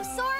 go, Sora!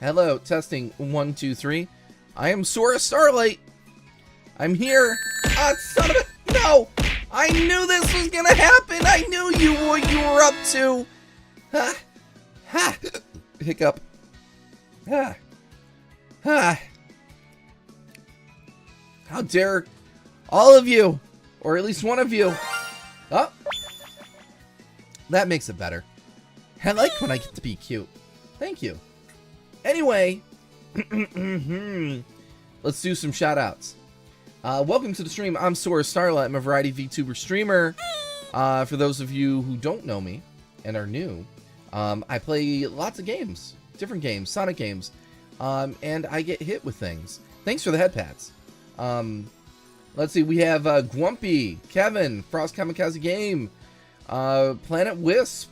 Hello, testing 1, 2, 3. I am Sora Starlight. I'm here. Ah, son of a... No! I knew this was gonna happen! I knew what you were up to! Ha! Ha! Hiccup. Ha! Ha! How dare all of you, or at least one of you. Oh! That makes it better. I like when I get to be cute. Thank you. Anyway, let's do some shout-outs. Welcome to the stream. I'm Sora Starlight. I'm a variety VTuber streamer. For those of you who don't know me and are new, I play lots of games, different games, Sonic games, and I get hit with things. Thanks for the head pats. Let's see, we have Gwumpy, Kevin, Frost Kamikaze Game, Planet Wisp,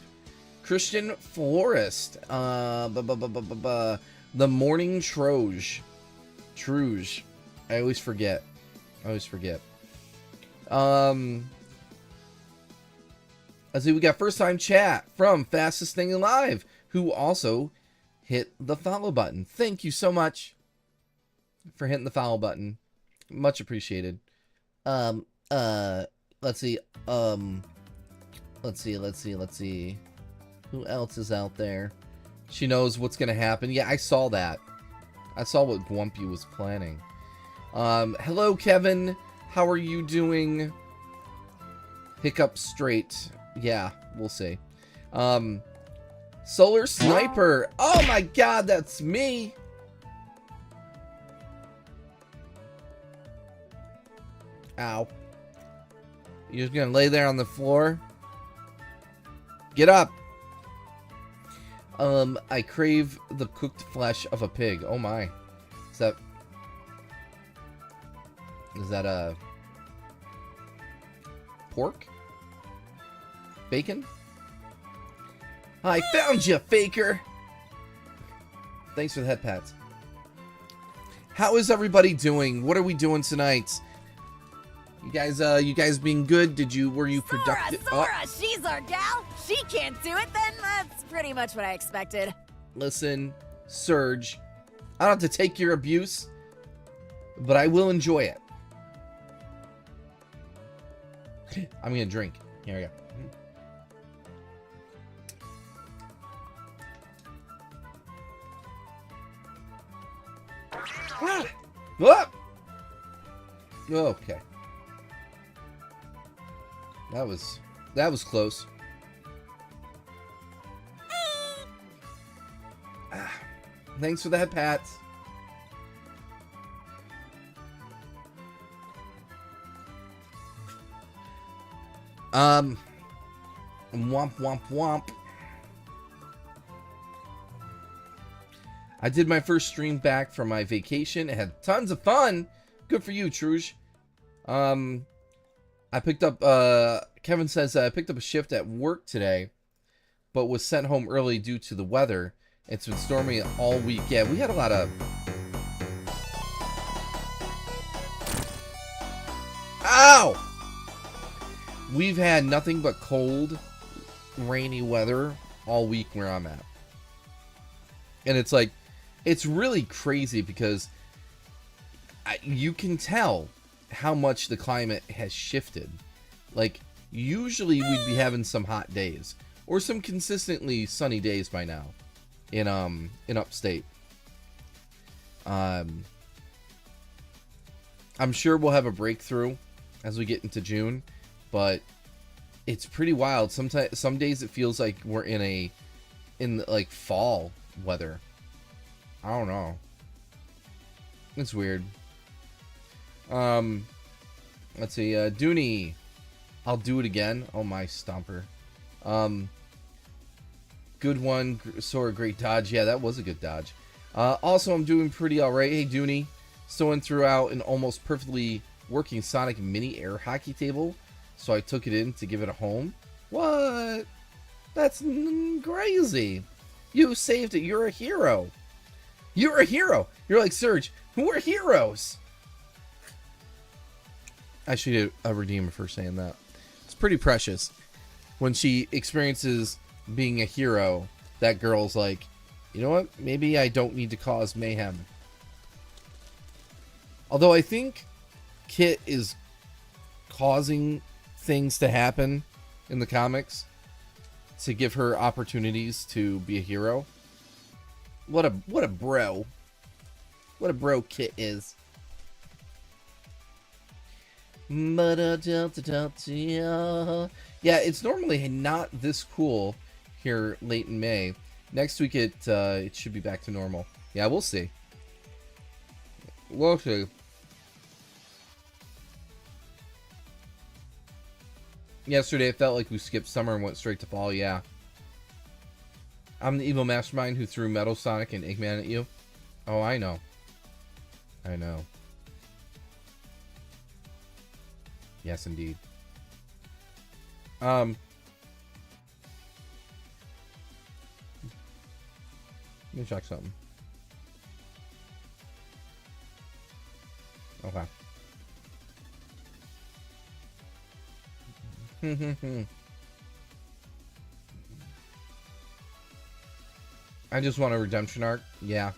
Christian Florist, The Morning Troge. I always forget. Let's see, we got first time chat from Fastest Thing Alive, who also hit the follow button. Thank you so much for hitting the follow button. Much appreciated. Let's see. Let's see. Who else is out there? She knows what's gonna happen. Yeah, I saw that. I saw what Gwumpy was planning. Hello, Kevin. How are you doing? Hiccup straight. Yeah, we'll see. Solar Sniper. Oh my god, that's me. Ow. You're just gonna lay there on the floor? Get up. I crave the cooked flesh of a pig. Oh my. Is that a pork? Bacon? I found you, faker. Thanks for the head pats. How is everybody doing? What are we doing tonight? You guys being good? Were you productive? Sora, she's our gal. She can't do it, then that's pretty much what I expected. Listen, Surge, I don't have to take your abuse, but I will enjoy it. I'm gonna drink. Here we go. Ah! Okay. That was close. Thanks for the head pats. Womp womp womp. I did my first stream back from my vacation. It had tons of fun. Good for you, Truge. I picked up, Kevin says I picked up a shift at work today, but was sent home early due to the weather. It's been stormy all week. Yeah, we had a lot of... Ow! We've had nothing but cold, rainy weather all week where I'm at. And it's like, it's really crazy because you can tell how much the climate has shifted. Like, usually we'd be having some hot days or some consistently sunny days by now in upstate. I'm sure we'll have a breakthrough as we get into June, but it's pretty wild. Sometimes, some days it feels like we're in like fall weather. I don't know. It's weird. Let's see, Dooney. I'll do it again. Oh my stomper. Good one, Sora, great dodge. Yeah, that was a good dodge. Also, I'm doing pretty alright. Hey, Dooney. So went throughout an almost perfectly working Sonic mini air hockey table, so I took it in to give it a home. What? That's crazy. You saved it. You're a hero. You're a hero. You're like, Surge, who are heroes? I should redeem her for saying that. It's pretty precious. When she experiences being a hero, that girl's like, you know what? Maybe I don't need to cause mayhem. Although I think Kit is causing things to happen in the comics to give her opportunities to be a hero. What a bro. What a bro Kit is. Yeah, it's normally not this cool here late in May. Next week it should be back to normal. Yeah, we'll see. We'll see. Yesterday it felt like we skipped summer and went straight to fall, yeah. I'm the evil mastermind who threw Metal Sonic and Eggman at you. Oh, I know. I know. Yes, indeed. Let me check something. Okay. I just want a redemption arc. Yeah.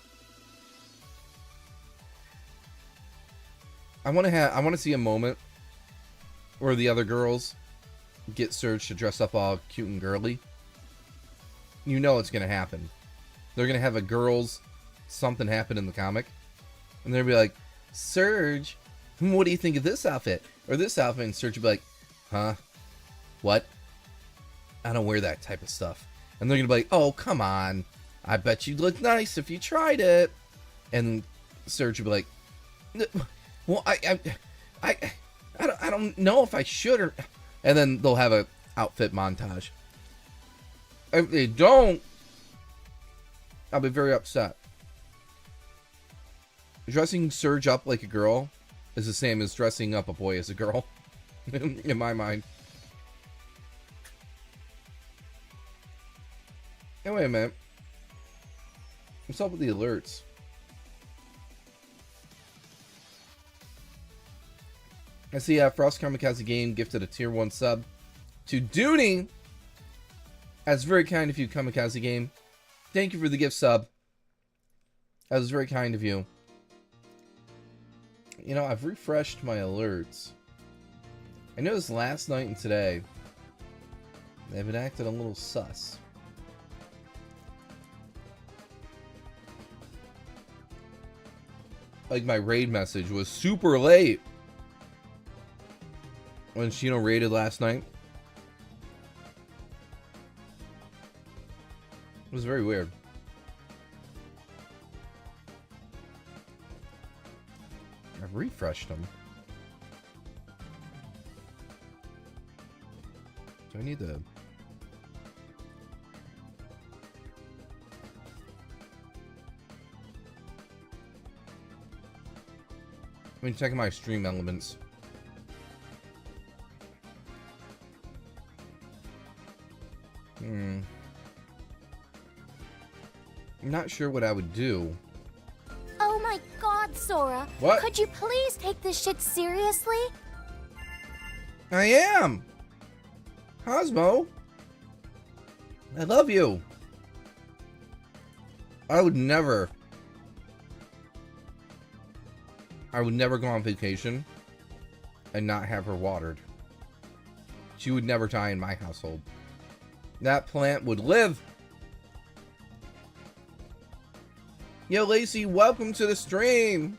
I want to see a moment where the other girls get Surge to dress up all cute and girly. You know it's going to happen. They're going to have a girls something happen in the comic. And they'll be like, Surge, what do you think of this outfit? Or this outfit? And Surge will be like, huh? What? I don't wear that type of stuff. And they're going to be like, oh, come on. I bet you'd look nice if you tried it. And Surge will be like, well, I don't know if I should or... And then they'll have a outfit montage. If they don't, I'll be very upset. Dressing Surge up like a girl is the same as dressing up a boy as a girl. In my mind. Hey, wait a minute. What's up with the alerts? I see Frost Kamikaze Game gifted a tier 1 sub to Dooney. That's very kind of you, Kamikaze Game. Thank you for the gift sub. That was very kind of you. You know, I've refreshed my alerts. I noticed last night and today they've been acting a little sus. Like my raid message was super late when Shino raided last night. It was very weird. I've refreshed them. Do I need to... Let me check my stream elements. I'm not sure what I would do. Oh my god, Sora. What? Could you please take this shit seriously? I am! Cosmo! I love you! I would never go on vacation and not have her watered. She would never die in my household. That plant would live! Yo, Lacey, welcome to the stream!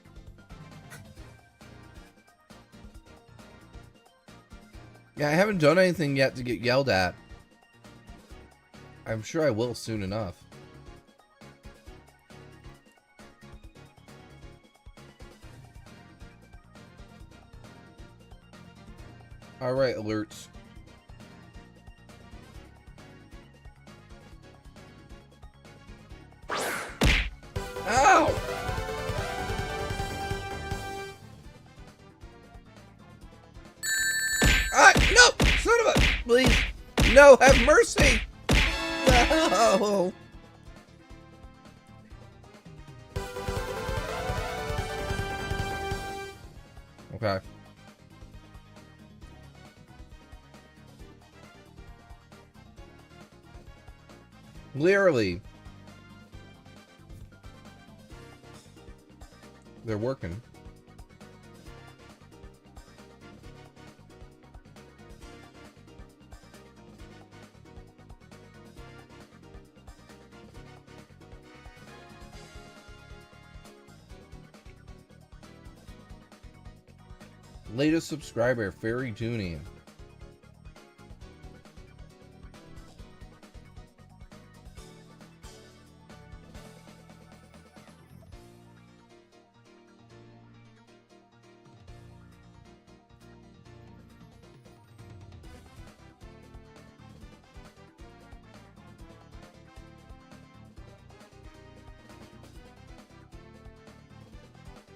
Yeah, I haven't done anything yet to get yelled at. I'm sure I will soon enough. Alright, alerts. Ow! No! Son of a... Please. No, have mercy! No! Okay. Clearly, they're working. Latest subscriber, Fairy Dooney.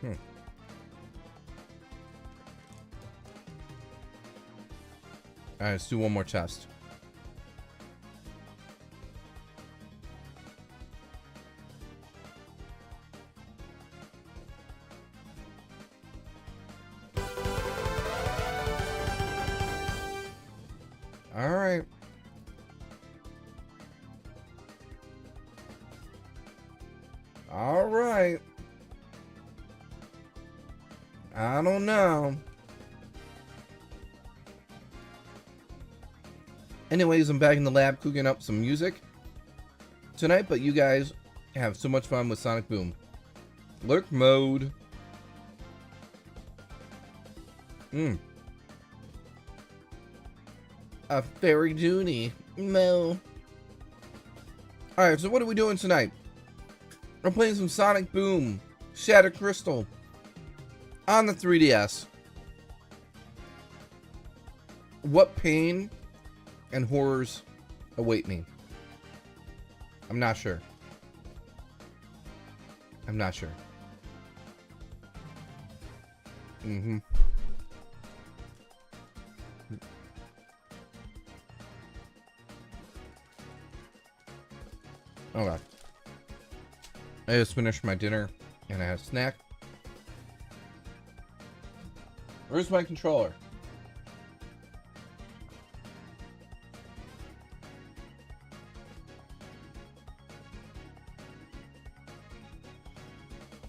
Alright, let's do one more test. Alright. Alright. I don't know. Anyways, I'm back in the lab cooking up some music tonight, but you guys have so much fun with Sonic Boom. Lurk mode. A fairy Dooney. Mo. Alright, so what are we doing tonight? We're playing some Sonic Boom. Shattered Crystal. On the 3DS. What pain and horrors await me? I'm not sure. I'm not sure. Okay. I just finished my dinner and I had a snack. Where's my controller?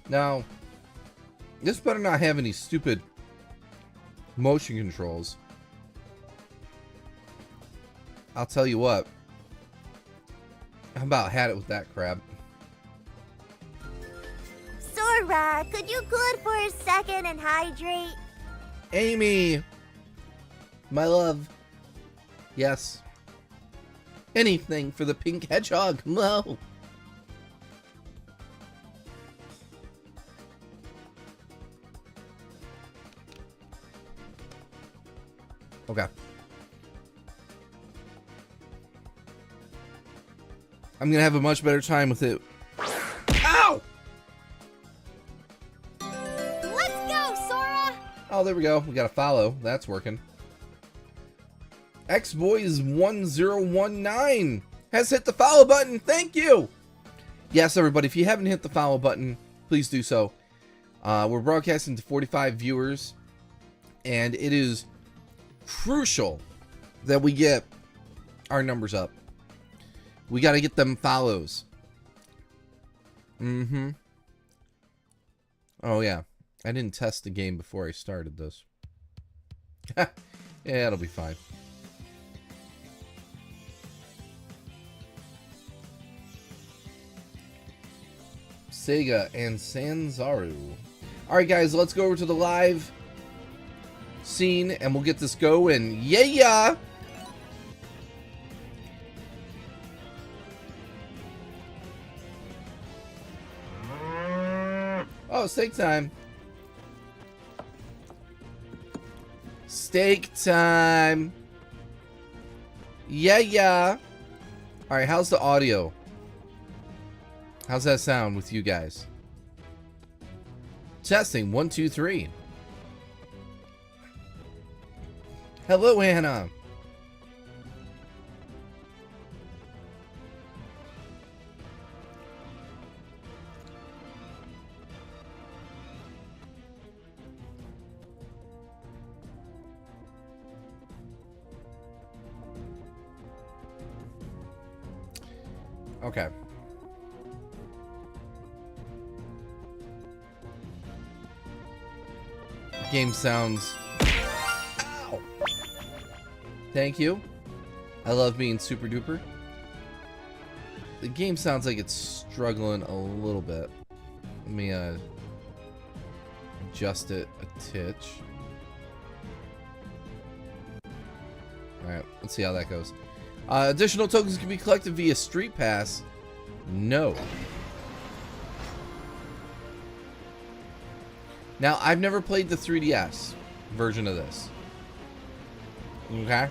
Now, this better not have any stupid motion controls. I'll tell you what. I about had it with that crap. Sora, could you good for a second and hydrate? Amy! My love. Yes. Anything for the pink hedgehog. Mo. Okay. I'm gonna have a much better time with it. Ow! Let's go, Sora! Oh, there we go. We got a follow. That's working. Xboys1019 has hit the follow button. Thank you. Yes, everybody, if you haven't hit the follow button, please do so. We're broadcasting to 45 viewers, and it is crucial that we get our numbers up. We got to get them follows. Oh, yeah. I didn't test the game before I started this. Yeah, it'll be fine. Sega and Sanzaru. Alright, guys, let's go over to the live scene and we'll get this going. Yeah! Oh, steak time. Steak time. Yeah. Alright, how's the audio? How's that sound with you guys? Testing 1 2 3. Hello, Hannah. Okay. Game sounds... Ow! Thank you. I love being super duper. The game sounds like it's struggling a little bit. Let me adjust it a titch. Alright, let's see how that goes. Additional tokens can be collected via Street Pass. No. Now, I've never played the 3DS version of this. Okay?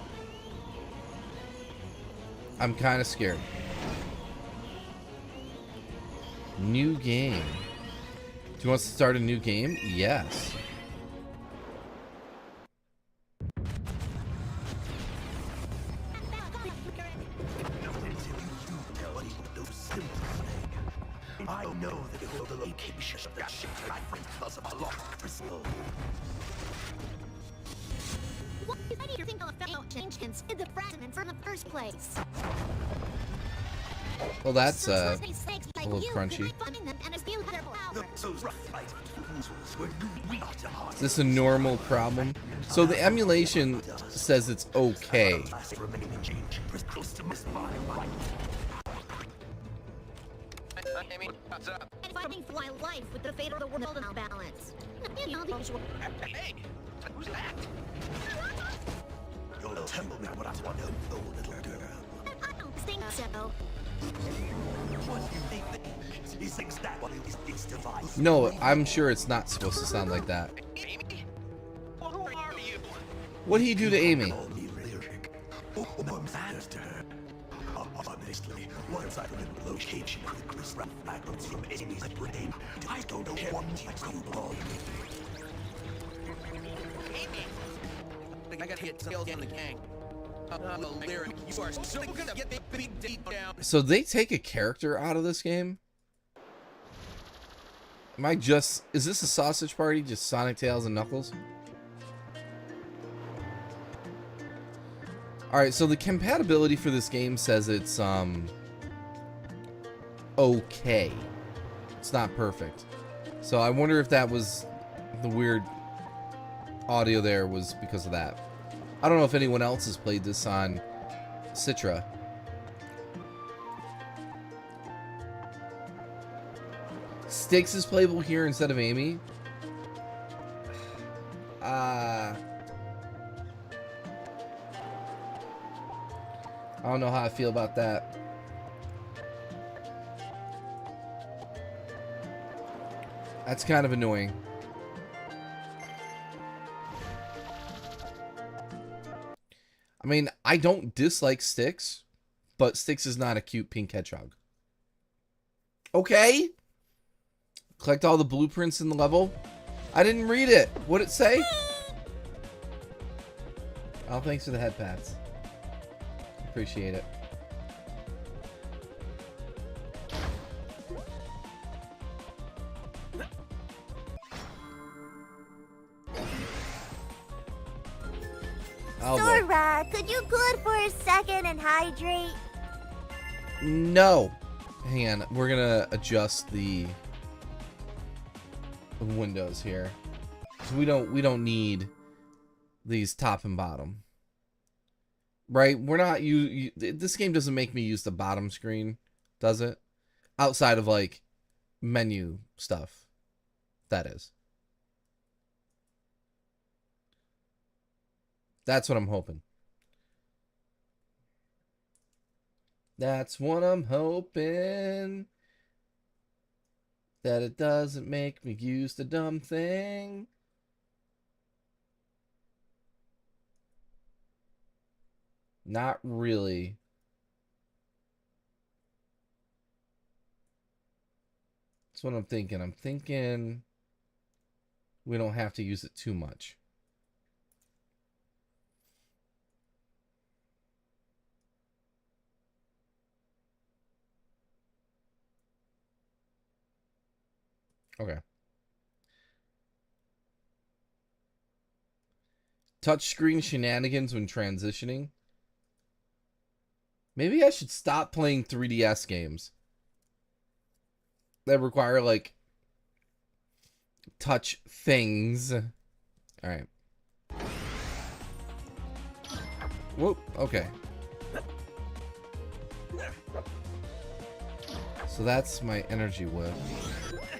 I'm kind of scared. New game. Do you want to start a new game? Yes. I know that it will the location of that shit my friend was a lot personal. Why do you think I'll change and the fragments in the first place? Well, that's So a little crunchy. Those rough light were we are to heart. Is this a normal problem? So the emulation says it's okay. Remaining change was close to miss my right. And fighting for my life with the fate of the world in balance. You know, the usual. Hey, who's that? You'll tell me what I want to know, little girl. I don't think so. What do you think? He thinks that one is this device. No, I'm sure it's not supposed to sound like that. Amy? Who are you? What'd he do to Amy? Call me lyric. Oh, no matters to her. Honestly, once I remember the location of the Chris Rapp fragments from Amy's brain, I don't know what I could call I got hit sales in the gang. Lyric, you are so gonna get the big deep down. So they take a character out of this game? Is this a sausage party? Just Sonic, Tails, and Knuckles? Alright, so the compatibility for this game says it's, okay. It's not perfect. So I wonder if that was the weird audio there was because of that. I don't know if anyone else has played this on Citra. Styx is playable here instead of Amy. I don't know how I feel about that. That's kind of annoying. I mean, I don't dislike Styx, but Styx is not a cute pink hedgehog. Okay. Collect all the blueprints in the level. I didn't read it. What'd it say? Oh, thanks for the head pats. Appreciate it. Oh, boy. Sora, could you good for a second and hydrate? No. Hang on. We're gonna adjust the windows here. So we don't need these top and bottom. Right? We're not this game doesn't make me use the bottom screen, does it? Outside of like menu stuff. That is. That's what I'm hoping. That's what I'm hoping. That it doesn't make me use the dumb thing. Not really. That's what I'm thinking. I'm thinking we don't have to use it too much. Okay. Touchscreen shenanigans when transitioning. Maybe I should stop playing 3DS games that require, like, touch things. Alright. Whoop, okay. So that's my energy whip.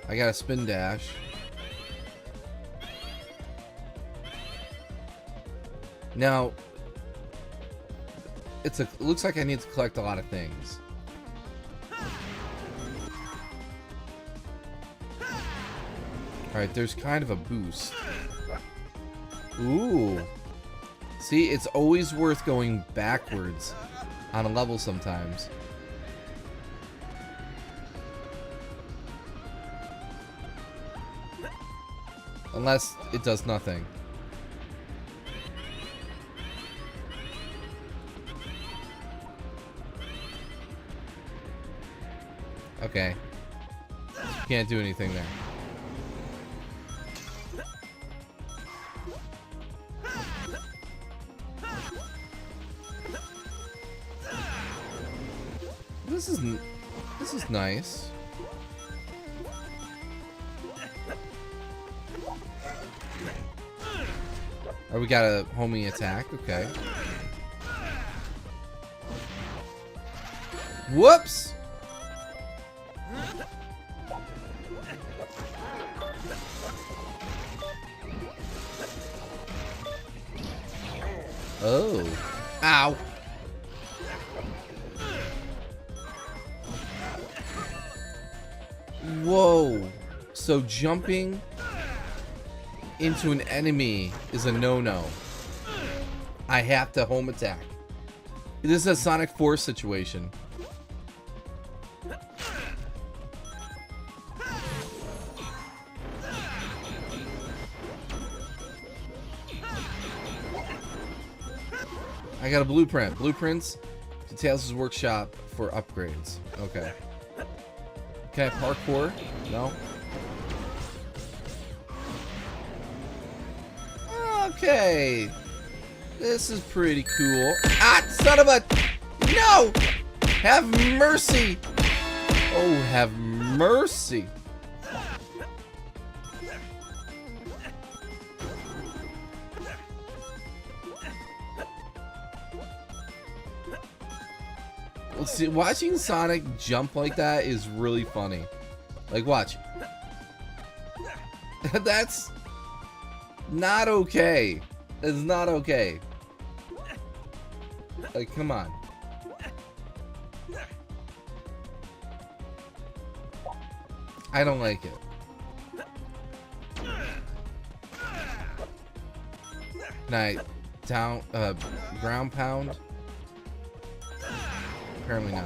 I got a spin dash. Now, it looks like I need to collect a lot of things. Alright, there's kind of a boost. Ooh. See, it's always worth going backwards on a level sometimes. Unless it does nothing. Okay. Can't do anything there. This is nice. Oh, we got a homie attack. Okay. Whoops! Oh. Ow. Whoa. So jumping into an enemy is a no-no. I have to home attack. This is a Sonic Force situation. I got a blueprint. Blueprints to Tails' workshop for upgrades. Okay. Can I parkour? No. Okay. This is pretty cool. Ah, son of a... No! Have mercy! Oh, have mercy. Let's see, watching Sonic jump like that is really funny. Like, watch. That's not okay. It's not okay. Like, come on. I don't like it. Can I down, ground pound? Apparently not.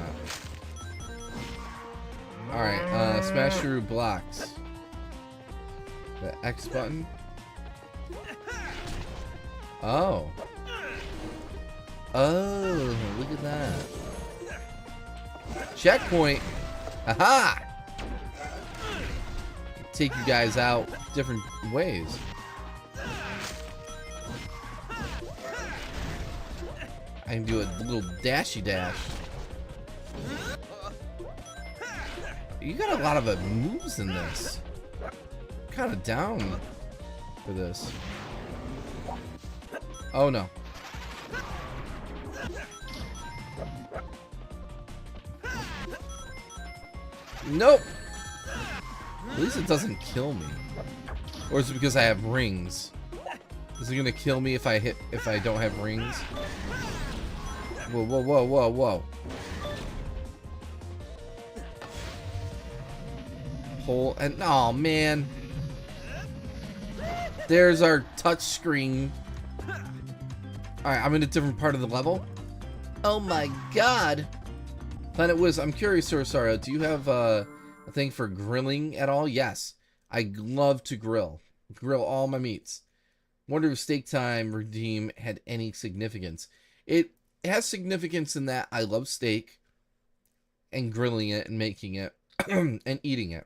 Alright, smash through blocks. The X button. Oh. Oh, look at that. Checkpoint. Aha! Take you guys out different ways. I can do a little dashy dash. You got a lot of moves in this. Kind of down for this. Oh no. Nope. At least it doesn't kill me. Or is it because I have rings? Is it gonna kill me if I don't have rings? Whoa, whoa, whoa, whoa, whoa. Pull and oh man. There's our touch screen. Alright, I'm in a different part of the level. Oh my god. Planet Wiz, I'm curious, Sorosaro, do you have a thing for grilling at all? Yes. I love to grill. Grill all my meats. Wonder if Steak Time Redeem had any significance. It has significance in that I love steak and grilling it and making it and eating it.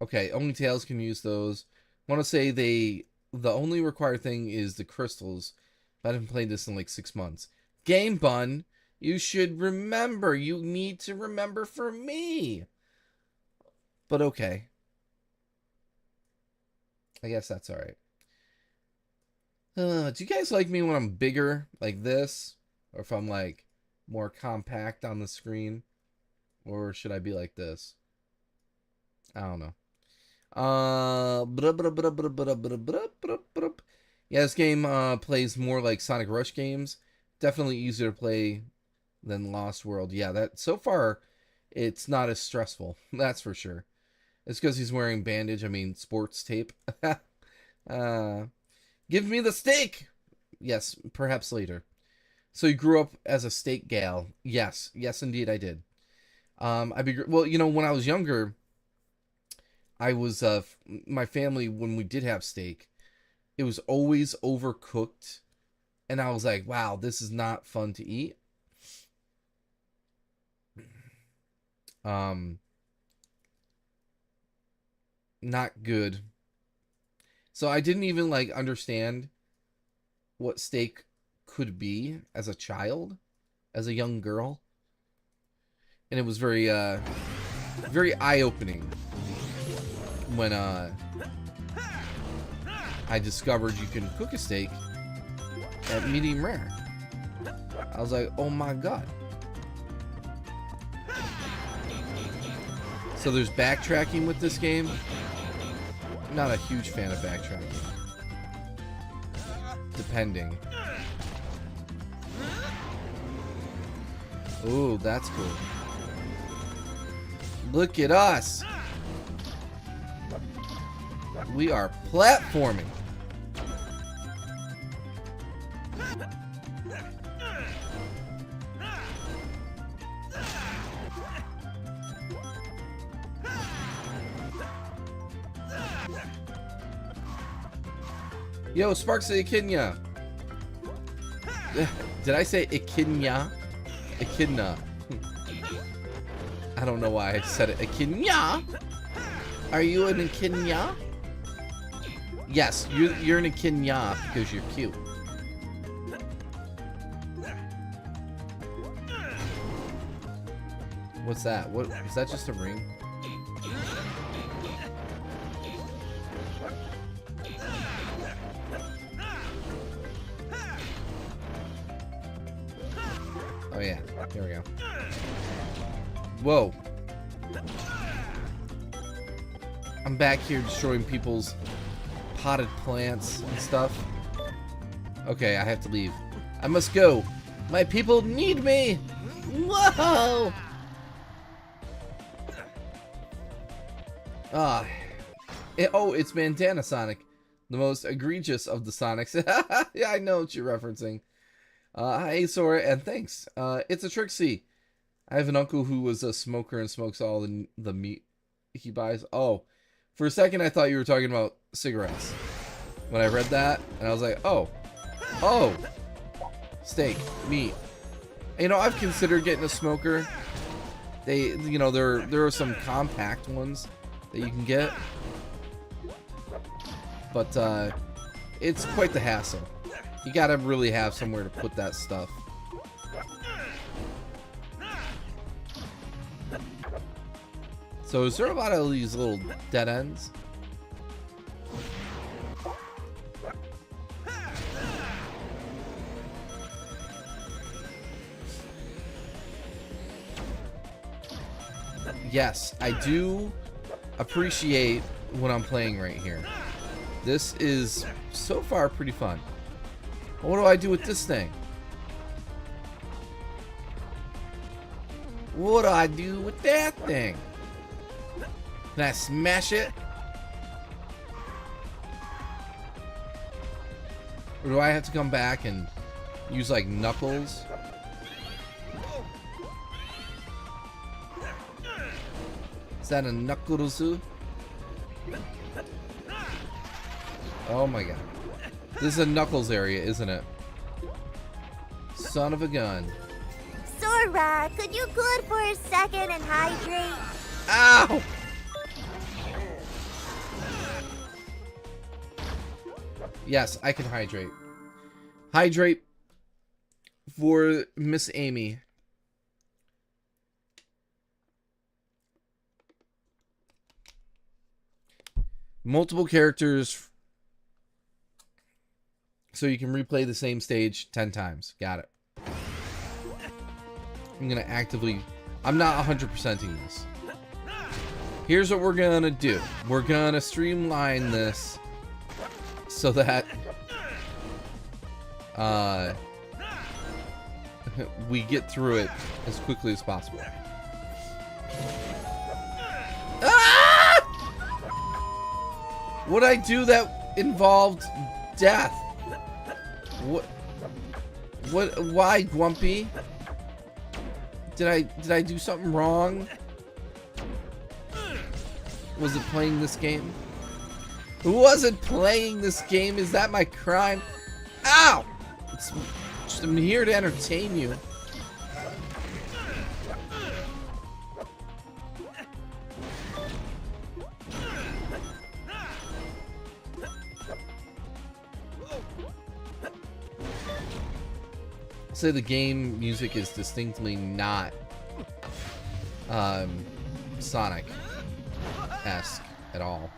Okay, only Tails can use those. I want to say the only required thing is the crystals. I haven't played this in like 6 months. Game Bun, you should remember. You need to remember for me. But okay. I guess that's alright. Do you guys like me when I'm bigger, like this? Or if I'm like more compact on the screen? Or should I be like this? I don't know. Yeah, this game plays more like Sonic Rush games. Definitely easier to play than Lost World. Yeah, that so far it's not as stressful. That's for sure. It's because he's wearing bandage. I mean, sports tape. Give me the steak. Yes, perhaps later. So you grew up as a steak gal. Yes, yes, indeed, I did. Well, you know, when I was younger, I was my family, when we did have steak, it was always overcooked, and I was like, wow, this is not fun to eat. Not good. So I didn't even like understand what steak could be as a child, as a young girl. And it was very very eye-opening when I discovered you can cook a steak at medium rare. I was like, oh my god. So there's backtracking with this game. Not a huge fan of backtracking. Depending. Ooh, that's cool. Look at us. We are platforming. Yo, Sparks of Echidna. Did I say Echidna? Echidna. I don't know why I said it. Echidna? Are you an Echidna? Yes, you're an Echidna because you're cute. What's that? What is that? Just a ring? Oh yeah, here we go. Whoa. I'm back here destroying people's potted plants and stuff. Okay, I have to leave. I must go. My people need me. Whoa! Oh, it's Bandana Sonic. The most egregious of the Sonics. Yeah, I know what you're referencing. Hi, Sora, and thanks. It's a Trixie. I have an uncle who was a smoker and smokes all the meat he buys. Oh, for a second I thought you were talking about cigarettes. When I read that, and I was like, oh, steak, meat. You know, I've considered getting a smoker. They, you know, there are some compact ones that you can get, but it's quite the hassle. You gotta really have somewhere to put that stuff. So is there a lot of these little dead ends? Yes, I do appreciate what I'm playing right here. This is so far pretty fun. What do I do with this thing? What do I do with that thing? Can I smash it? Or do I have to come back and use like knuckles? Is that a knuckles? Oh my god. This is a knuckles area, isn't it? Son of a gun. Sora, could you good for a second and hydrate? Ow! Yes, I can hydrate. Hydrate for Miss Amy. Multiple characters, so you can replay the same stage 10 times. Got it. I'm gonna actively... I'm not 100%ing this. Here's what we're gonna do. We're gonna streamline this so that we get through it as quickly as possible. Ah! What'd I do that involved death? What? Why, Grumpy? Did I do something wrong? Was it playing this game? Was it playing this game? Is that my crime? Ow! I'm here to entertain you. I'll say the game music is distinctly not Sonic-esque at all.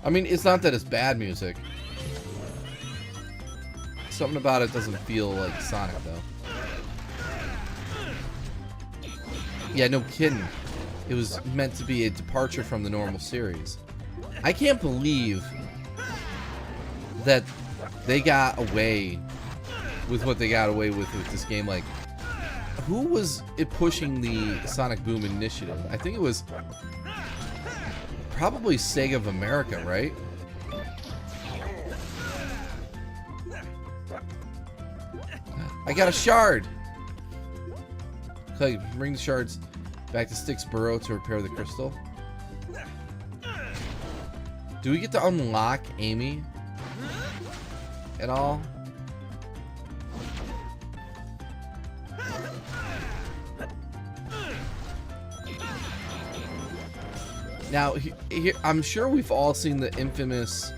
I mean, it's not that it's bad music. Something about it doesn't feel like Sonic, though. Yeah, no kidding. It was meant to be a departure from the normal series. I can't believe that they got away with what they got away with this game. Like, who was it pushing the Sonic Boom initiative? I think it was probably Sega of America, right? I got a shard! Okay, bring the shards back to Styx Burrow to repair the crystal. Do we get to unlock Amy at all? Now, here, I'm sure we've all seen the infamous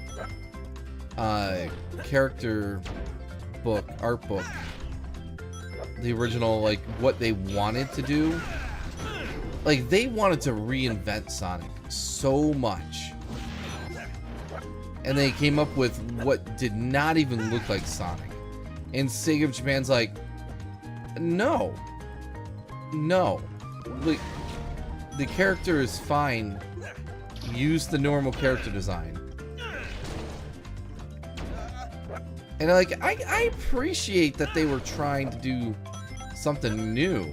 character book, art book. The original, like, what they wanted to do. Like, they wanted to reinvent Sonic so much. And they came up with what did not even look like Sonic. And Sega of Japan's like, no. No. Like, the character is fine. Use the normal character design. And like, I appreciate that they were trying to do something new.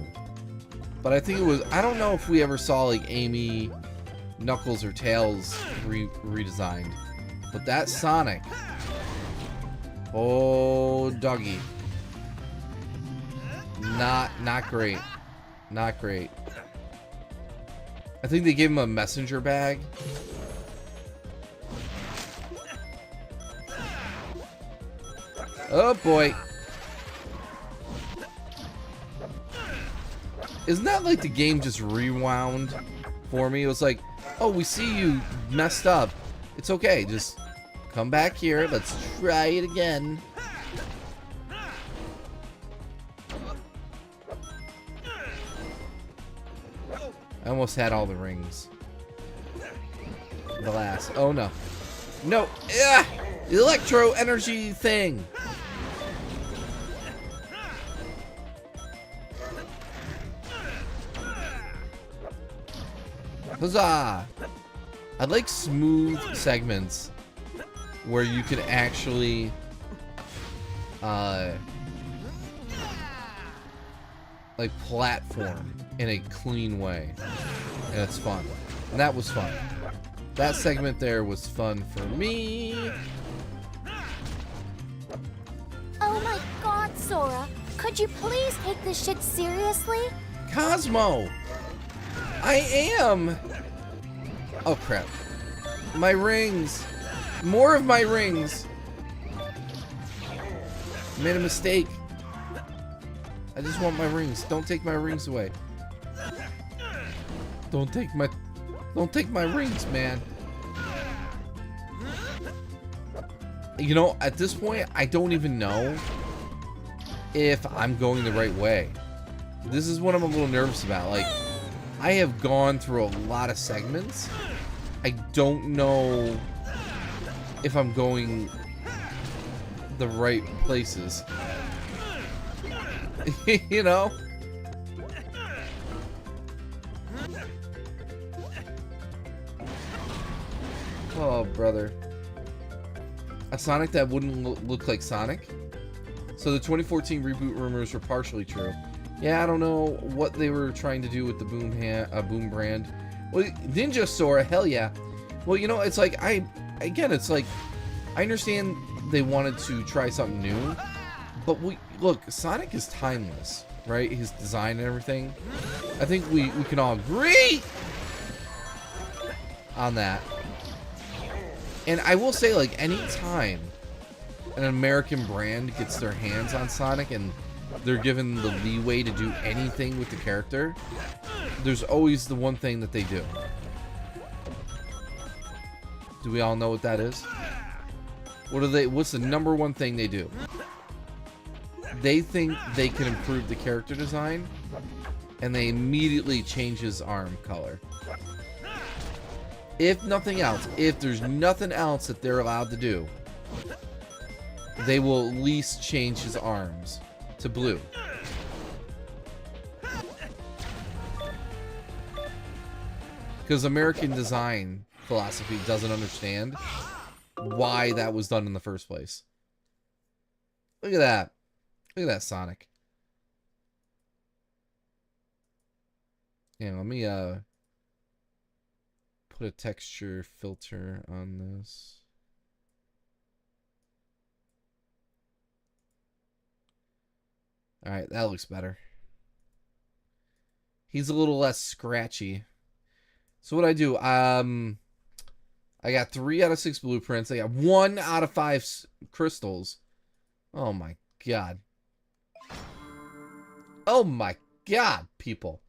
But I think it was, I don't know if we ever saw like Amy, Knuckles, or Tails redesigned. But that Sonic, oh doggy, not great. Not great. I think they gave him a messenger bag. Oh boy. Isn't that like the game just rewound for me? It was like, oh, we see you messed up. It's okay, just come back here. Let's try it again. I almost had all the rings. The last. Oh no. No. Ugh! The electro energy thing. Huzzah! I'd like smooth segments where you could actually like platform in a clean way, and it's fun. And that was fun. That segment there was fun for me. Oh my god, Sora. Could you please take this shit seriously? Cosmo! I am! Oh crap. My rings! More of my rings! Made a mistake. I just want my rings. Don't take my rings away. Don't take my rings, man. You know, at this point, I don't even know if I'm going the right way. This is what I'm a little nervous about. Like, I have gone through a lot of segments. I don't know if I'm going the right places. You know? Oh, brother. A Sonic that wouldn't look like Sonic? So the 2014 reboot rumors were partially true. Yeah, I don't know what they were trying to do with the Boom brand. Well, Ninja Sora, hell yeah. Well, you know, it's like, it's like, I understand they wanted to try something new, but look, Sonic is timeless. right? His design and everything. I think we can all agree on that. And I will say, like, any time an American brand gets their hands on Sonic and they're given the leeway to do anything with the character, there's always the one thing that they do. Do we all know what that is? What's the number one thing they do? They think they can improve the character design, and they immediately change his arm color. If nothing else, if there's nothing else that they're allowed to do, they will at least change his arms to blue. Because American design philosophy doesn't understand why that was done in the first place. Look at that. Look at that Sonic. Yeah, let me put a texture filter on this. Alright, that looks better. He's a little less scratchy. So what I do, I got 3 out of 6 blueprints. I got 1 out of 5 crystals. Oh my god. Oh my god, people.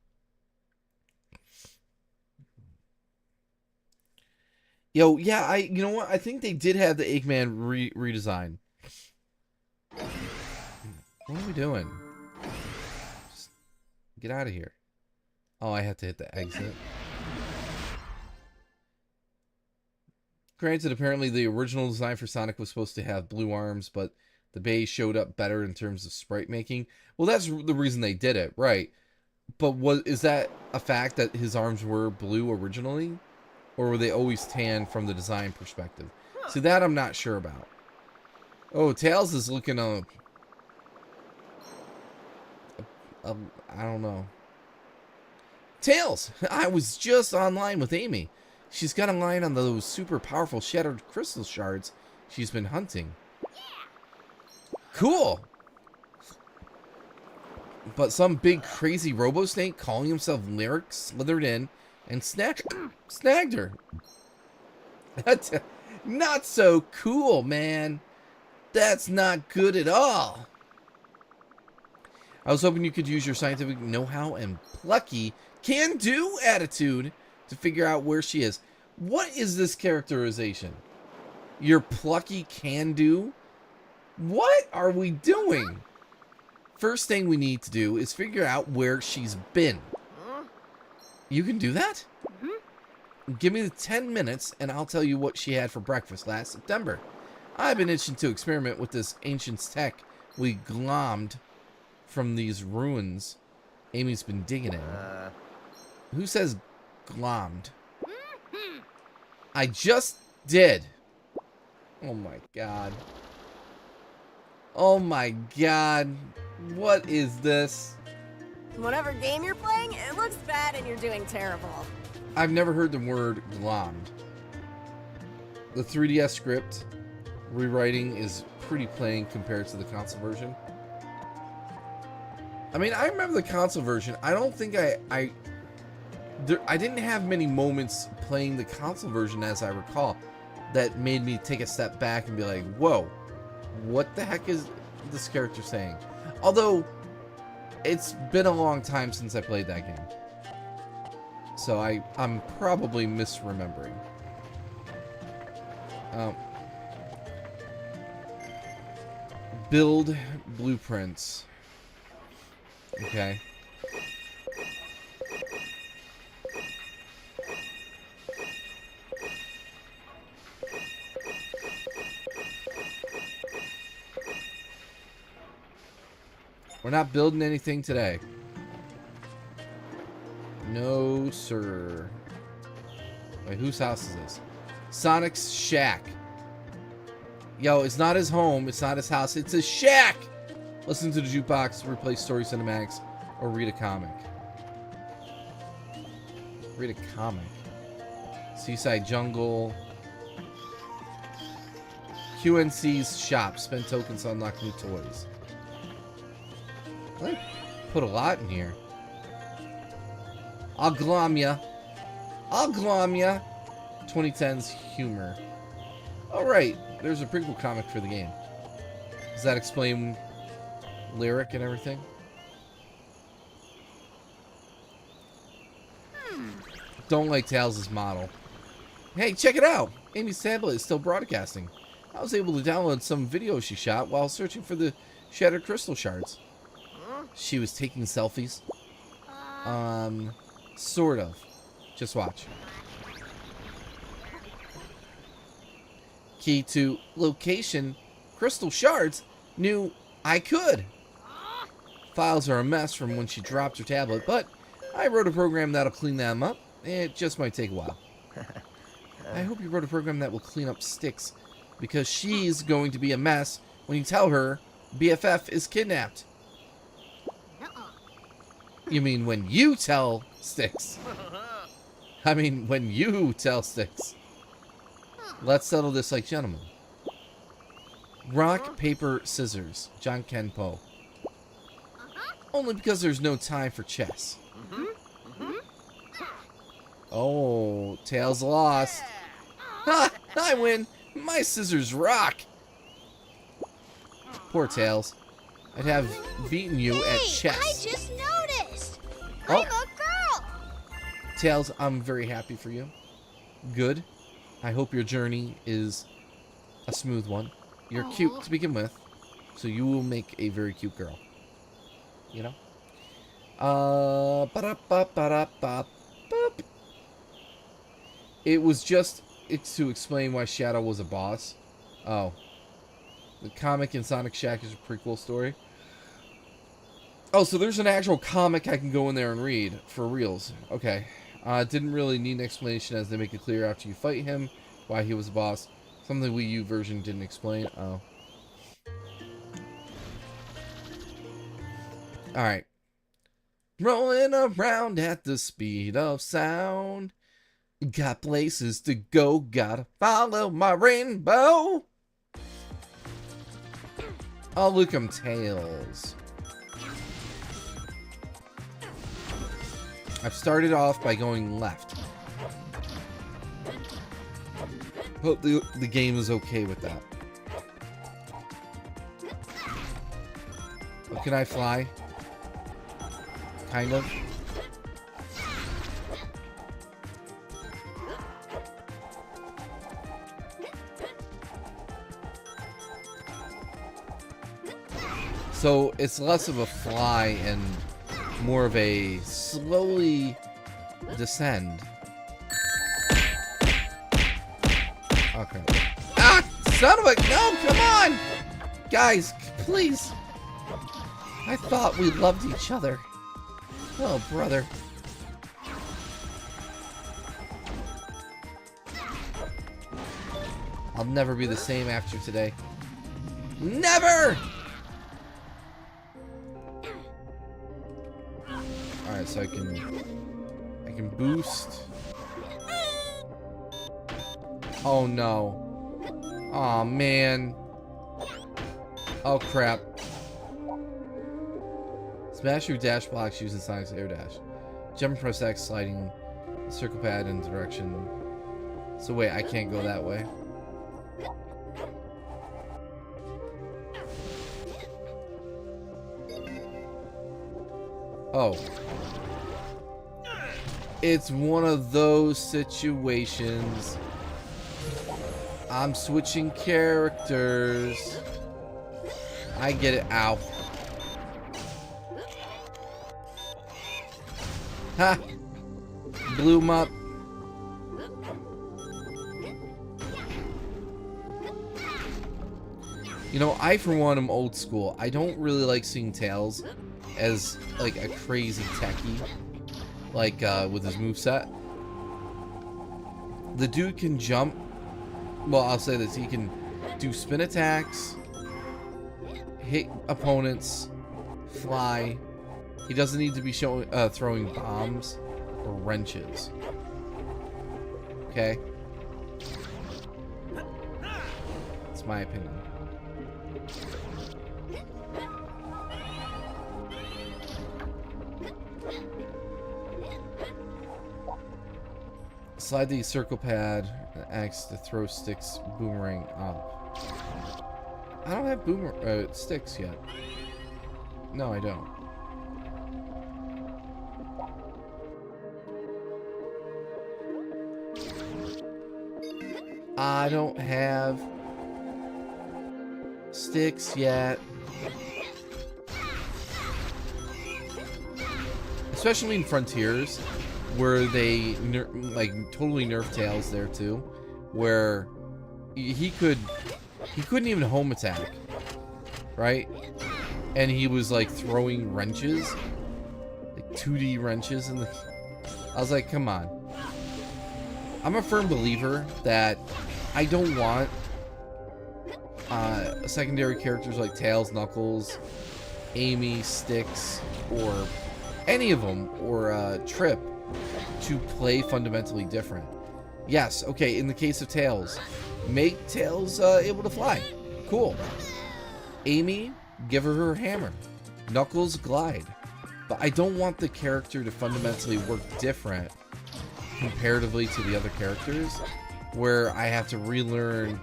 Yo, yeah, you know what? I think they did have the Eggman redesign. What are we doing? Just get out of here. Oh, I have to hit the exit. Granted, apparently the original design for Sonic was supposed to have blue arms, but the base showed up better in terms of sprite making. Well, that's the reason they did it, right? But is that a fact that his arms were blue originally? Or were they always tan from the design perspective? See, that I'm not sure about. Oh, Tails is looking I don't know. Tails! I was just online with Amy. She's got a line on those super powerful shattered crystal shards she's been hunting. Cool! But some big crazy robo-snake calling himself Lyric slithered in and snagged her. That's not so cool, man. That's not good at all. I was hoping you could use your scientific know-how and plucky can-do attitude to figure out where she is. What is this characterization? Your plucky can-do? What are we doing? First thing we need to do is figure out where she's been. You can do that? Give me the 10 minutes and I'll tell you what she had for breakfast last September. I've been itching to experiment with this ancient tech we glommed from these ruins Amy's been digging in. Who says glommed? I just did. Oh my god. Oh my god. What is this? Whatever game you're playing, it looks bad and you're doing terrible. I've never heard the word glommed. The 3DS script rewriting is pretty plain compared to the console version. I mean, I remember the console version. I don't think I didn't have many moments playing the console version, as I recall, that made me take a step back and be like, whoa, what the heck is this character saying? Although, it's been a long time since I played that game. So I'm probably misremembering. Build blueprints. Okay. We're not building anything today. No, sir. Wait, whose house is this? Sonic's shack. Yo, it's not his home. It's not his house. It's his shack! Listen to the jukebox, replay story cinematics, or read a comic. Read a comic. Seaside Jungle. QNC's shop. Spend tokens to unlock new toys. I like put a lot in here. I'll glom ya. I'll glom ya. 2010's humor. Alright, there's a prequel comic for the game. Does that explain lyric and everything? Don't like Tails' model. Hey, check it out! Amy's tablet is still broadcasting. I was able to download some video she shot while searching for the shattered crystal shards. She was taking selfies? Sort of. Just watch. Key to location, crystal shards, knew I could. Files are a mess from when she dropped her tablet, but I wrote a program that'll clean them up. It just might take a while. I hope you wrote a program that will clean up Styx, because she's going to be a mess when you tell her BFF is kidnapped. You mean when you tell Styx? I mean when you tell Styx. Let's settle this like gentlemen. Rock, paper, scissors. John Ken Poe. Only because there's no time for chess. Oh, Tails lost. Ha! I win! My scissors rock! Poor Tails. I'd have beaten you at chess. I just noticed. Oh. I'm a girl. Tails, I'm very happy for you. Good. I hope your journey is a smooth one. You're cute to begin with, so you will make a very cute girl. You know? It's to explain why Shadow was a boss. Oh. The comic in Sonic Shack is a prequel story. Oh, so there's an actual comic I can go in there and read for reals. Okay. Didn't really need an explanation as they make it clear after you fight him why he was a boss. Something the Wii U version didn't explain. Oh. Alright. Rolling around at the speed of sound. Got places to go, gotta follow my rainbow. Oh, look, I'm Tails. I've started off by going left. Hope the game is okay with that. Oh, can I fly? Kind of. So it's less of a fly and more of a slowly descend. Okay. Ah! Son of a... No, come on! Guys, please. I thought we loved each other. Oh, brother. I'll never be the same after today. Never! Alright, so I can boost. Oh no. Aw, man. Oh crap. Smash your dash blocks using Sonic's air dash. Jump and press X, sliding the circle pad in direction. So wait, I can't go that way. Oh. It's one of those situations. I'm switching characters. I get it. Ow. Ha! Blew him up. You know, I for one am old school. I don't really like seeing Tails as like a crazy techie, like with his moveset. The dude can jump. Well, I'll say this: he can do spin attacks, hit opponents, fly. He doesn't need to be throwing bombs or wrenches. Okay, that's my opinion. Slide the circle pad and X to throw sticks boomerang up. I don't have sticks yet. No, I don't. I don't have sticks yet. Especially in Frontiers, where they like totally nerf Tails there too, where he couldn't even home attack, right? And he was like throwing wrenches, like 2D wrenches in the. I was like, come on. I'm a firm believer that I don't want secondary characters like Tails, Knuckles, Amy, Styx, or any of them, or Trip, to play fundamentally different. Yes, okay, in the case of Tails, make Tails able to fly. Cool. Amy, give her hammer. Knuckles, glide. But I don't want the character to fundamentally work different comparatively to the other characters, where I have to relearn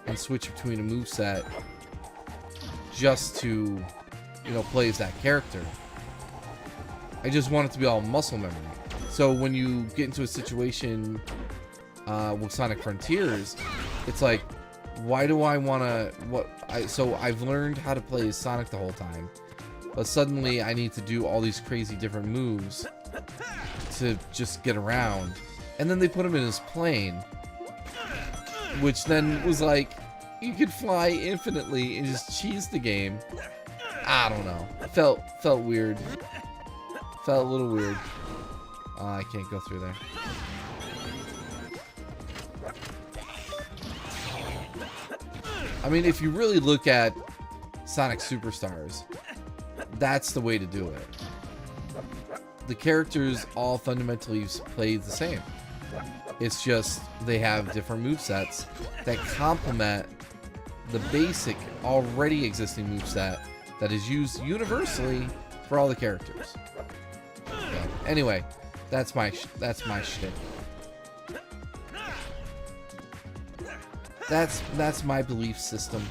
and switch between a moveset just to, you know, play as that character. I just want it to be all muscle memory. So when you get into a situation with Sonic Frontiers, it's like, why do I want to... So I've learned how to play as Sonic the whole time, but suddenly I need to do all these crazy different moves to just get around. And then they put him in his plane, which then was like, you could fly infinitely and just cheese the game. I don't know. Felt weird. Felt a little weird. Oh, I can't go through there. I mean, if you really look at Sonic Superstars, that's the way to do it. The characters all fundamentally play the same. It's just they have different movesets that complement the basic already existing moveset that is used universally for all the characters. Okay. Anyway, that's my shtick. That's my belief system.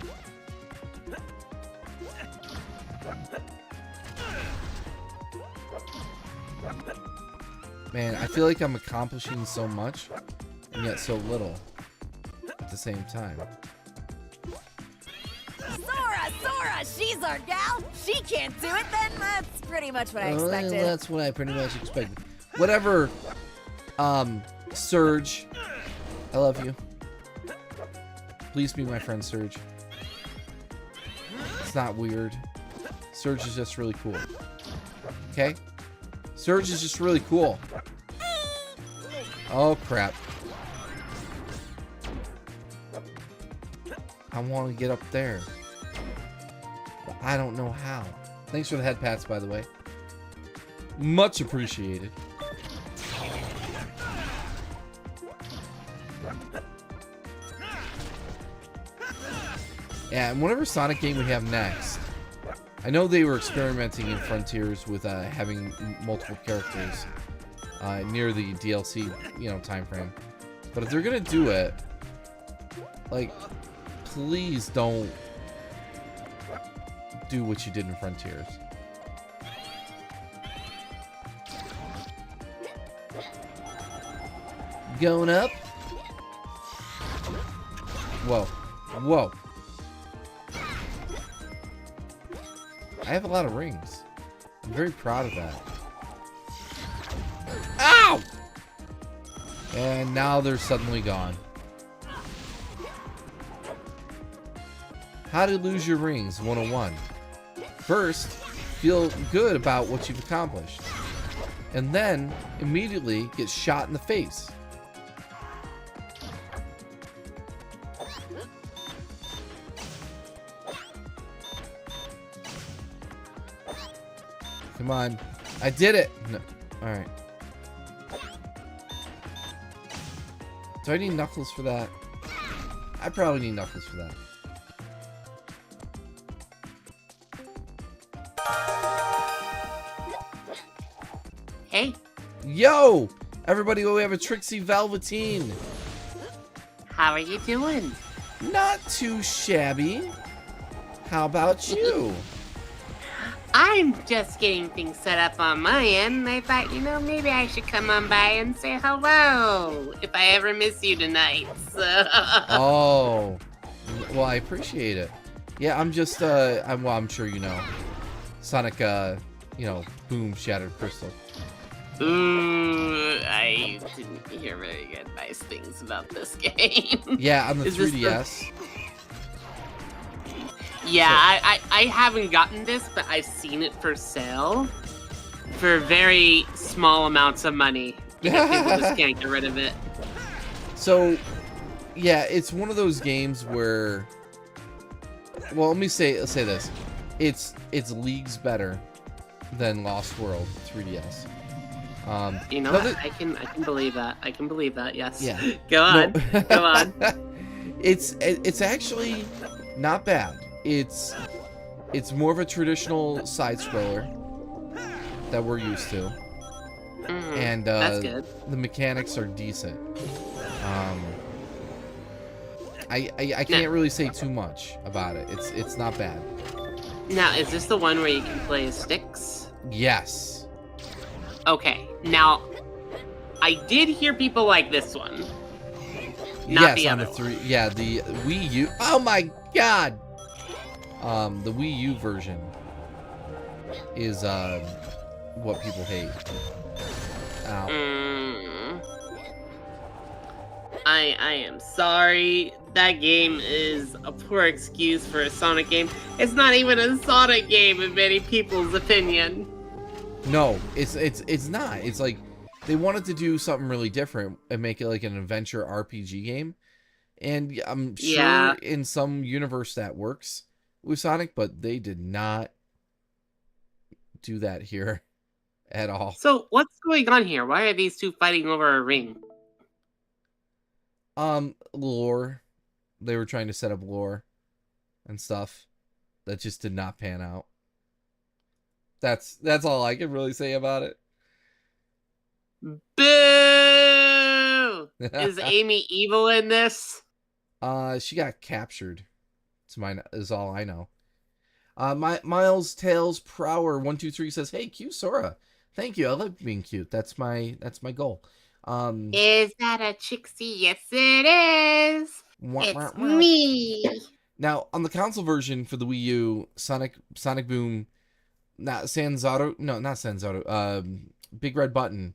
Man, I feel like I'm accomplishing so much and yet so little at the same time. Sora, she's our gal. She can't do it, then that's pretty much what I expected. Well, that's what I pretty much expected. Whatever, Surge, I love you. Please be my friend, Surge. It's not weird. Surge is just really cool. Okay? Surge is just really cool. Oh, crap. I want to get up there. But I don't know how. Thanks for the head pats, by the way. Much appreciated. Yeah, and whatever Sonic game we have next, I know they were experimenting in Frontiers with having multiple characters near the DLC, time frame. But if they're gonna do it, like, please don't do what you did in Frontiers. Going up. Whoa. Whoa. I have a lot of rings. I'm very proud of that. Ow! And now they're suddenly gone. How to lose your rings 101. First, feel good about what you've accomplished. And then, immediately get shot in the face. Come on. I did it! No. Alright. Do I need Knuckles for that? I probably need Knuckles for that. Hey. Yo! Everybody, we have a Trixie Velveteen. How are you doing? Not too shabby. How about you? I'm just getting things set up on my end. I thought, maybe I should come on by and say hello if I ever miss you tonight. So. Oh, well, I appreciate it. Yeah, I'm just, I'm sure you know, Sonic, Boom Shattered Crystal. Ooh, I didn't hear very good nice things about this game. Yeah, on the Is this 3DS. Yeah, I haven't gotten this, but I've seen it for sale for very small amounts of money. Because people just can't get rid of it. So, yeah, it's one of those games where, well, let me say this, it's leagues better than Lost World 3DS. You know what? I can believe that. I can believe that. Yes. Yeah. Go on. No. Go on. It's actually not bad. It's more of a traditional side scroller that we're used to, and that's good. the mechanics are decent. I can't really say too much about it. It's not bad. Now, is this the one where you can play as sticks? Yes. Okay. Now, I did hear people like this one. Yes, Not the on other the one. Yeah, the Wii U. Oh my God. The Wii U version is what people hate. Ow. I am sorry. That game is a poor excuse for a Sonic game. It's not even a Sonic game in many people's opinion. No, it's not. It's like they wanted to do something really different and make it like an adventure RPG game. And I'm sure in some universe that works with Sonic, but they did not do that here at all. So what's going on here? Why are these two fighting over a ring? Lore. They were trying to set up lore and stuff that just did not pan out. That's all I can really say about it. Boo! Is Amy evil in this? She got captured. Is all I know. Miles Tails Prower 123 says, "Hey, cute Sora. Thank you. I love being cute. That's my goal." Is that a Trixie? Yes, it is. It's me. Now, on the console version for the Wii U, Sonic Boom, not Sanzaru, Big Red Button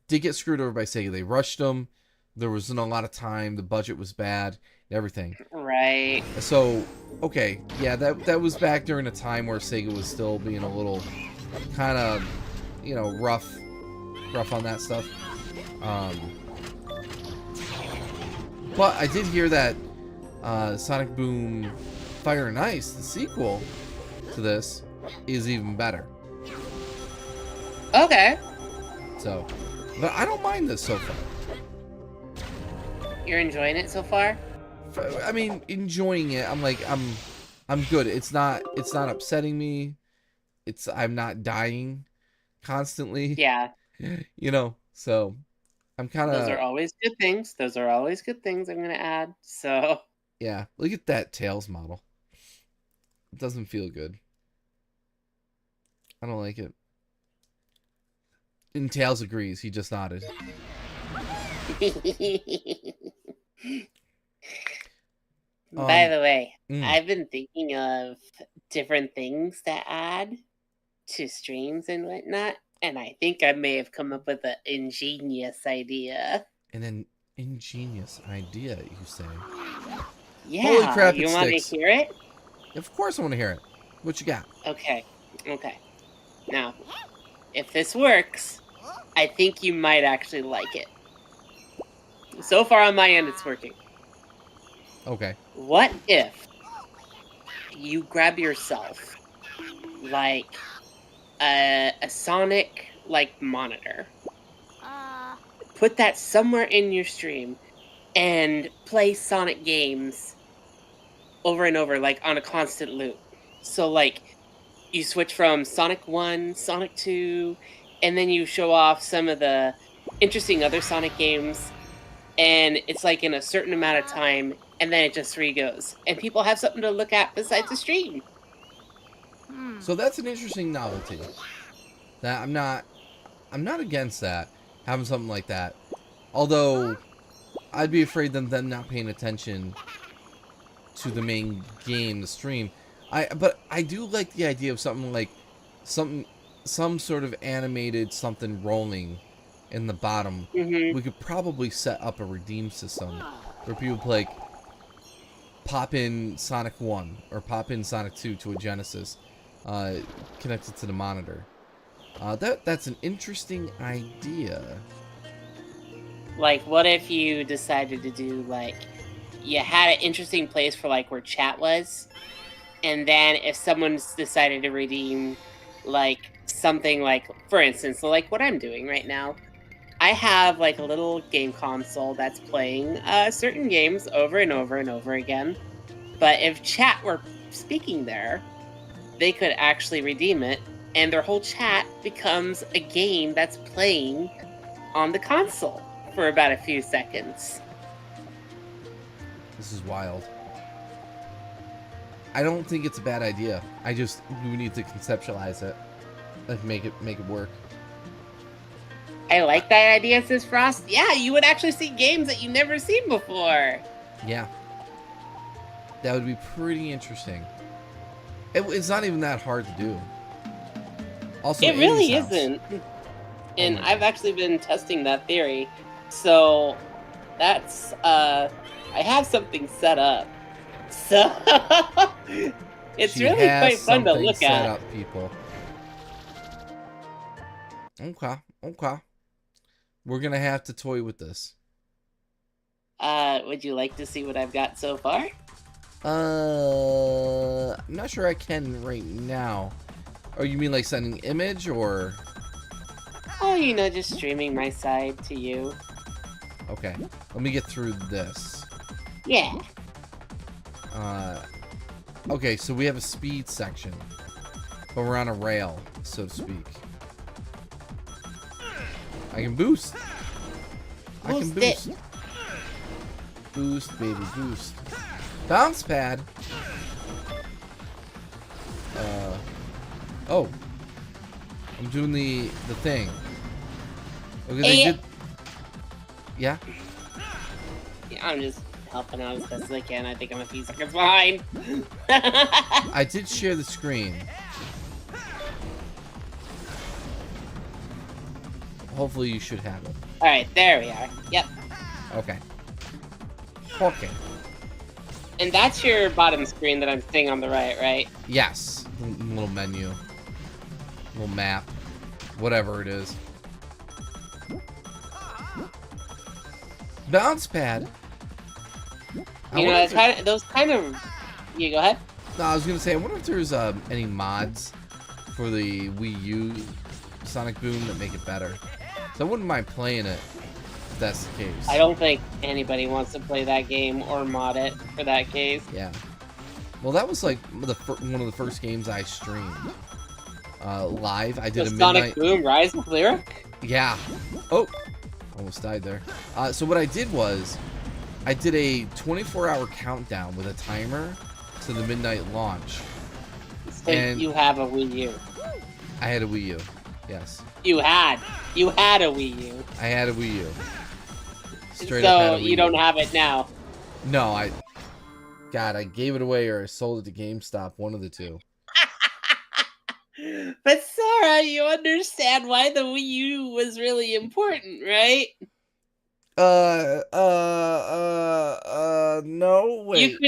did get screwed over by Sega. They rushed them. There wasn't a lot of time. The budget was bad. Everything. Right. So, okay, yeah, that was back during a time where Sega was still being a little kind of, rough on that stuff. But I did hear that Sonic Boom Fire and Ice, the sequel to this, is even better. Okay. So, but I don't mind this so far. You're enjoying it so far? I mean, enjoying it. I'm like, I'm good. It's not upsetting me. I'm not dying constantly. Yeah. So I'm kind of. Those are always good things. I'm gonna add. So. Yeah, look at that Tails model. It doesn't feel good. I don't like it. And Tails agrees. He just nodded. By the way, mm. I've been thinking of different things to add to streams and whatnot, and I think I may have come up with an ingenious idea. An ingenious idea, you say? Yeah. Holy crap, you want to hear it? Of course I want to hear it. What you got? Okay. Now, if this works, I think you might actually like it. So far on my end, it's working. Okay. What if you grab yourself like a Sonic monitor, put that somewhere in your stream, and play Sonic games over and over, on a constant loop? So you switch from Sonic 1, Sonic 2, and then you show off some of the interesting other Sonic games, and it's like in a certain amount of time, and then it just re-goes, and people have something to look at besides the stream. So that's an interesting novelty. That I'm not against that, having something like that. Although I'd be afraid of them not paying attention to the main game, the stream. But I do like the idea of something like some sort of animated something rolling in the bottom. We could probably set up a redeem system where people like pop in Sonic 1 or pop in Sonic 2 to a Genesis, connected to the monitor. That's an interesting idea. Like, what if you decided to do, like, you had an interesting place for, like, where chat was, and then if someone's decided to redeem, like, something like, for instance, like what I'm doing right now, I have, like, a little game console that's playing certain games over and over and over again, but if chat were speaking there, they could actually redeem it, and their whole chat becomes a game that's playing on the console for about a few seconds. This is wild. I don't think it's a bad idea. We need to conceptualize it. Like make it work. I like that idea, says Frost. Yeah, you would actually see games that you've never seen before. Yeah. That would be pretty interesting. It's not even that hard to do. Also, it really Amy's house. isn't. And my I've actually been testing that theory. So that's I have something set up. So it's She really has quite fun to something look set at. up, people. Okay. We're gonna have to toy with this. Would you like to see what I've got so far? I'm not sure I can right now. Oh, you mean like sending image or? Oh, you know, just streaming my side to you. Okay, let me get through this. Yeah. Okay, so we have a speed section, but we're on a rail, so to speak. I can boost. I can Boost boost. Boost, baby, boost. Bounce pad. Oh. I'm doing the thing. Okay, they did. Yeah. Yeah, I'm just helping out as best as I can. I think I'm a few seconds behind. I did share the screen. Hopefully you should have it. Alright, there we are. Yep. Okay. Okay. And that's your bottom screen that I'm seeing on the right? Yes. Little menu. Little map. Whatever it is. Bounce pad. You know, it's those kind of... You go ahead. No, I was gonna say, I wonder if there's any mods for the Wii U Sonic Boom that make it better. So I wouldn't mind playing it if that's the case. I don't think anybody wants to play that game or mod it for that case. Yeah. Well, that was like one of the first games I streamed live. I did The a Sonic midnight. Boom Rise of Lyric? Yeah. Oh, almost died there. So what I did was, I did a 24-hour countdown with a timer to the midnight launch. So And- you have a Wii U. I had a Wii U. Yes, You had a Wii U. I had a Wii U. Straight So up had a Wii you U. don't have it now. No, I gave it away or I sold it to GameStop. One of the two. But Sarah, you understand why the Wii U was really important, right? No, wait. You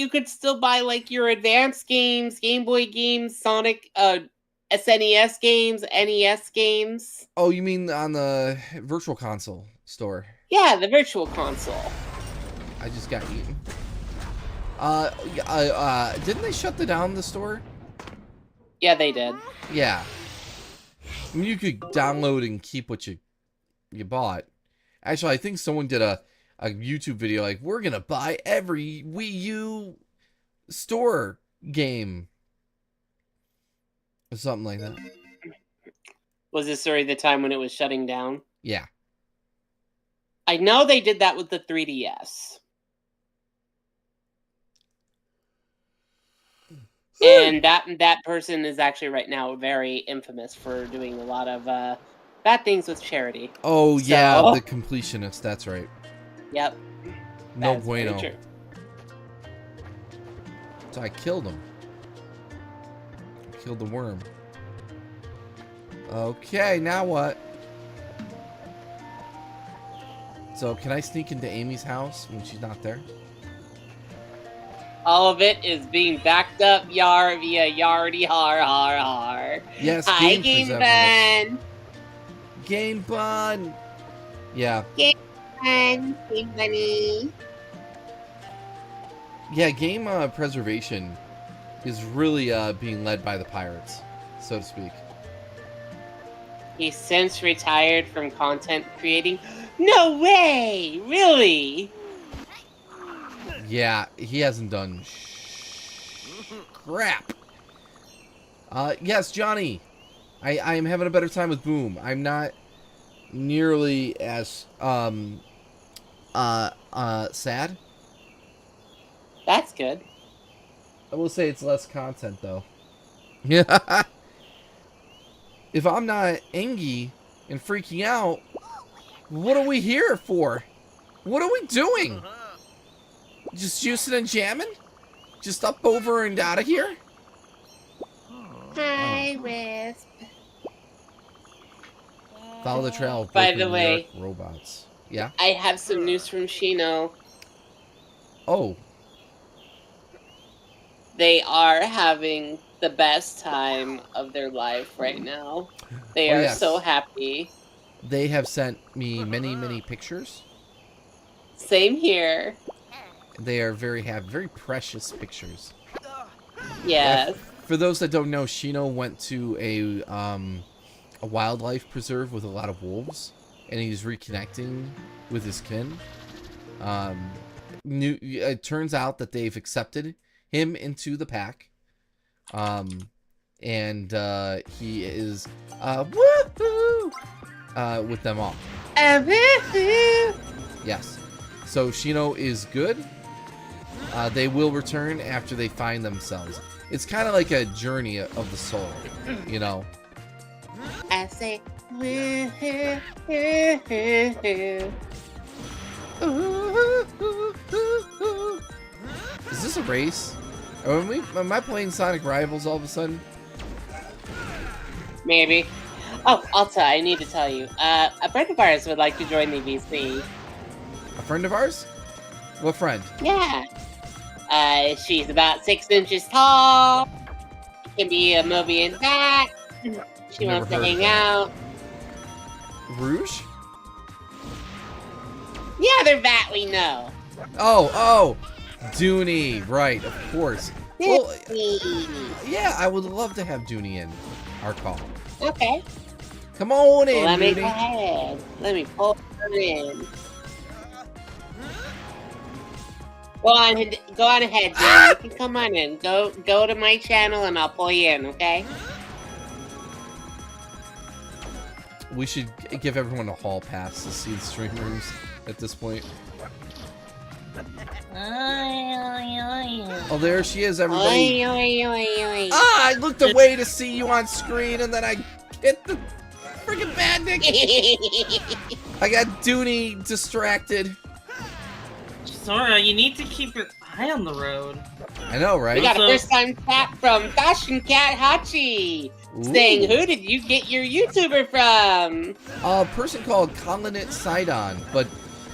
could still buy like your advanced games, Game Boy games, Sonic, SNES games, NES games. Oh, you mean on the Virtual Console store? Yeah, the Virtual Console. I just got eaten. Didn't they shut down the store? Yeah, they did. Yeah. I mean, you could download and keep what you bought. Actually, I think someone did a YouTube video like, we're gonna buy every Wii U store game. Or something like that. Was this during the time when it was shutting down? Yeah. I know they did that with the 3DS. And that person is actually right now very infamous for doing a lot of bad things with charity. Oh, So- yeah, the completionist. That's right. Yep. No that's very bueno. true. So I killed him. Killed the worm. Okay, now what? So can I sneak into Amy's house when she's not there? All of it is being backed up via Yardy Har Har Har. Yes, Hi, Game Game Preserver. Bun. Game Bun! Yeah. Game Bunny. Yeah, game preservation is really being led by the pirates, so to speak. He's since retired from content creating. No way! Really? Yeah, he hasn't done crap. Yes, Johnny. I am having a better time with Boom. I'm not nearly as sad. That's good. I will say it's less content though. Yeah. If I'm not angry and freaking out, what are we here for? What are we doing? Just juicing and jamming? Just up, over, and out of here? Hi, Wisp. Follow the trail of By broken the New way- York robots. Yeah? I have some news from Shino. Oh, They are having the best time of their life right now. They Oh, are yes. so happy. they have sent me many, many pictures. Same here. They are very happy, very precious pictures. Yes. For those that don't know, Shino went to a wildlife preserve with a lot of wolves, and he's reconnecting with his kin. It turns out that they've accepted him into the pack, and he is woohoo with them all. Yes. So Shino is good. They will return after they find themselves. It's kind of like a journey of the soul, you know. I say, Is this a race? Am I playing Sonic Rivals all of a sudden? maybe. Oh, also, I need to tell you, a friend of ours would like to join the VC. A friend of ours? What friend? Yeah. She's about 6 inches tall. Can be a movie and back. She Never wants to heard of hang that. out. Rouge? Yeah, they're that we know. Oh, Dooney, right, of course. Well, yeah, I would love to have Dooney in our call. Okay. Come on in, Let me go Dooney. ahead. Let me pull her in. Go on ahead, Jane. You can come on in. Go to my channel and I'll pull you in, okay? We should give everyone a hall pass to see the stream rooms at this point. Oh, there she is, everybody. Oi, oi, oi, oi. Ah, I looked away to see you on screen, and then I hit the freaking bandit. I got Dooney distracted. Sora, you need to keep your eye on the road. I know, right? We got a Also- first time chat from Fashion Cat Hachi saying, Ooh. who did you get your YouTuber from? A person called Colinit Sidon, but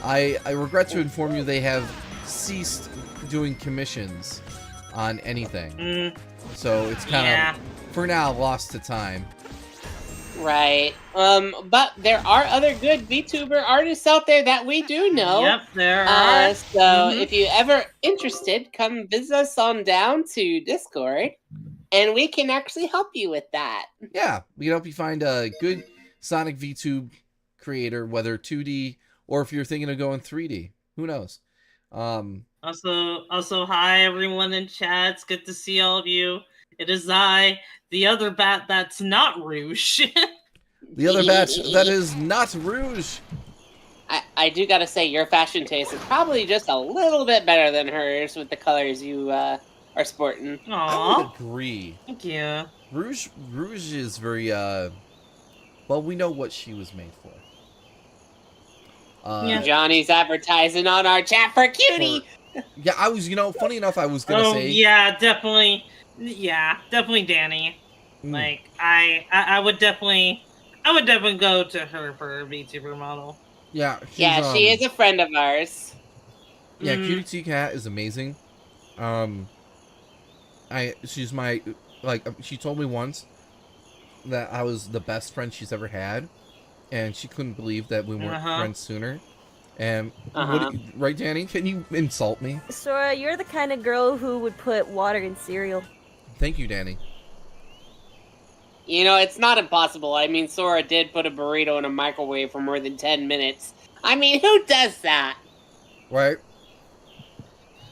I regret to inform you they have ceased doing commissions on anything. So it's kind Yeah. of, for now, lost to time. Right. But there are other good VTuber artists out there that we do know. Yep, there are. So Mhm. if you're ever interested, come visit us on down to Discord, and we can actually help you with that. Yeah, we can help you find a good Sonic VTube creator, whether 2D or if you're thinking of going 3D. Who knows? Also, hi everyone in chat. It's good to see all of you. It is I, the other bat that's not Rouge. The other batch that is not Rouge. I do gotta say, your fashion taste is probably just a little bit better than hers with the colors you are sporting. I Aw, would agree. thank you. Rouge is very, well, we know what she was made for. Yeah. Johnny's advertising on our chat for Cutie. Yeah, I was, funny enough, I was gonna Oh say. yeah, definitely. Yeah, definitely Danny. Mm. Like I would definitely go to her for a VTuber model. Yeah, she's, Yeah, she is a friend of ours. Yeah, Mm. Cutie Tea Cat is amazing. She's my, she told me once that I was the best friend she's ever had, and she couldn't believe that we weren't friends sooner. And right, Danny? Can you insult me? Sora, you're the kind of girl who would put water in cereal. Thank you, Danny. It's not impossible. I mean, Sora did put a burrito in a microwave for more than 10 minutes. I mean, who does that? Right?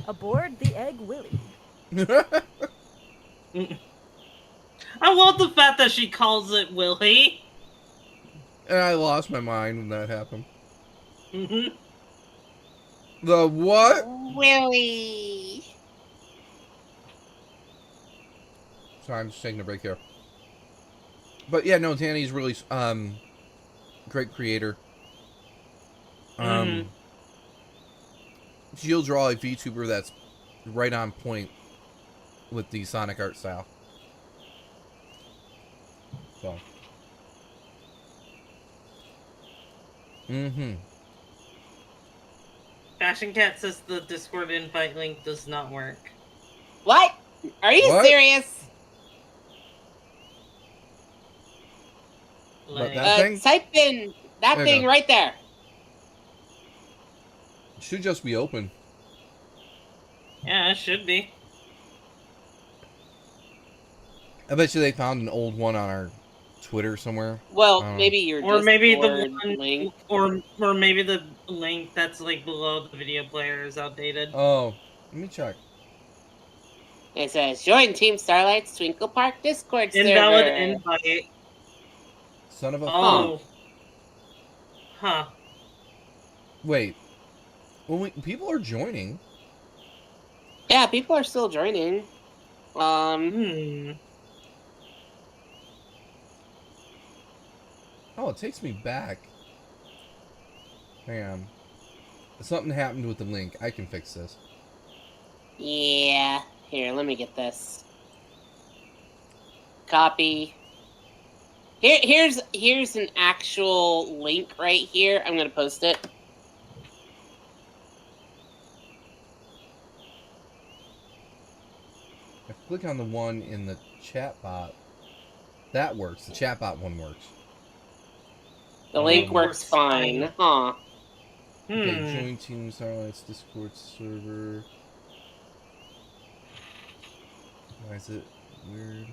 Aboard the Egg Willy. I love the fact that she calls it Willy. And I lost my mind when that happened. Mm-hmm. The what? Willy. Sorry, I'm just taking a break here. But yeah, no, Danny's really great creator. She'll draw a VTuber that's right on point with the Sonic art style. So. Fashion Cat says the Discord invite link does not work. What? Are you What? serious? But Like, that thing? Type in that There you thing go. right there. Should just be open. yeah, it should be. I bet you they found an old one on our Twitter somewhere. Well, Oh. maybe your Or maybe Discord the one link. or maybe the link that's like below the video player is outdated. Oh, let me check. It says join Team Starlight's Twinkle Park Discord Invalid server. invite. Son of a. Oh. Huh. Wait. Well, people are joining. Yeah, people are still joining. Hmm. Oh, it takes me back. Hang on. Something happened with the link. I can fix this. Yeah. Here, let me get this. Copy. Here's an actual link right here. I'm gonna post it. If I click on the one in the chat bot, that works. The chat bot one works. The link works works fine. fine. Huh. Okay, join Team Starlight's Discord server. Why is it weird?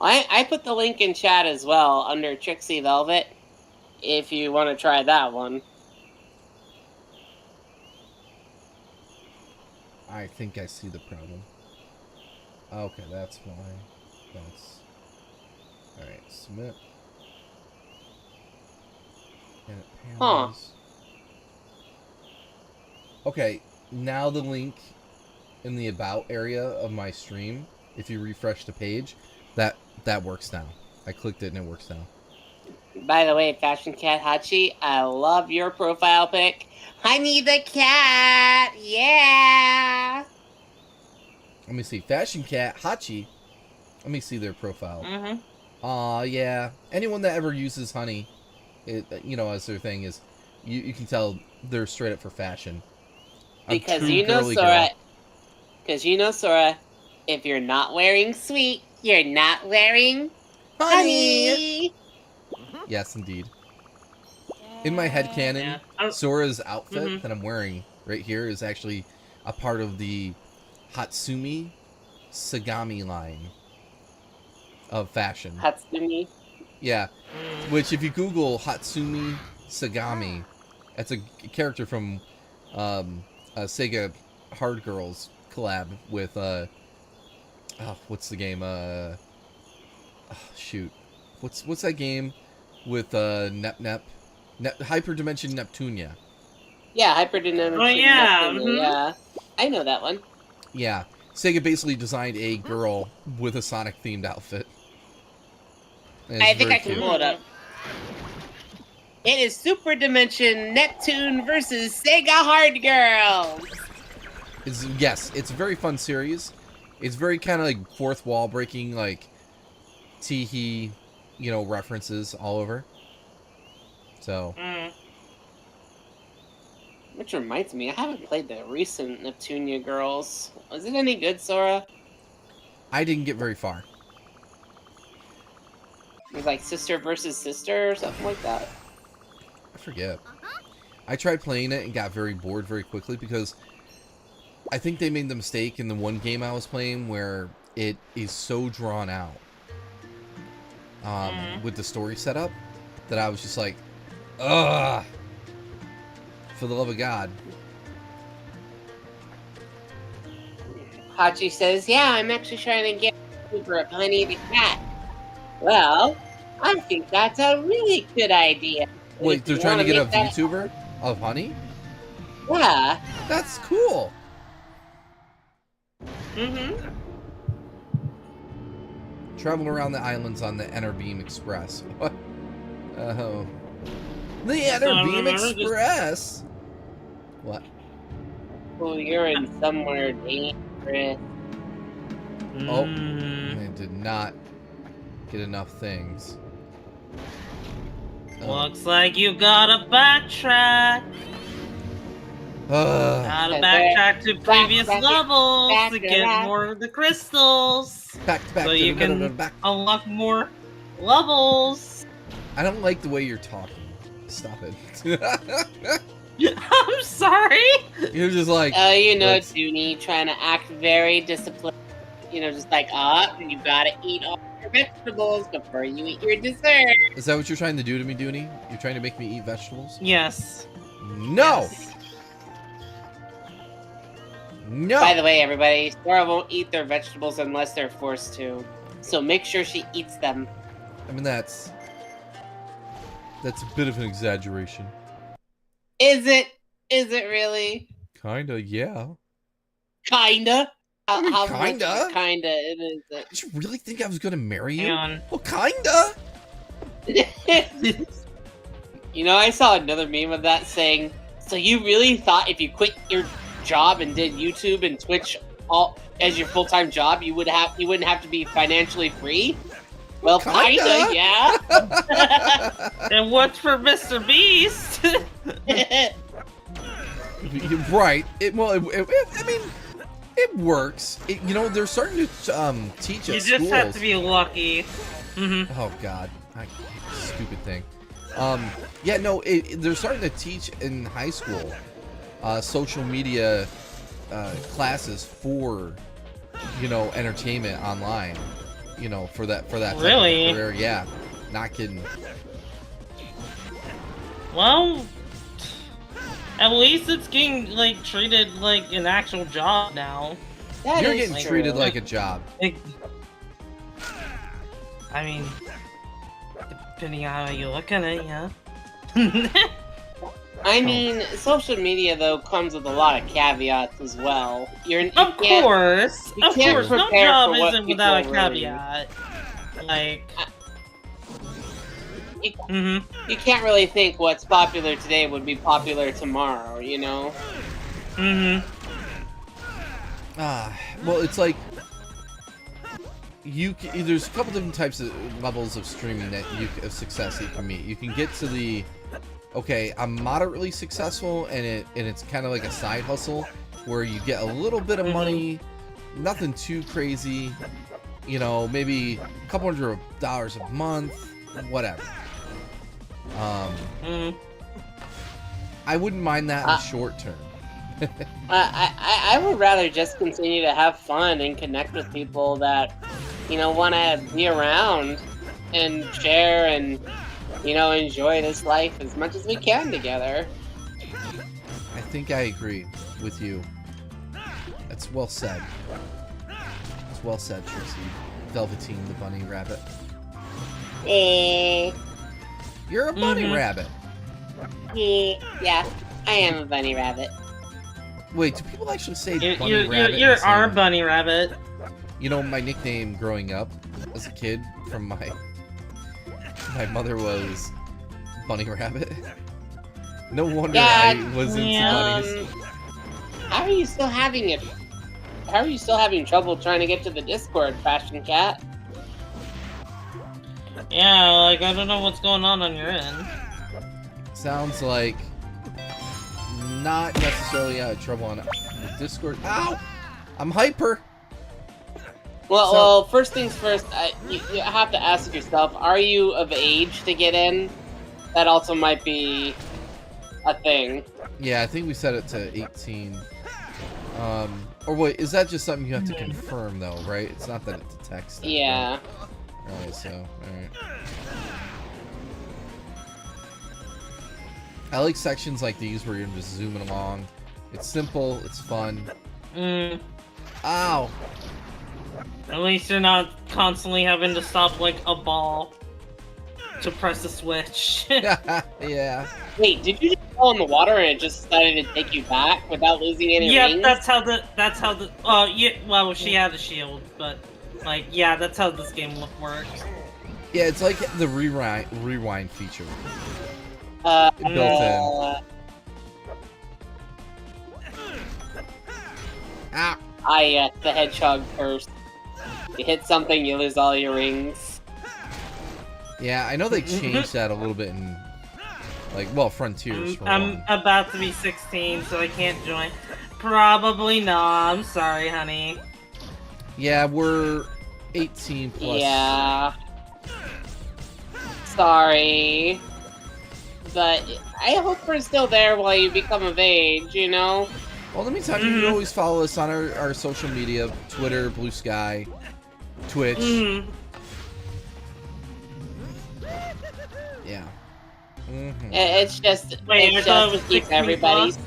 I put the link in chat as well under Trixie Velvet if you want to try that one. I think I see the problem. Okay, that's why. That's... Alright, submit. Edit panels. Okay, now the link in the about area of my stream, if you refresh the page, that works now. I clicked it and it works now. By the way, Fashion Cat Hachi, I love your profile pic. Honey the cat, yeah. Let me see. Fashion Cat Hachi. Let me see their profile. Mm-hmm. Aw, yeah. Anyone that ever uses honey, as their thing is, you can tell they're straight up for fashion. A Because true you know girly Sora. girl. Because you know Sora. If you're not wearing sweet, you're not wearing honey. Yes, indeed. In my headcanon, Yeah. Sora's outfit Mhm. that I'm wearing right here is actually a part of the Hatsumi Sagami line of fashion. Hatsumi. Yeah, which if you Google Hatsumi Sagami, that's a character from a Sega Hard Girls collab with what's the game? Shoot, what's that game with Hyperdimension Neptunia. Yeah, Hyperdynamic. Oh, yeah, mhm. Yeah, I know that one. Yeah, Sega basically designed a girl with a Sonic themed outfit. And I it's think very I can cute. pull it up. It is Super Dimension Neptune versus Sega Hard Girl. Yes, it's a very fun series. It's very kind of like fourth wall breaking, like Teehee, references all over. So. Which reminds me, I haven't played the recent Neptunia Girls. Was it any good, Sora? I didn't get very far. It was like sister versus sister or something like that. I forget. I tried playing it and got very bored very quickly because I think they made the mistake in the one game I was playing where it is so drawn out with the story setup that I was just like, ugh, for the love of God. Hachi says, yeah, I'm actually trying to get Super of Honey the Cat. Well, I think that's a really good idea. Wait, If they're you trying to wanna get a make that- VTuber of Honey? Yeah. That's cool. Travel around the islands on the Enerbeam Express. What? Oh. The Enerbeam Express? What? Oh, you're in somewhere dangerous. Oh, I did not get enough things. Looks like you gotta backtrack. Gotta backtrack to previous levels to get more of the crystals. Back, so you can unlock more levels. I don't like the way you're talking. Stop it. I'm sorry. You're just like... Oh, let's- Dooney trying to act very disciplined. Just like, you gotta eat all your vegetables before you eat your dessert. Is that what you're trying to do to me, Dooney? You're trying to make me eat vegetables? Yes. No! No! By the way, everybody, Sora won't eat their vegetables unless they're forced to. So make sure she eats them. I mean, that's a bit of an exaggeration. Is it? Is it really? Kinda, yeah. Kinda? I mean, How kinda? much kinda it is it? Did you really think I was gonna marry you? Hang on. Well, kinda! I saw another meme of that saying, so you really thought if you quit your job and did YouTube and Twitch all as your full-time job, you wouldn't have to be financially free? Well, kinda yeah. And what's for Mr. Beast? Right. I mean, it works. They're starting to teach at You schools. just have to be lucky. Oh God, stupid thing. Yeah, no, they're starting to teach in high school social media classes for entertainment online. For that type of Really? career. Yeah, not kidding. Well, at least it's getting treated like an actual job now. You're getting treated like a job. I mean, depending on how you look at it, yeah. I mean, social media though comes with a lot of caveats as well. Of course, no no job isn't without a caveat. You can't really think what's popular today would be popular tomorrow, Well, it's like there's a couple different types of levels of streaming of success that you can meet. You can get to the okay, I'm moderately successful, and it's kind of like a side hustle where you get a little bit of money, nothing too crazy, maybe a couple $100 a month, whatever. I wouldn't mind that in the short term. I would rather just continue to have fun and connect with people that, want to be around and share and, enjoy this life as much as we can together. I think I agree with you. That's well said. It's well said, Trixie. Velveteen the bunny rabbit. You're a bunny Mhm. rabbit. Yeah, I am a bunny rabbit. Wait, do people actually say You're, bunny you're, rabbit? you're in the our same- bunny rabbit. You know, my nickname growing up as a kid from my mother was Bunny Rabbit. No wonder Yeah, I was into yeah. bunnies. How are you still having it? How are you still having trouble trying to get to the Discord, Fashion Cat? Yeah, like, I don't know what's going on your end. Sounds like not necessarily out of trouble on Discord. Ow! I'm hyper. Well, So- well, first things first, you have to ask yourself, are you of age to get in? That also might be a thing. Yeah, I think we set it to 18. Or wait, is that just something you have to confirm though, right? It's not that it detects that. Yeah. Alright, so, alright. I like sections like these where you're just zooming along. It's simple, it's fun. Mm, Ow! at least you're not constantly having to stop like a ball to press the switch. Yeah. Wait, did you just fall in the water and it just decided to take you back without losing any Yeah, rings? that's how the yeah, well, she had a shield, but like, yeah, that's how this game works. Yeah, it's like the rewind feature. Uh, Built in. Ah! the hedgehog first. You hit something, you lose all your rings. Yeah, I know they changed that a little bit in, like, well, Frontiers for I'm one. about to be 16, so I can't join. Probably not. I'm sorry, honey. Yeah, we're 18 plus. Yeah. Sorry. But I hope we're still there while you become of age, you know? Well, in the meantime, you can always follow us on our social media, Twitter, Blue Sky, Twitch. Mm. Yeah. Mm-hmm. It's just, Wait, I it's thought it just was to keep 16 everybody. plus?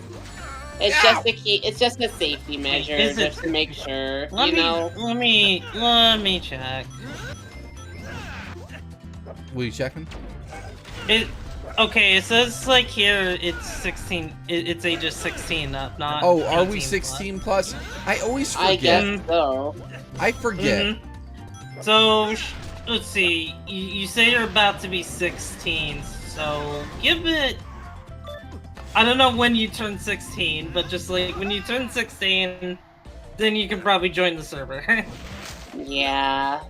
It's Ow! just to keep. It's just a safety measure, is it- just to make sure. Let You know. let me check. Were you checking? Okay, it says like here it's 16. It's ages 16 up, not. Oh, are 18 we plus. 16 plus? I always I forget. guess so. I forget. Mhm. So let's see. You say you're about to be 16, so give it. I don't know when you turn 16, but just like when you turn 16, then you can probably join the server. Yeah.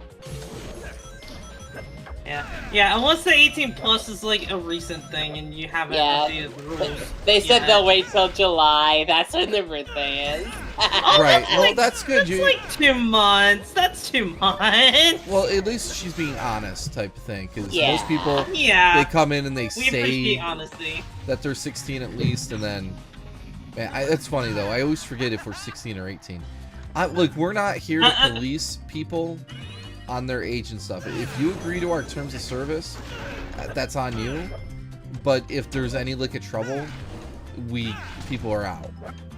Yeah, unless the 18 plus is like a recent thing and you haven't Yeah. updated the rules. They said Yeah. they'll wait till July. That's when their birthday is. Right. Well, that's good. That's You. like 2 months. That's 2 months. Well, at least she's being honest, type of thing. Because Yeah. most people, Yeah. they come in and they We appreciate say honesty. that they're 16 at least, and then, man, that's funny though. I always forget if we're 16 or 18. Look, we're not here to police people on their age and stuff. If you agree to our terms of service, that's on you. But if there's any lick of trouble, people are out.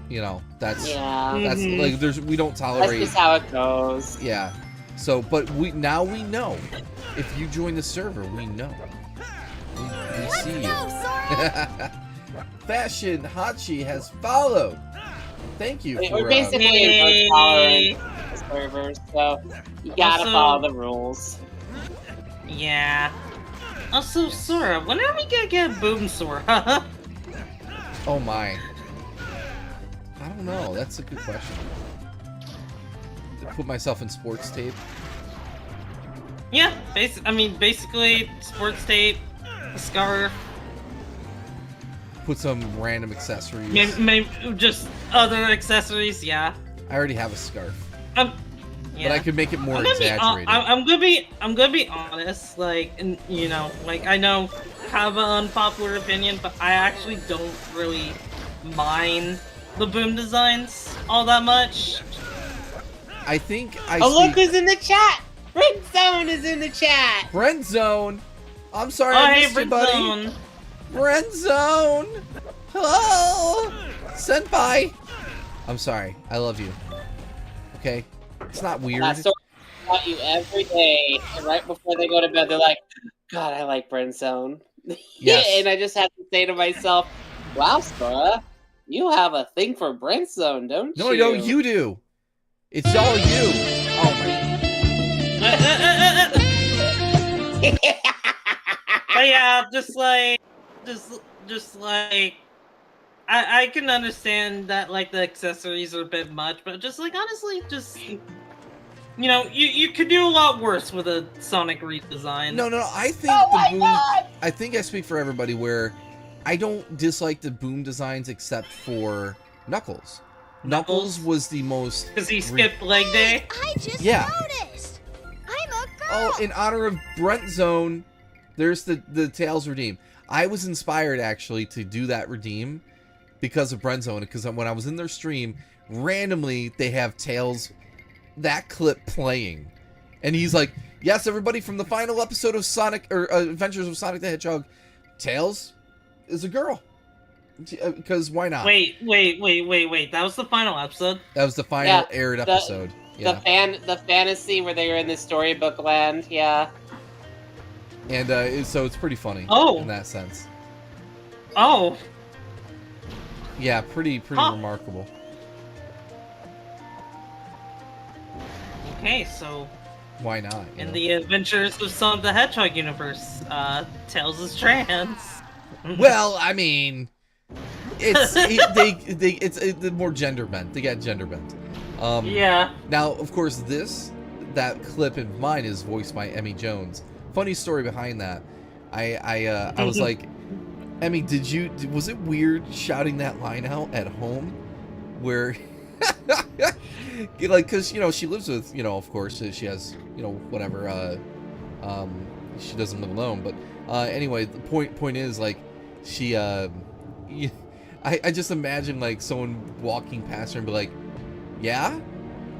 You know, that's Yeah. like we don't That's tolerate. just how it goes. Yeah. So, but now we know. If you join the server, we know. We see you. Fashion Hachi has followed. Thank you for We're basically Yay. intolerant servers, so you gotta Also- follow the rules. Yeah. Also, Sora, when are we gonna get Boom Sora? Oh my. I don't know. That's a good question. To put myself in sports tape. Yeah, basically, sports tape, a scarf, Put some random accessories. maybe just other accessories. Yeah. I already have a scarf, Yeah. but I could make it more I'm gonna be exaggerated. I'm gonna be honest. Like, and, you know, like I know have an unpopular opinion, but I actually don't really mind the boom designs all that much. I think I Oh, look speak who's in the chat! Red Zone is in the chat! Friend Zone. I'm sorry, Oh, I hey, missed you, Red buddy. Zone. Friend Zone. Hello, Senpai. I'm sorry. I love you. Okay, it's not weird. That story about you every day, and right before they go to bed, they're like, God, I like Friend Zone. Yes. And I just have to say to myself, wow, Sora, you have a thing for Brent Zone, don't No, you? no, you do. It's all you. Oh my. But yeah, just like I can understand that like the accessories are a bit much, but just like honestly, just you know, you could do a lot worse with a Sonic redesign. No, I think I think I speak for everybody where I don't dislike the boom designs except for Knuckles. Knuckles was the most because he skipped leg day. I just Yeah. noticed. I'm a girl. Oh, in honor of Brent Zone, there's the Tails redeem. I was inspired actually to do that redeem because of Brent Zone, because when I was in their stream, randomly they have Tails that clip playing, and he's like, "Yes, everybody, from the final episode of Sonic or Adventures of Sonic the Hedgehog, Tails is a girl." Because why not? Wait. That was the final episode. That was the final aired episode. Yeah. The fantasy where they were in the storybook land, yeah. And so it's pretty funny. Oh. In that sense. Oh. Yeah, pretty remarkable. Okay, so Why not? in the Adventures of Sonic the Hedgehog universe, Tails is trans. Well, I mean, it's it's more gender bent. They got gender bent. Yeah. Now, of course, that clip in mine is voiced by Emmy Jones. Funny story behind that. I was like, Emmy, was it weird shouting that line out at home, where, like, because she lives with, of course she has, whatever, she doesn't live alone, but anyway, the point is, like, she I just imagine like someone walking past her and be like, yeah,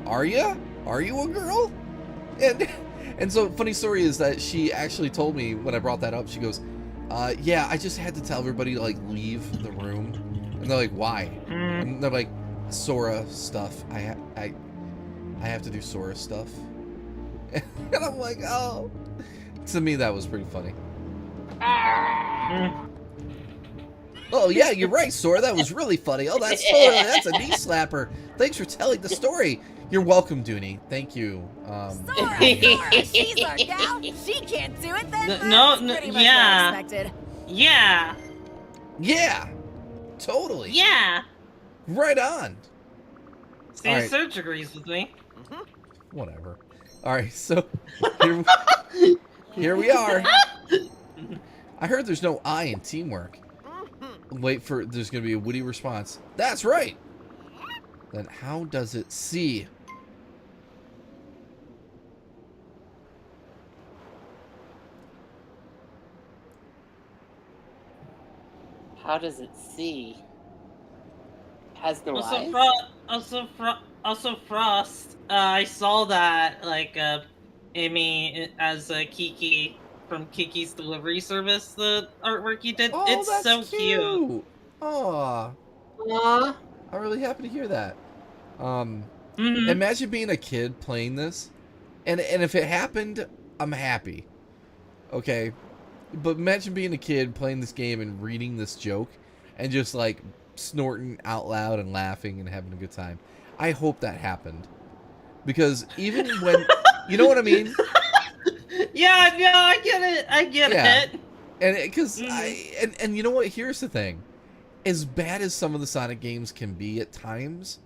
are you a girl? And so funny story is that she actually told me when I brought that up, she goes, yeah, I just had to tell everybody to like leave the room. And they're like, why? And they're like, Sora stuff. I have to do Sora stuff. And I'm like, oh. To me, that was pretty funny. Oh yeah, you're right, Sora. That was really funny. Oh, that's Sora. That's a knee slapper. Thanks for telling the story. You're welcome, Dooney. Thank you. Sora, she's our gal. She can't do it, then pretty much what I expected. Yeah. Yeah. Totally. Yeah. Right on. See, All right. Serge agrees with me. Whatever. All right, so here we are. I heard there's no I in teamwork. There's going to be a witty response. That's right. Then how does it see? How does it see? Has no eyes? Also Frost. I saw that like Amy as Kiki from Kiki's Delivery Service, the artwork you did. Oh, it's that's so cute. Aw. Aww. I'm really happy to hear that. Imagine being a kid playing this, and if it happened, I'm happy. Okay, but imagine being a kid playing this game and reading this joke, and just like snorting out loud and laughing and having a good time. I hope that happened, because even when, you know what I mean? Yeah, I get it. I get it. And because and you know what? Here's the thing. As bad as some of the Sonic games can be at times,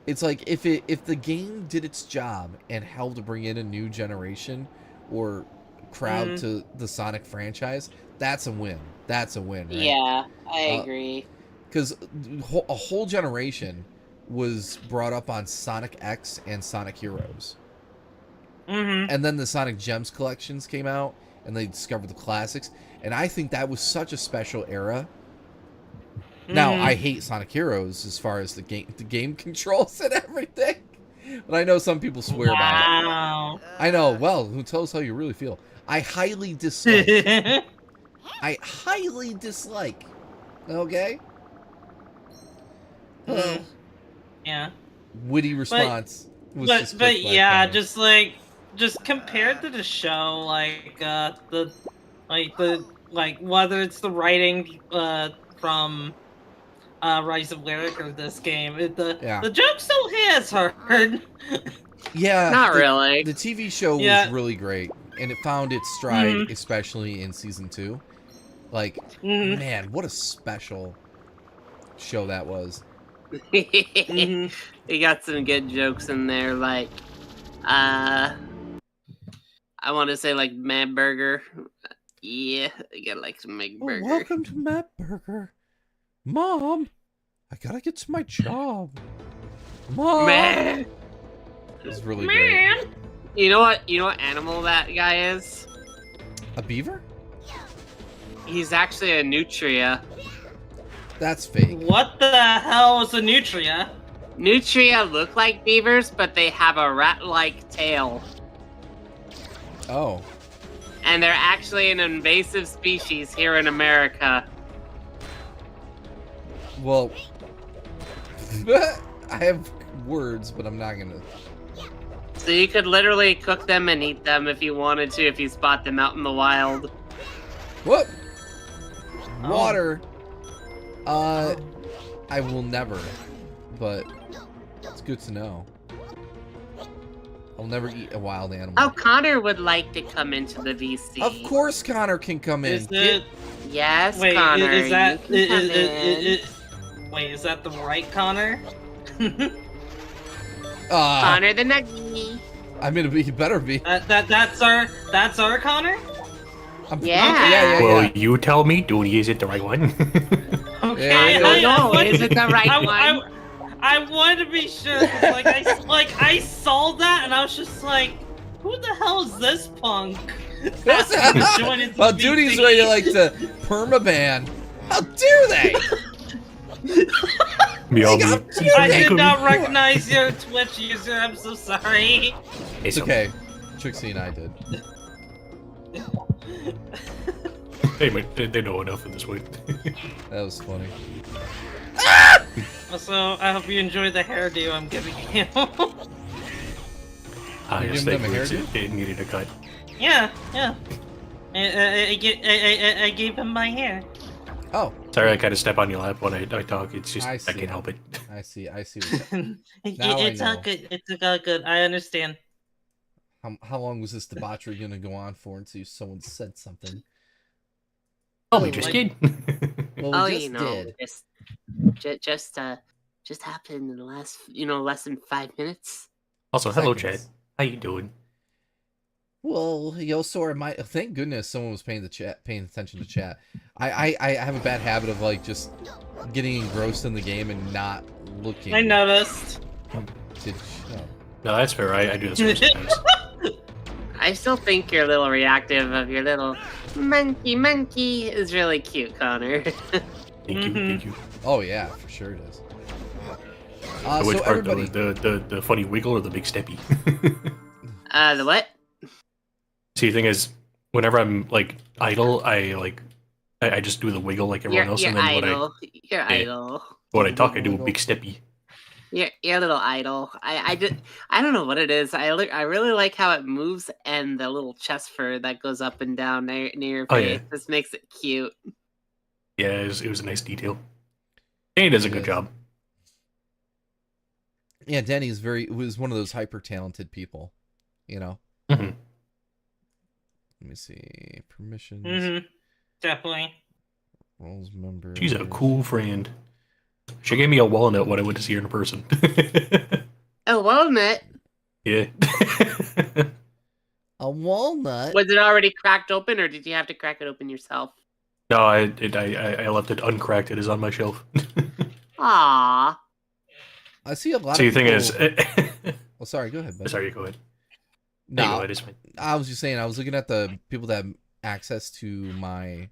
it's like if the game did its job and helped to bring in a new generation or crowd to the Sonic franchise, that's a win. That's a win, right? Yeah, I agree. Because a whole generation was brought up on Sonic X and Sonic Heroes. And then the Sonic Gems collections came out, and they discovered the classics. And I think that was such a special era. Now, I hate Sonic Heroes as far as the game controls and everything. But I know some people swear about it. I know. Well, who tells how you really feel? I highly dislike. I highly dislike. Okay? Yeah. Witty response. But yeah, just compared to the show, like the like whether it's the writing from Rise of Lyric or this game, the jokes don't hit as hard. Yeah, Not really. The TV show was really great, and it found its stride, especially in season 2. Like, man, what a special show that was. You got some good jokes in there, like, I want to say like Mad Burger. Yeah, I gotta like some Mad Burger. Welcome to Mad Burger. Mom, I gotta get to my job. Mom. Man. It was really great. You know what animal that guy is? A beaver? He's actually a nutria. That's fake. What the hell is a nutria? Nutria look like beavers, but they have a rat-like tail. Oh. And they're actually an invasive species here in America. Well, I have words, but I'm not gonna. So you could literally cook them and eat them if you wanted to, if you spot them out in the wild. What? Water. I will never, but it's good to know. I'll never eat a wild animal. Oh, Connor would like to come into the VC. Of course Connor can come in. Is it? Yes, Wait, Connor. is that? You can come in. Wait, is that the right Connor? Connor the Nuggy. I mean, it better be. That's our Connor. Yeah. Well, you tell me, Dooney, is it the right one? Okay, I don't know. Is it the right one? I wanted to be sure. 'Cause, I saw that and I was just like, who the hell is this punk? Well, Duty's ready to permaban. How dare they? I did not recognize your Twitch user. I'm so sorry. It's okay. Trixie and I did. They know enough at this point. That was funny. Also, I hope you enjoy the hairdo I'm giving you. I just think it needed a cut. Yeah. I gave him my hair. Oh. Sorry, I kind of step on your lap when I talk. It's just I can't help it. I see. It's all good. It's all good. I understand. How long was this debauchery gonna go on for until someone said something? Oh, we just did. Well, we just did. Just happened in the last, less than 5 minutes. Also, hello, Chad. How you doing? Well, Sora, thank goodness someone was paying attention to chat. I have a bad habit of just getting engrossed in the game and not looking. I noticed. No, that's fair. I do this sometimes. I still think your little reactive of your little monkey is really cute, Connor. Thank you. Oh yeah, for sure it is. Which so part, everybody... the funny wiggle or the big steppy? The what? See, the thing is, whenever I'm idle, I just do the wiggle like everyone else, and then idle. when I talk, I do a big steppy. You're a little idle. I don't know what it is. I really like how it moves and the little chest fur that goes up and down near your face. Yeah. This makes it cute. Yeah, it was a nice detail. And he does a good job. Yeah, Denny was one of those hyper talented people, Mm-hmm. Let me see permissions. Definitely. Roles member. She's a cool friend. She gave me a walnut when I went to see her in person. A walnut? Yeah. A walnut? Was it already cracked open, or did you have to crack it open yourself? No, I left it uncracked. It is on my shelf. Aww. I see a lot. See, of the people... thing is. Oh, sorry. Go ahead. Buddy. Sorry, go ahead. No, go ahead, it's fine. I was just saying. I was looking at the people that have access to my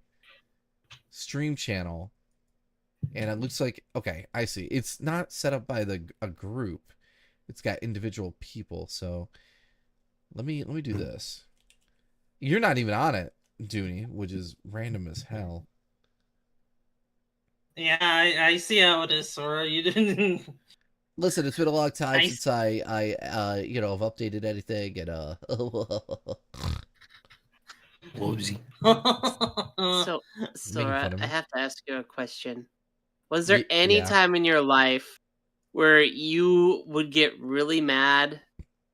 stream channel, and it looks like I see. It's not set up by a group. It's got individual people. So let me do this. You're not even on it, Dooney, which is random as hell. Yeah, I see how it is, Sora. You didn't. Listen, it's been a long time since I have updated anything, and Woozy. So, Sora, fun of I me. have to ask you a question. Was there Ye- any yeah. time in your life where you would get really mad,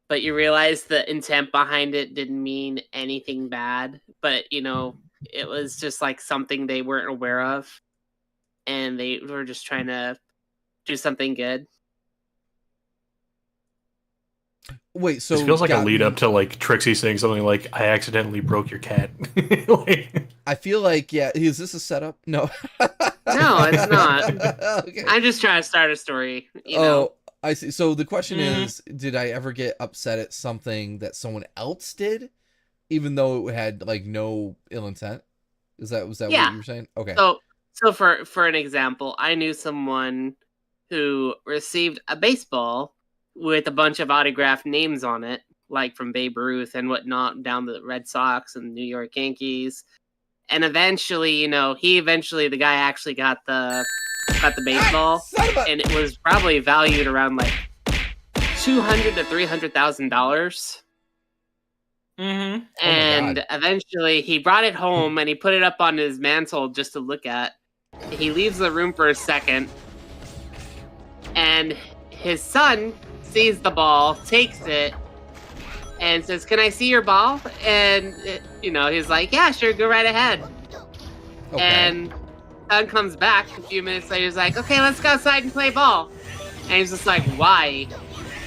but you realized the intent behind it didn't mean anything bad, but it was just like something they weren't aware of, and they were just trying to do something good? Wait, so This feels like a got lead me- up to like Trixie saying something like, "I accidentally broke your cat." Like, I feel like, yeah, is this a setup? No. No, it's not. Okay. I'm just trying to start a story, you know. Oh, I see. So the question Mhm. is, did I ever get upset at something that someone else did, even though it had like no ill intent? Was that Yeah. what you were saying? Okay. So for an example, I knew someone who received a baseball with a bunch of autographed names on it, like from Babe Ruth and whatnot, down to the Red Sox and New York Yankees. And eventually, the guy actually got the baseball, Son of a- and it was probably valued around like $200,000 to $300,000. Mm-hmm. And God. eventually he brought it home and he put it up on his mantle just to look at. He leaves the room for a second, and his son sees the ball, takes it, and says, "Can I see your ball?" And he's like, "Yeah, sure, go right ahead." Okay. And son comes back a few minutes later. He's like, "Okay, let's go outside and play ball." And he's just like, "Why?"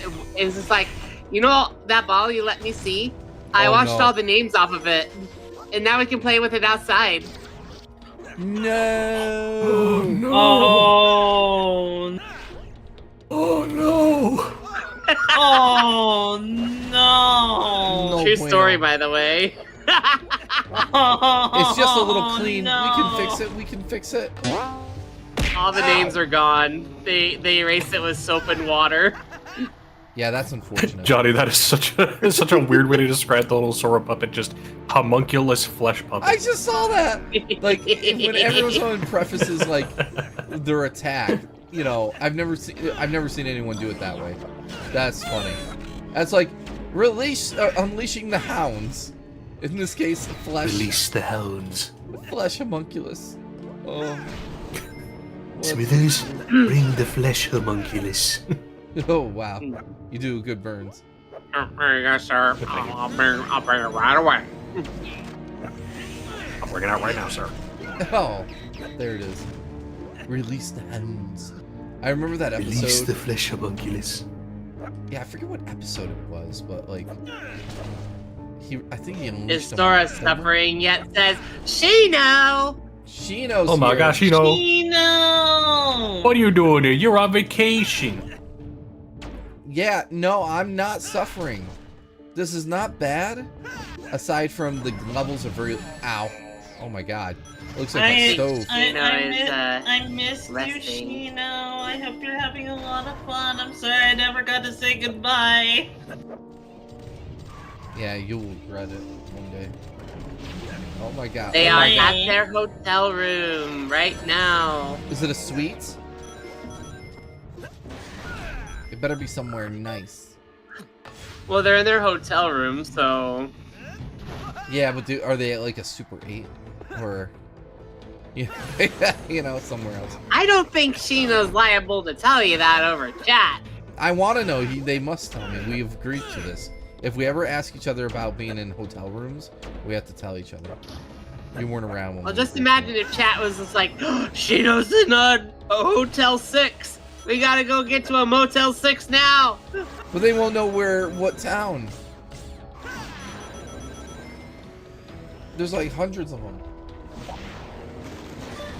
And he's just like, that ball you let me see? I Oh, washed no. all the names off of it, and now we can play with it outside. No. no! Oh, Oh no! oh no! No True bueno. story, by the way. It's just a little Oh, clean. no. We can fix it. We can fix it. All the names are gone. They erased it with soap and water. Yeah, that's unfortunate. Johnny, that is such a weird way to describe the little Sora puppet. Just homunculus flesh puppet. I just saw that. Like whenever someone prefaces like their attack, I've never seen anyone do it that way. That's funny. That's like unleashing the hounds. In this case, flesh Release the hounds. homunculus. Oh. What? Smithers, bring the flesh homunculus. Oh wow, you do good burns. Yes, sir. I'll bring it right away. I'm bringing it out right now, sir. Oh, there it is. Release the hounds. I remember that episode. Release the flesh homunculus. Yeah, I forget what episode it was, but like, I think he Is unleashed them Sora on- suffering yet? Says Shino. Shino's Oh my here. gosh, you know. No! What are you doing here? You're on vacation. Yeah, no, I'm not suffering. This is not bad. Aside from the levels of very ow. Oh my god. It looks like a stove. Shino is, miss you, resting. Shino. I hope you're having a lot of fun. I'm sorry I never got to say goodbye. Yeah, you'll regret it one day. Oh my god. They Oh are my god. at their hotel room right now. Is it a suite? It better be somewhere nice. Well, they're in their hotel room, so Yeah, but are they at like a Super 8? Or somewhere else. I don't think Shino's liable to tell you that over chat. I want to know. They must tell me. We've agreed to this. If we ever ask each other about being in hotel rooms, we have to tell each other. You weren't around when Well, we just agreed imagine to it. if chat was just like, Shino's in a Hotel 6. We gotta go get to a Motel 6 now. But they won't know what town. There's like hundreds of them.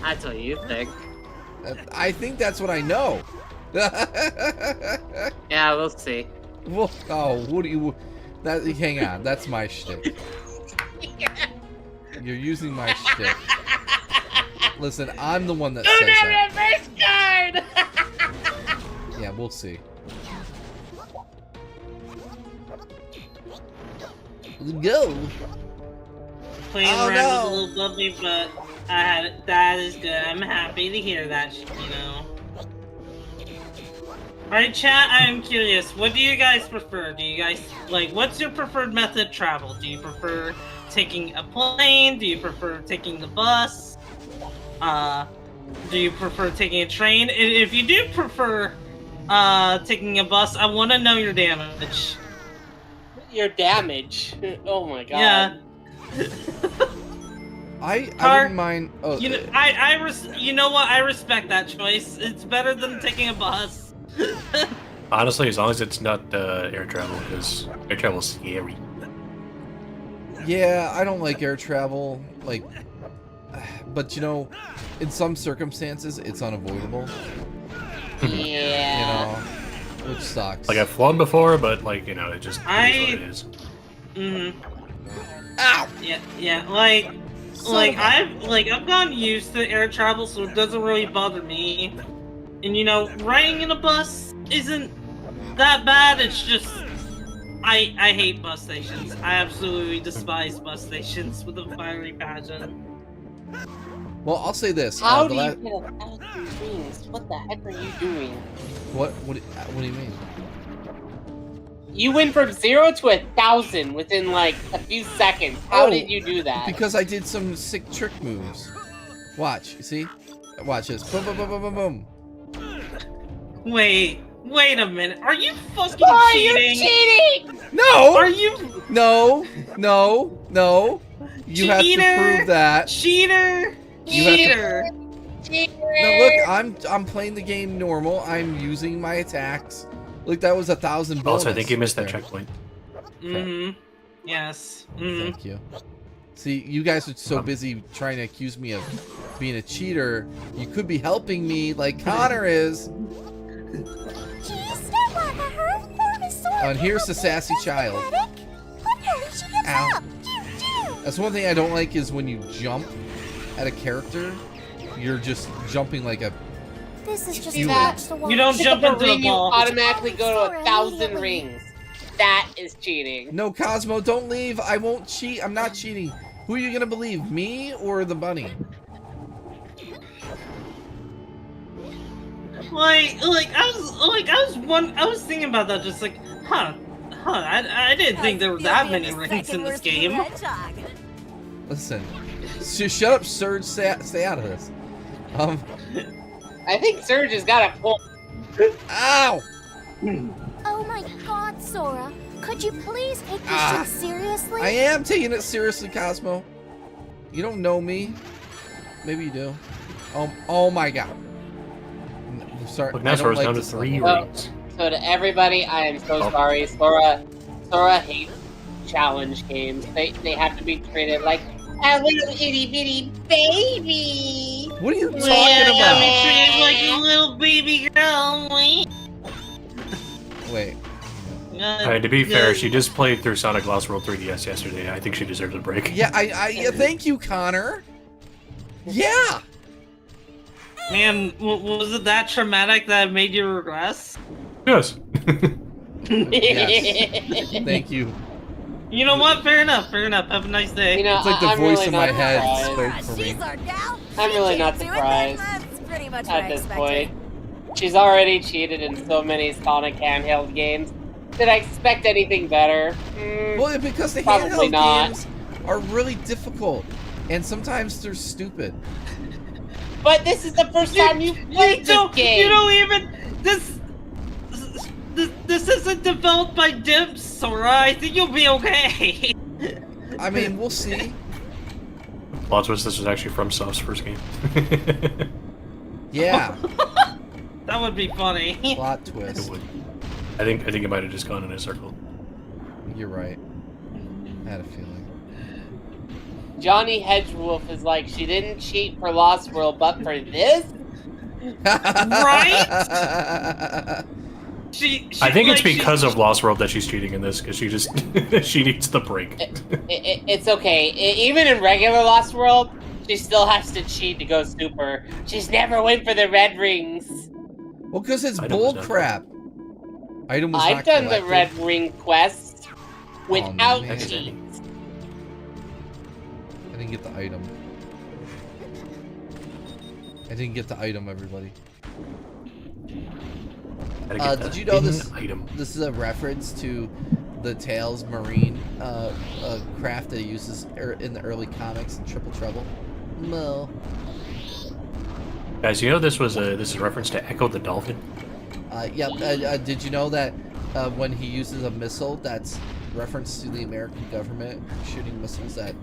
That's what you think. I think that's what I know. Yeah, we'll see. Well, oh, what do you? Hang on, that's my shtick. You're using my shtick. Listen, I'm the one that says that. Reverse card! Yeah, we'll see. Go. Playing Oh, around no. with a little bumpy, but that is good. I'm happy to hear that, Alright, chat, I'm curious. What do you guys prefer? Do you guys, what's your preferred method of travel? Do you prefer taking a plane? Do you prefer taking the bus? Do you prefer taking a train? If you do prefer taking a bus, I want to know your damage. Your damage. Oh my god. Yeah. I wouldn't mind. Oh, You know, you know what? I respect that choice. It's better than taking a bus. Honestly, as long as it's not air travel, because air travel's scary. yeah, I don't like air travel. Like, but you know, in some circumstances, it's unavoidable. Yeah. You know, which sucks. Like I've flown before, but like it just is what it is. Ow! Yeah, like I've gotten used to air travel, so it doesn't really bother me. And you know, riding in a bus isn't that bad. It's just I hate bus stations. I absolutely despise bus stations with a fiery passion. Well, I'll say this. How do you get 1,000 rings? What the heck are you doing? What do you mean? You went from 0 to 1,000 within like a few seconds. How did you do that? Because I did some sick trick moves. Watch, you see? Watch this. Boom, boom, boom, boom, boom, boom. Wait a minute. Are you fucking cheating? cheating? Cheating! No! Are you No! You have to prove that. Cheater! You have to- Cheater! No, look, I'm playing the game normal. I'm using my attacks. Look, that was 1,000 bonus. Also, I think you missed that there. checkpoint. Yes. Thank you. See, you guys are so busy trying to accuse me of being a cheater. You could be helping me like Connor is. And here's the sassy child. Ow. That's one thing I don't like is when you jump at a character, you're just jumping like a... This is just You too much to watch. You don't jump a into the ring, you ball. automatically go to 1,000 rings. That is cheating. No, Cosmo, don't leave. I won't cheat. I'm not cheating. Who are you gonna believe, me or the bunny? I was thinking about that, just like, I didn't think there were that many rings in this game. Listen, shut up, Surge. Stay out of this. I think Surge has got a point. Ow! Oh my god, Sora. Could you please take this shit seriously? I am taking it seriously, Cosmo. You don't know me. Maybe you do. Oh my god. Sorry. Look, now Sora's down to 3 rings. So to everybody, I am so sorry. Sora hates challenge games. They have to be treated like a little itty bitty baby. What are you talking Yeah, about? treated like a little baby girl. Wait. To be fair, she just played through Sonic Lost World 3DS yesterday. I think she deserves a break. Yeah, yeah, thank you, Connor. Yeah. Man, was it that traumatic that it made you regress? Yes. Yes. Thank you. You know what? Fair enough. Have a nice day. You know, It's like the I'm voice really in my not head surprised. spoke for me. She's our gal. I'm She really can't not do it, then surprised That's pretty much what at I this expected. point. She's already cheated in so many Sonic handheld games. Did I expect anything better? Well, because the Probably handheld not. games are really difficult, and sometimes they're stupid. But this is the first time you played this game. You don't even this isn't developed by Dips, Sora. I think you'll be okay. I mean, we'll see. Plot twist: this was actually from Soft's first game. Yeah. That would be funny. Plot It twist. would. I think it might have just gone in a circle. You're right. I had a feeling. Johnny Hedgewolf is like, she didn't cheat for Lost World, but for this? Right? I think it's because of Lost World that she's cheating in this, because she just she needs the break. It's okay. Even in regular Lost World, she still has to cheat to go super. She's never went for the red rings. Well, because it's Item bull was crap. Item was I've not done collected. the red ring quest without man. cheats. I didn't get the item. I didn't get the item, everybody. Gotta get Did that you know this? item. This is a reference to the Tails marine craft that he uses in the early comics in Triple Trouble. No. Guys, you know this is a reference to Echo the Dolphin? Yep. Did you know that when he uses a missile, that's reference to the American government shooting missiles at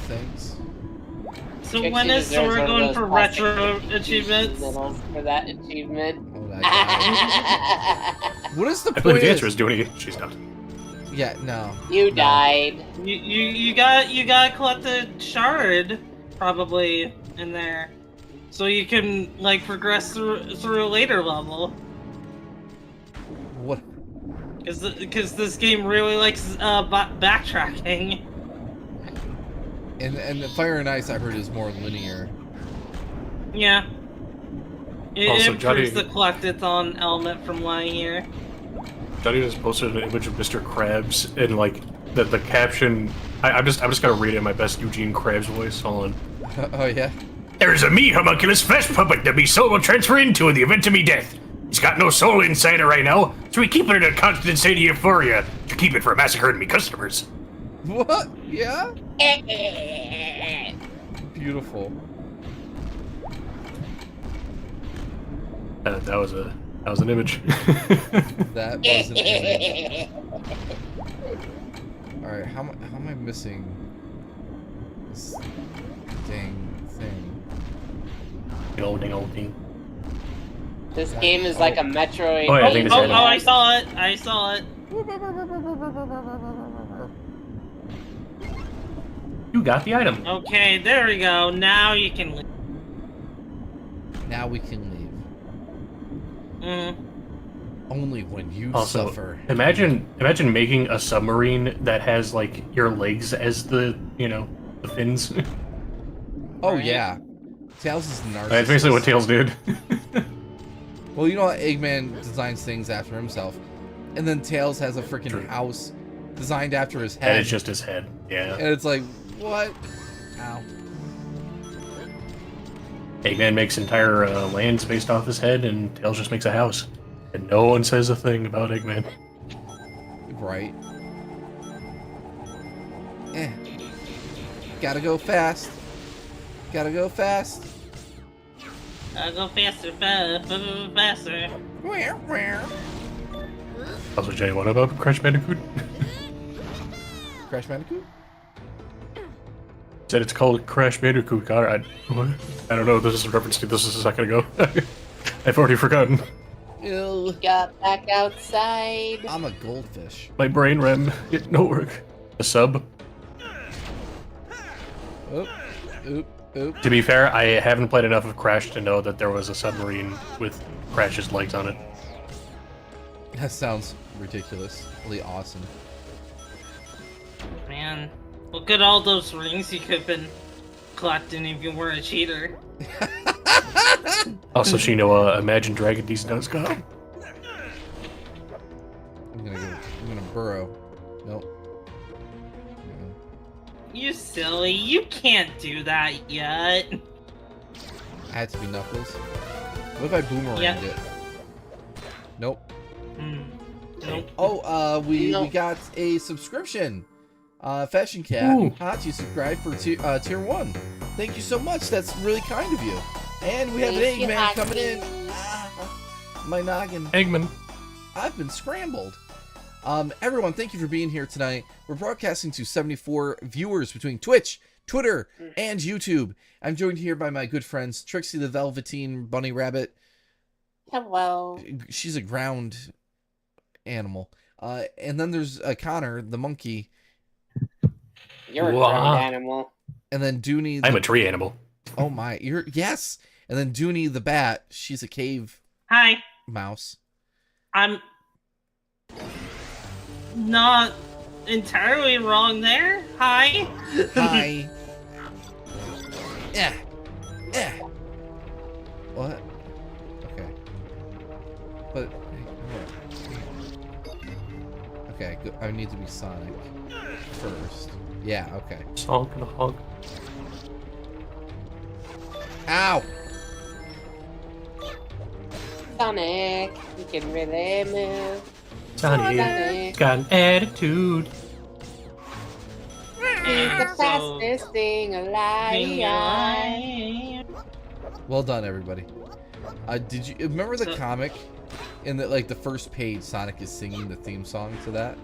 things? So Trixie when is deserves Sora one of going those for plastic retro achievements? medals for that achievement. Oh my God. What is the I believe point? the answer is doing it. She's not. Yeah, no. You No. died. You got collect the shard probably in there, so you can like progress through a later level. What? Because this game really likes backtracking. And Fire and Ice, I heard, is more linear. Yeah. It Also, improves Johnny- the collectathon element from lying here. Johnny just posted an image of Mr. Krabs and like the caption. I'm just gonna read it in my best Eugene Krabs voice. Hold on. Oh yeah. There's a me homunculus flesh puppet that me soul will transfer into in the event of me death. He's got no soul inside it right now, so we keep it in a constant state of euphoria to keep it from massacring me customers. What? Yeah. Beautiful. That was an image. That was an image. All right. How am I missing this dang thing? Ding old thing. This game is like a Metroid. Oh, yeah, I think it's Oh, I saw it. I saw it. You got the item. Okay, there we go. Now you can leave. Now we can leave. Only when you Also, suffer. imagine making a submarine that has like your legs as the the fins. Oh yeah. Tails is a narcissist. That's basically what Tails did. Well, you know what? Eggman designs things after himself, and then Tails has a freaking house designed after his head. And it's just his head. Yeah. And it's like, what? Ow. Eggman makes entire lands based off his head, and Tails just makes a house. And no one says a thing about Eggman. Right. Gotta go fast. Gotta go fast. I'll go faster, faster. Also, Jay, what about Crash Bandicoot? Crash Bandicoot? Said it's called Crash Bandicoot. God, I don't know. This is a reference to this a second ago. I've already forgotten. Ew. Got back outside. I'm a goldfish. My brain REM. It no work. A sub. Oop. Oop. Oop. To be fair, I haven't played enough of Crash to know that there was a submarine with Crash's legs on it. That sounds ridiculously awesome. Man, look at all those rings you could have been collecting if you weren't a cheater. Also, Shino, Imagine Dragon D's.com. I'm gonna burrow. Nope. You silly, you can't do that yet. I had to be Knuckles. What if I boomeranged it? Nope. Nope. Oh, we got a subscription. Fashion Cat. Ooh. Hot, you subscribed for tier 1. Thank you so much. That's really kind of you. And we have an Thank you, Eggman coming Hottie. in. My noggin. Eggman. I've been scrambled. Everyone, thank you for being here tonight. We're broadcasting to 74 viewers between Twitch, Twitter, and YouTube. I'm joined here by my good friends Trixie the Velveteen Bunny Rabbit. Hello. She's a ground animal. And then there's Connor the monkey. You're a Wow. ground animal. And then Dooney. I'm a tree animal. Oh my, yes. And then Dooney the bat. She's a cave Hi, mouse. I'm not entirely wrong there. Hi. Hi. Yeah. Yeah. What? Okay. But. Okay, I need to be Sonic first. Yeah, okay. Sonic and a hog. Ow! Sonic, you can really move. Sonic got an attitude. He's the fastest thing alive. Well done, everybody. Did you remember the comic? In the the first page, Sonic is singing the theme song to that.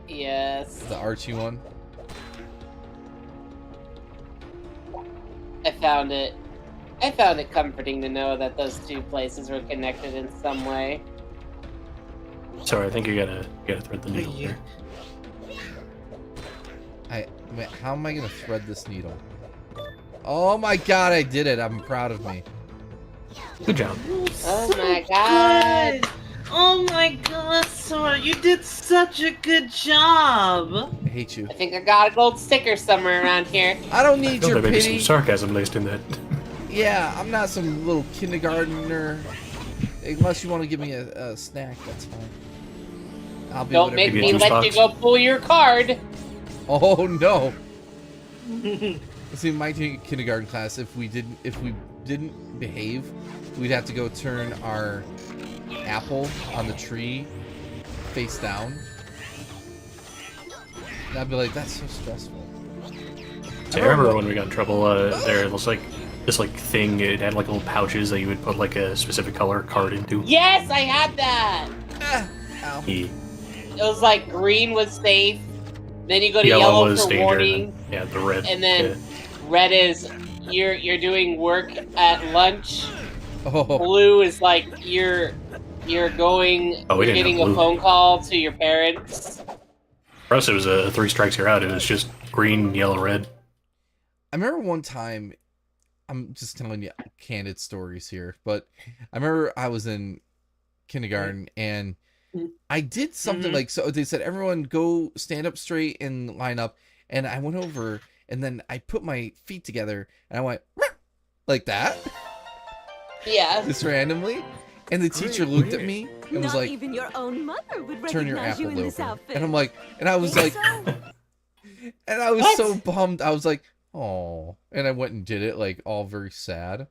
Yes. The Archie one. I found it comforting to know that those two places were connected in some way. Sorry, I think you gotta thread the needle here. Wait, how am I gonna thread this needle? Oh my god, I did it! I'm proud of me. Good job. Oh my god! Oh my god, Sora, you did such a good job! I hate you. I think I got a gold sticker somewhere around here. I don't need your There may be some pity. sarcasm laced in that. Yeah, I'm not some little kindergartner. Unless you want to give me a snack, that's fine. I'll be Don't whatever make you me want. let you go pull your card. Oh no! See, in my kindergarten class, if we didn't behave, we'd have to go turn our apple on the tree face down. And I'd be like, that's so stressful. I remember when we got in trouble. There was like this thing. It had little pouches that you would put a specific color card into. Yes, I had that. Ow. Yeah. It was like green was safe. Then you go to yellow was for danger, warning. and then, the red. And then red is you're doing work at lunch. Oh. Blue is like you're going. Oh, we you're didn't getting have a blue. phone call to your parents. For us, it was a 3 strikes you're out. It was just green, yellow, red. I remember one time, I'm just telling you candid stories here, but I remember I was in kindergarten and I did something so they said, everyone go stand up straight and line up. And I went over and then I put my feet together and I went like that. Yeah. Just randomly. And the teacher looked at me and was like, even your own mother would turn your recognize you apple in this over. outfit. And I'm like, and I was like, and I was What? so bummed. I was like, oh. And I went and did it all very sad.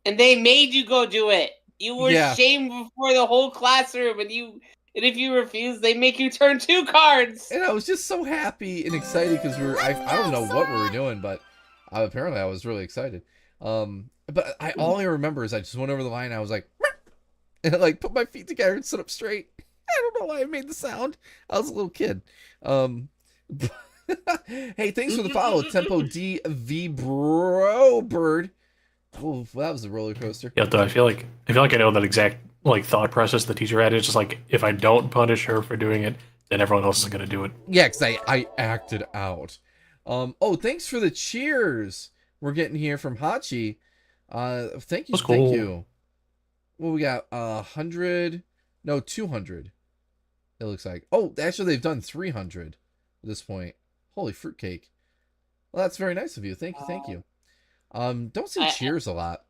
And they made you go do it. You were Yeah. shamed before the whole classroom, and if you refuse, they make you turn 2 cards. And I was just so happy and excited because I don't know what we were doing, but apparently I was really excited. But all I remember is I just went over the line and I was like, and I put my feet together and stood up straight. I don't know why I made the sound. I was a little kid. Hey, thanks for the follow, Tempo DV Bro Bird. Oh, that was a roller coaster. Yeah, though I feel like I know that exact thought process the teacher had. It's just if I don't punish her for doing it, then everyone else is gonna do it. Yeah, because I acted out. Oh, thanks for the cheers we're getting here from Hachi. Thank you, That's cool. thank you. Well, we got 200. It looks like. Oh, actually, they've done 300 at this point. Holy fruitcake. Well, that's very nice of you. Thank you, thank you. Don't say cheers a lot.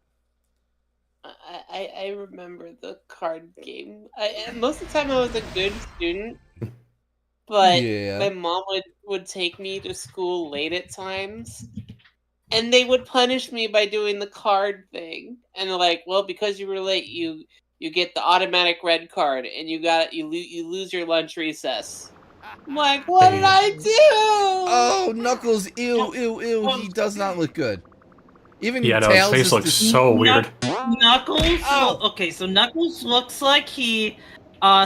I remember the card game. Most of the time I was a good student, but Yeah. my mom would take me to school late at times, and they would punish me by doing the card thing. And they're like, "Well, because you were late, you get the automatic red card, and you lose your lunch recess." I'm like, "What did I do?" Oh, Knuckles! Ew! He does not look good. Even Yeah, no, Tails his face is looks just- so weird. Knuckles? Oh. Okay, so Knuckles looks like he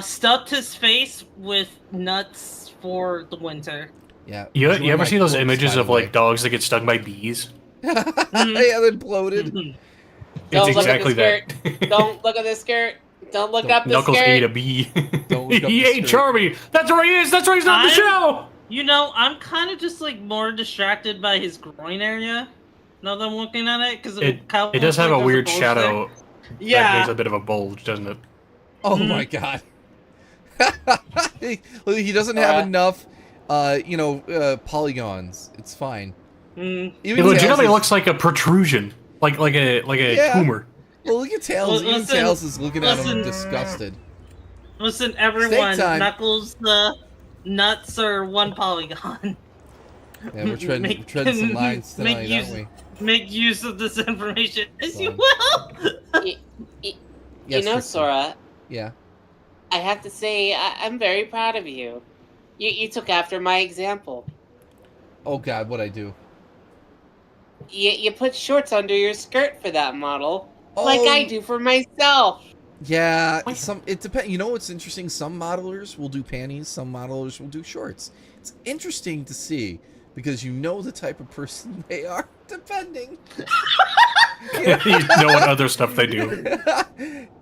stuffed his face with nuts for the winter. Yeah. You he's one ever my see those quotes, images by the of way. dogs that get stung by bees? Yeah, they're bloated. It's Don't exactly look at that. the skirt. Don't look at the skirt. Don't look up the Knuckles skirt. ate a bee. Don't look up He the ate skirt. Charmy. That's where he is. That's why he's not in the show. You know, I'm kind of just more distracted by his groin area. Now that I'm looking at it, because It does have a weird shadow. That Yeah. makes a bit of a bulge, doesn't it? Oh my god. he doesn't have enough, polygons. It's fine. Mm. It legitimately looks like a protrusion, like a Yeah. tumor. Well, look at Tails. Well, Even listen- Tails is looking at him listen. disgusted. Listen, everyone, Steak time. Knuckles, nuts are 1 polygon. Yeah, we're treading some lines tonight, aren't we? Make use of this information as you Fine. will. You Yes, know, Trixie. Sora, Yeah. I have to say, I'm very proud of you. You took after my example. Oh God, what'd I do? You put shorts under your skirt for that model, like I do for myself. Yeah, it depends. You know what's interesting? Some modelers will do panties, some modelers will do shorts. It's interesting to see because you know the type of person they are, depending. You know what other stuff they do.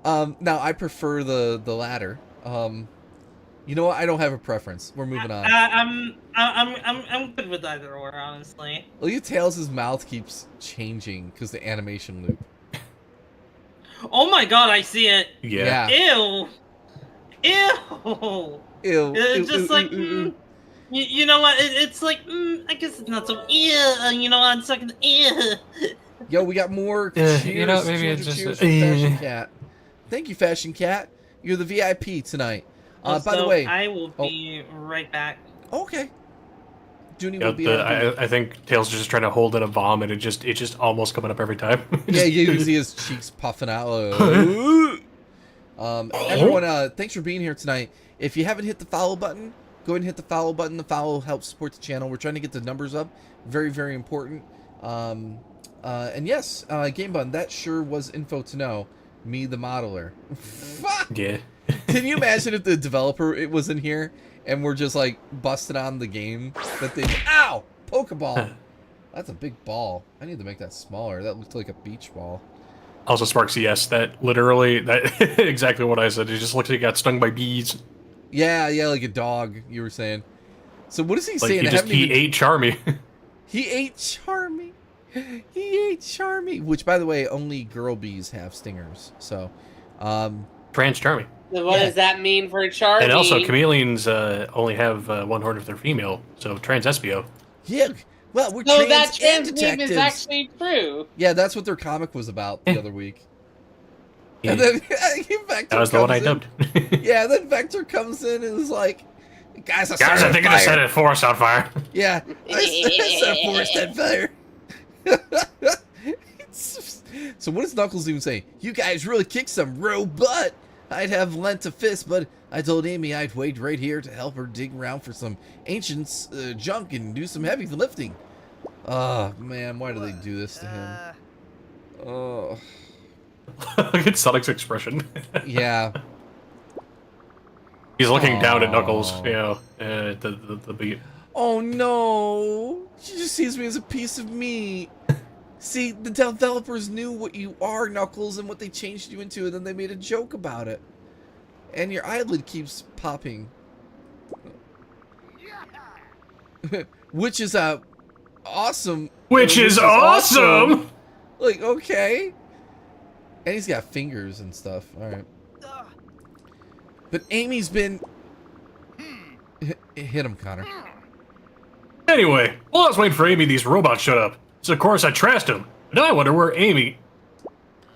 Now I prefer the latter. You know what? I don't have a preference. We're moving on. I'm good with either or, honestly. Look at Tails' mouth keeps changing because the animation loop. Oh my god, I see it. Yeah. Ew. Ew. Ew. It's just like, you know what? It's like, I guess it's not so. You know what? It's like, Yo, we got more. You know, maybe it's just cheers from Fashion Cat. Thank you, Fashion Cat. You're the VIP tonight. By the way, I will be right back. Okay. Junie Yeah, will be. I think Tails is just trying to hold in a bomb, and it's just almost coming up every time. Yeah, you see his cheeks puffing out. Everyone, thanks for being here tonight. If you haven't hit the follow button, go ahead and hit the follow button. The follow helps support the channel. We're trying to get the numbers up. Very, very important. And yes, Game Bun, that sure was info to know. Me, the modeler. Yeah. Can you imagine if the developer was in here and we're just like busting on the game that they... Ow! Pokeball! That's a big ball. I need to make that smaller. That looked like a beach ball. Also, Sparks, yes, that exactly what I said. It just looks like he got stung by bees. Yeah, like a dog, you were saying. So what is he Like saying? he ate Charmy. He ate Charmy. He ate Charmy. Which, by the way, only girl bees have stingers. So, Trans Charmy. So what does that mean for Charmy? And also, chameleons only have one horn if they're female, so trans Espio. Yeah, well, we're so trans that and trans name detectives. is actually true. Yeah, that's what their comic was about the other week. Yeah. And then Vector that was the one I dubbed. Yeah, then Vector comes in and is like, guys, I think I set a forest on fire. Yeah, I set a forest on fire. So what does Knuckles even say? You guys really kicked some real butt. I'd have lent a fist, but I told Amy I'd wait right here to help her dig around for some ancient junk and do some heavy lifting. Oh, man, why do they do this to him? Oh. Look at Sonic's expression. Yeah. He's looking down at Knuckles, you know, at the beat. Oh no! She just sees me as a piece of meat. See, the developers knew what you are, Knuckles, and what they changed you into, and then they made a joke about it. And your eyelid keeps popping. Which is awesome. Which is awesome! Like, okay. And he's got fingers and stuff. Alright. But Amy's been... Hit him, Connor. Anyway, while I was waiting for Amy, these robots showed up. So of course I trashed them. Now I wonder where Amy...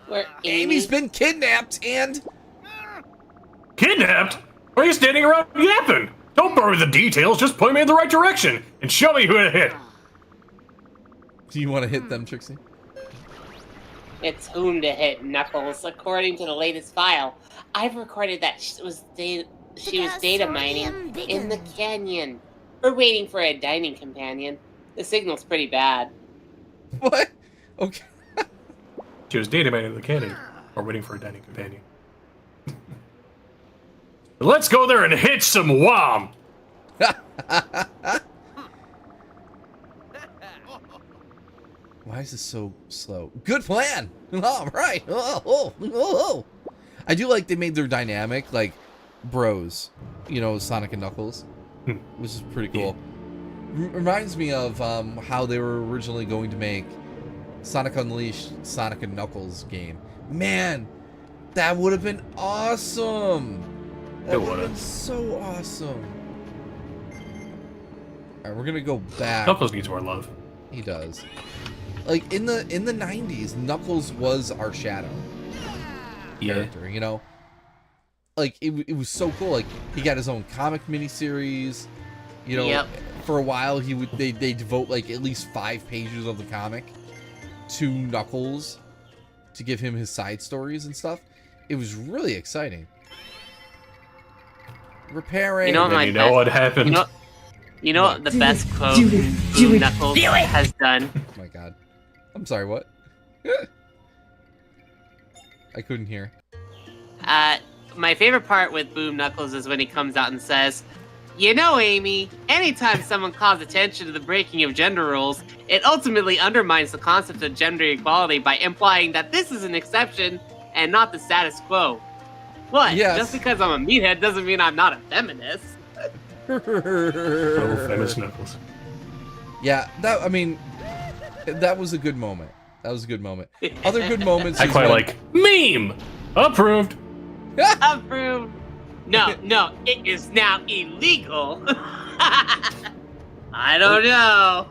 Where Amy's been kidnapped and... Kidnapped? Why are you standing around yapping? Don't bore me with the details, just point me in the right direction and show me who to hit. Do you want to hit them, Trixie? It's whom to hit, Knuckles. According to the latest file, I've recorded that she was data mining in the canyon. We're waiting for a dining companion. The signal's pretty bad. What? Okay. She was data mining in the canyon, or waiting for a dining companion. Let's go there and hit some WOM! Why is this so slow? Good plan! All right. Oh. I do like they made their dynamic, like, bros. You know, Sonic and Knuckles. Which is pretty cool. Reminds me of how they were originally going to make Sonic Unleashed Sonic and Knuckles game. Man, that would have been awesome! That would have been so awesome. Alright, we're gonna go back. Knuckles needs more love. He does. Like in the 90s, Knuckles was our Shadow character, you know? Like it was so cool. Like he got his own comic miniseries. You know, for a while they devote like at least 5 pages of the comic to Knuckles to give him his side stories and stuff. It was really exciting. Repairing. You know what And my you know best- what happened? You know what the best quote Boom Knuckles has done? Oh my god. I'm sorry, what? I couldn't hear. My favorite part with Boom Knuckles is when he comes out and says, "You know, Amy, anytime someone calls attention to the breaking of gender roles, it ultimately undermines the concept of gender equality by implying that this is an exception and not the status quo. What? Yes. Just because I'm a meathead doesn't mean I'm not a feminist." Oh, famous Knuckles. Yeah, that, I mean, that was a good moment. That was a good moment. Other good moments I is quite when- like meme approved. Approved. No, it is now illegal. I don't know.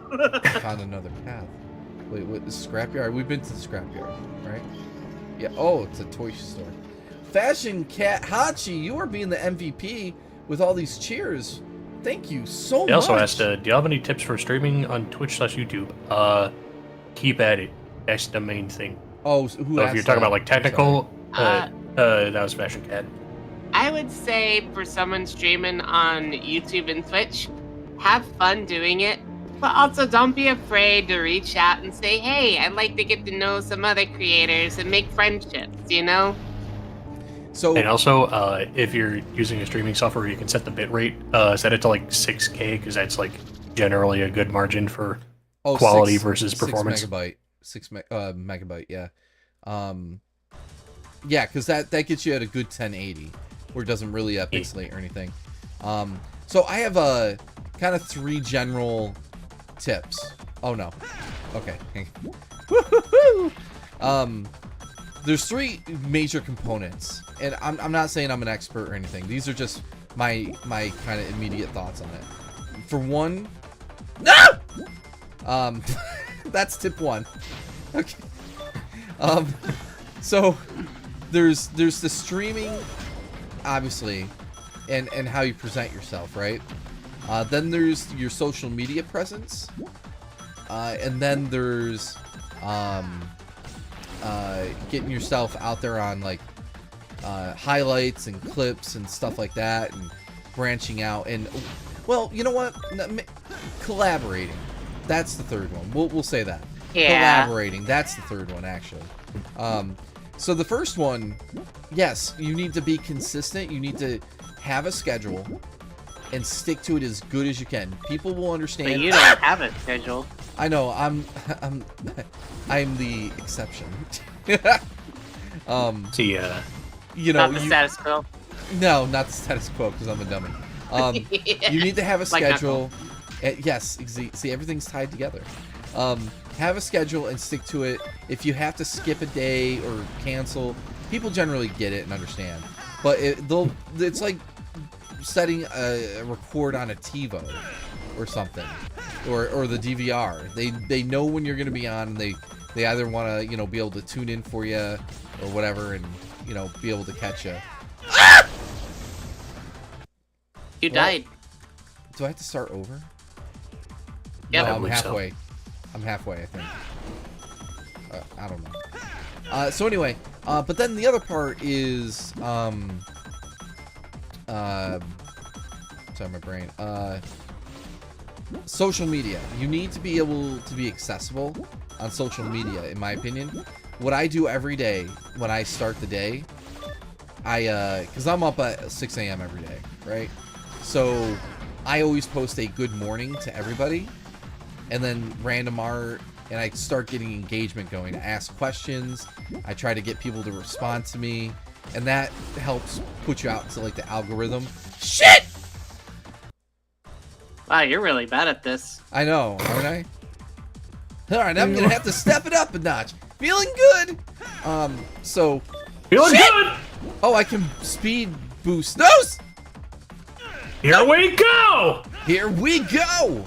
Found another path. Wait, what? The scrapyard? We've been to the scrapyard, right? Yeah. Oh, it's a toy store. Fashion Cat Hachi, you are being the MVP with all these cheers. Thank you so They much. also asked, do you have any tips for streaming on Twitch/YouTube? Keep at it. That's the main thing. Oh, so who So asked if you're talking that? about like technical, that was Fashion Cat. I would say for someone streaming on YouTube and Twitch, have fun doing it, but also don't be afraid to reach out and say, "Hey, I'd like to get to know some other creators and make friendships," you know? So, And also, if you're using a streaming software, you can set the bitrate, set it to like 6K, because that's like generally a good margin for quality versus performance. 6 megabyte, yeah. Yeah, because that gets you at a good 1080, where it doesn't really pixelate or anything. So I have kind of 3 general tips. Oh no. Okay. Woo-hoo-hoo! There's 3 major components, and I'm not saying I'm an expert or anything. These are just my kind of immediate thoughts on it. For one, no. That's tip 1. Okay. So there's the streaming, obviously, and how you present yourself, right? Then there's your social media presence, and then there's getting yourself out there on like highlights and clips and stuff like that, and branching out, and well, you know what? Collaborating. That's the third one. We'll say that. Yeah. Collaborating. That's the third one, actually. So the first one, yes, you need to be consistent. You need to have a schedule and stick to it as good as you can. People will understand. But you don't have a schedule. I know. I'm the exception. See, you know, Not the status quo. No, not the status quo, because I'm a dummy. You need to have a Like schedule. Yes, see, everything's tied together. Have a schedule and stick to it. If you have to skip a day or cancel, people generally get it and understand. But it's like setting a record on a TiVo or something, or the DVR. They know when you're going to be on. And they either want to be able to tune in for you or whatever, and be able to catch you. You died. Do I have to start over? Yep. No, I I'm believe so. halfway. I'm halfway, I think. I don't know. So anyway, but then the other part is, sorry, my brain. Social media. You need to be able to be accessible on social media, in my opinion. What I do every day when I start the day, because I'm up at 6 a.m. every day, right? So I always post a good morning to everybody, and then random art, and I start getting engagement going. I ask questions, I try to get people to respond to me, and that helps put you out to like the algorithm. Shit! Wow, you're really bad at this. I know, aren't I? Alright, I'm gonna have to step it up a notch. Feeling good! So... Feeling good! Oh, I can speed boost those! Here we go! Here we go!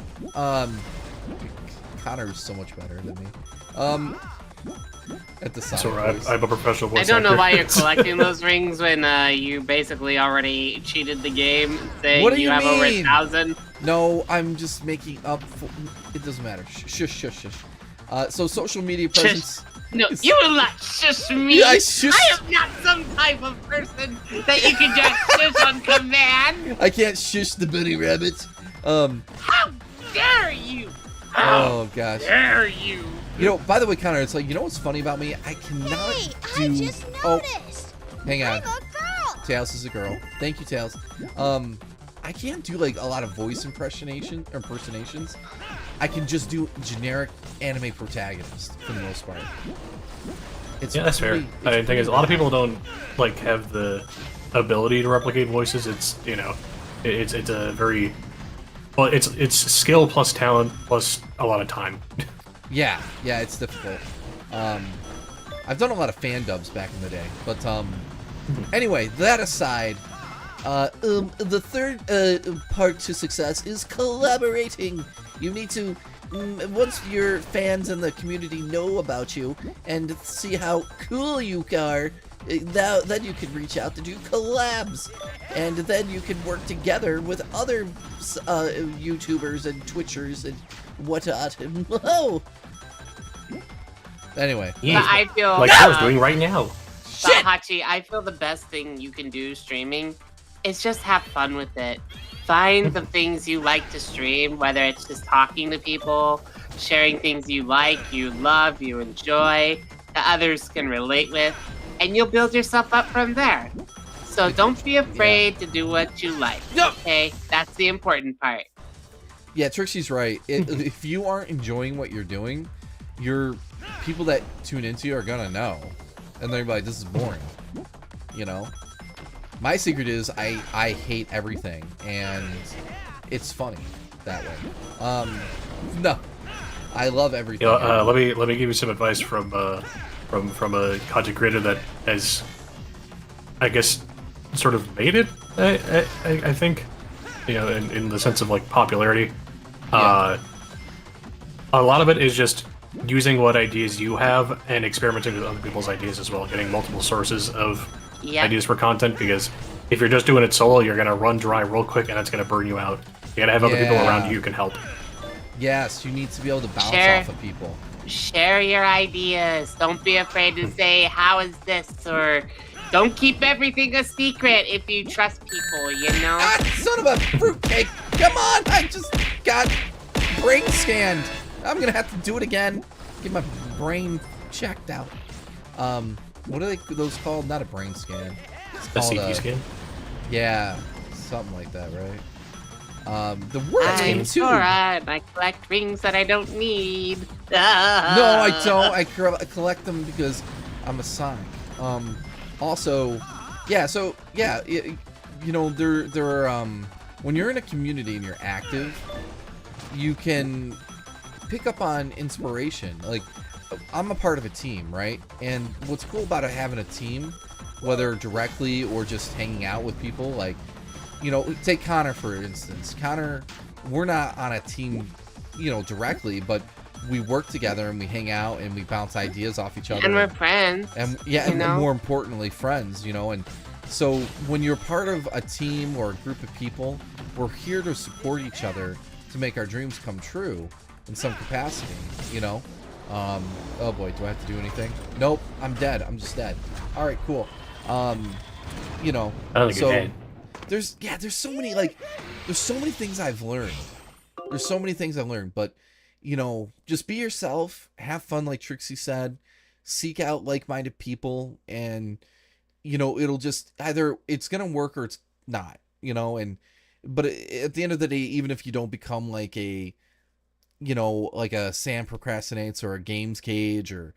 Connor's so much better than me. At the side. So I'm a professional voice I don't know actor. why you're collecting those rings when you basically already cheated the game, saying What do you you have over mean? 1,000. No, I'm just making up for... It doesn't matter. Shush, shush, shush. So social media presence... No, you will not shush me. Yeah, I shush- I am not some type of person that you can just shush on command. I can't shush the bunny rabbit. How dare you? Oh gosh. Dare you? You know, by the way, Connor, it's like, you know what's funny about me? I cannot Hey, do. I just noticed. Hang on. I'm a girl. Tails is a girl. Thank you, Tails. I can't do like a lot of voice impersonations. I can just do generic anime protagonist for the most part. It's Yeah, that's fair. pretty- I think is a lot of people don't like have the ability to replicate voices. It's it's a very well, it's skill plus talent plus a lot of time. Yeah, it's difficult. I've done a lot of fan dubs back in the day, but anyway, that aside, the third part to success is collaborating. You need to once your fans and the community know about you and see how cool you are, then you can reach out to do collabs, and then you can work together with other YouTubers and Twitchers and whatnot. Whoa. Anyway, Yeah, But I feel like I was doing right now. But Hachi, I feel the best thing you can do streaming is just have fun with it. Find the things you like to stream, whether it's just talking to people, sharing things you like, you love, you enjoy, that others can relate with, and you'll build yourself up from there. So don't be afraid to do what you like. Okay? That's the important part. yeah, Trixie's right. If you aren't enjoying what you're doing, your people that tune into you are gonna know, and they're like, "This is boring," you know. My secret is I hate everything, and it's funny that way. No, I love everything. You know, let me give you some advice from a content creator that has, I guess, sort of made it. I think, you know, in the sense of like popularity. Yeah. A lot of it is just using what ideas you have and experimenting with other people's ideas as well, getting multiple sources of ideas for content, because if you're just doing it solo, you're gonna run dry real quick and it's gonna burn you out. You gotta have other people around you who can help. Yes, you need to be able to bounce off of people. Share your ideas. Don't be afraid to say, how is this? Or don't keep everything a secret if you trust people, you know? Ah, son of a fruitcake! Come on! I just got brain scanned. I'm gonna have to do it again. Get my brain checked out. What are those called? Not a brain scan. It's A called CT scan? Yeah, something like that, right? The word I'm game too. Sora, and I collect rings that I don't need. No, I don't. I collect them because I'm a Sonic. Also, yeah. So yeah, you know, there are when you're in a community and you're active, you can pick up on inspiration. Like, I'm a part of a team, right? And what's cool about having a team, whether directly or just hanging out with people, like, you know, take Connor for instance. Connor, we're not on a team, you know, directly, but we work together and we hang out and we bounce ideas off each other. And we're friends. And yeah, you and know? more importantly, friends, you know. And so when you're part of a team or a group of people, we're here to support each other to make our dreams come true in some capacity, you know. Oh boy, do I have to do anything? Nope, I'm dead. I'm just dead. All right, cool. You know, I don't think so you're dead. there's so many, like, there's so many things I've learned. There's so many things I've learned, but you know, just be yourself, have fun, like Trixie said, seek out like-minded people, and you know, it'll just either it's gonna work or it's not, you know. And but at the end of the day, even if you don't become like a, you know, like a Sam Procrastinates or a Games Cage or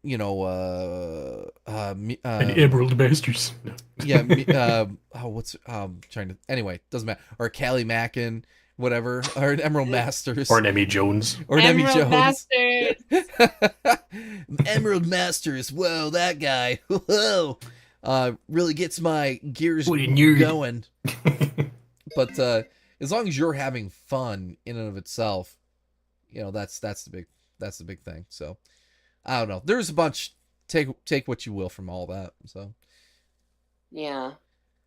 you know, An Emerald Masters. No. yeah, what's trying to, anyway, doesn't matter, or Callie Mackin, whatever, or an Emerald Masters, Or an Emmy Jones. or an Emmy Emerald Jones. Masters. Emerald Masters, whoa, that guy, whoa, really gets my gears What a nerd. going. But as long as you're having fun in and of itself, you know, that's the big thing. So I don't know. There's a bunch. Take what you will from all that. So Yeah.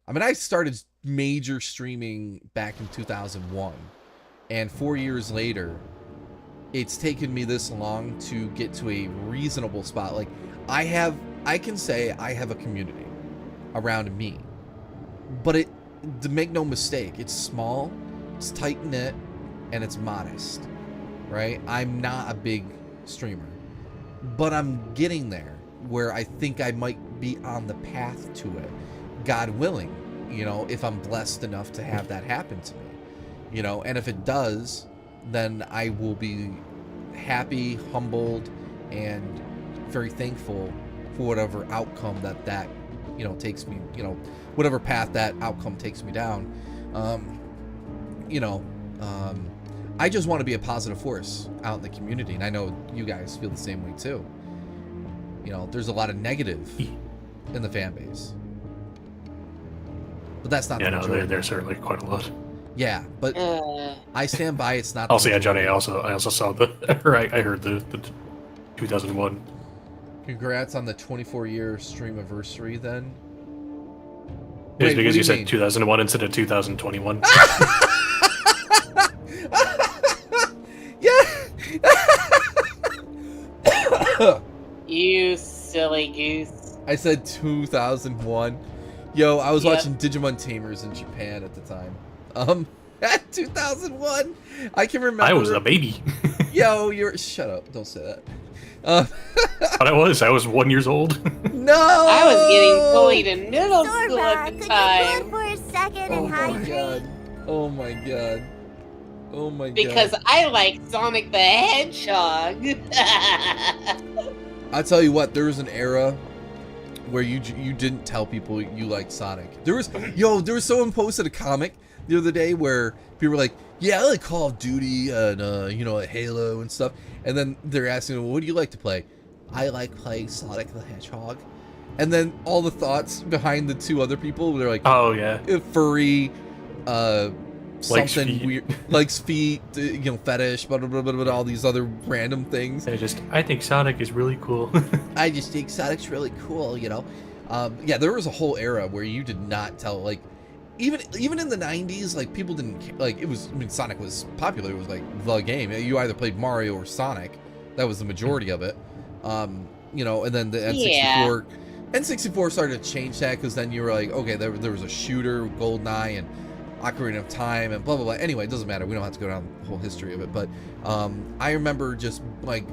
I mean, I started major streaming back in 2001, and 4 years later, it's taken me this long to get to a reasonable spot. Like, I can say I have a community around me, but to make no mistake, it's small, it's tight-knit, and it's modest, right? I'm not a big streamer, but I'm getting there where I think I might be on the path to it, God willing, you know, if I'm blessed enough to have that happen to me, you know, and if it does, then I will be happy, humbled, and very thankful for whatever outcome that you know, takes me, you know, whatever path that outcome takes me down. You know, I just want to be a positive force out in the community, and I know you guys feel the same way too. You know, there's a lot of negative in the fan base, but that's not the majority. No, there's certainly quite a lot. Yeah, but I stand by. It's not. Also, yeah, Johnny. I also saw I heard the 2001. Congrats on the 24-year stream anniversary. Then. It was because you said mean? 2001 instead of 2021. Yeah. You silly goose. I said 2001. Yo, I was watching Digimon Tamers in Japan at the time. At 2001, I can remember. I was a baby. Yo, shut up! Don't say that. But I was 1 year old. No, I was getting bullied in middle school Sora, at the could time. you pause for a second Oh and my hydrate? god! Oh my god! Oh my god! Because I like Sonic the Hedgehog. I tell you what, there was an era where you didn't tell people you liked Sonic. There was someone posted a comic the other day where people were like, yeah, I like Call of Duty and you know, Halo and stuff, and then they're asking, well, what do you like to play? I like playing Sonic the Hedgehog. And then all the thoughts behind the two other people, they're like, oh yeah, furry, Likes something feet. weird, likes feet, you know, fetish, blah, blah, blah, blah, blah, all these other random things. I think Sonic is really cool. I just think Sonic's really cool, you know. Yeah, there was a whole era where you did not tell, like, even in the 90s, like, people didn't, like, it was, I mean, Sonic was popular. It was like the game. You either played Mario or Sonic. That was the majority of it. You know, and then the N64. N64 started to change that, because then you were like, okay, there was a shooter, GoldenEye, and Ocarina of Time, and blah, blah, blah. Anyway, it doesn't matter. We don't have to go down the whole history of it. But I remember just, like,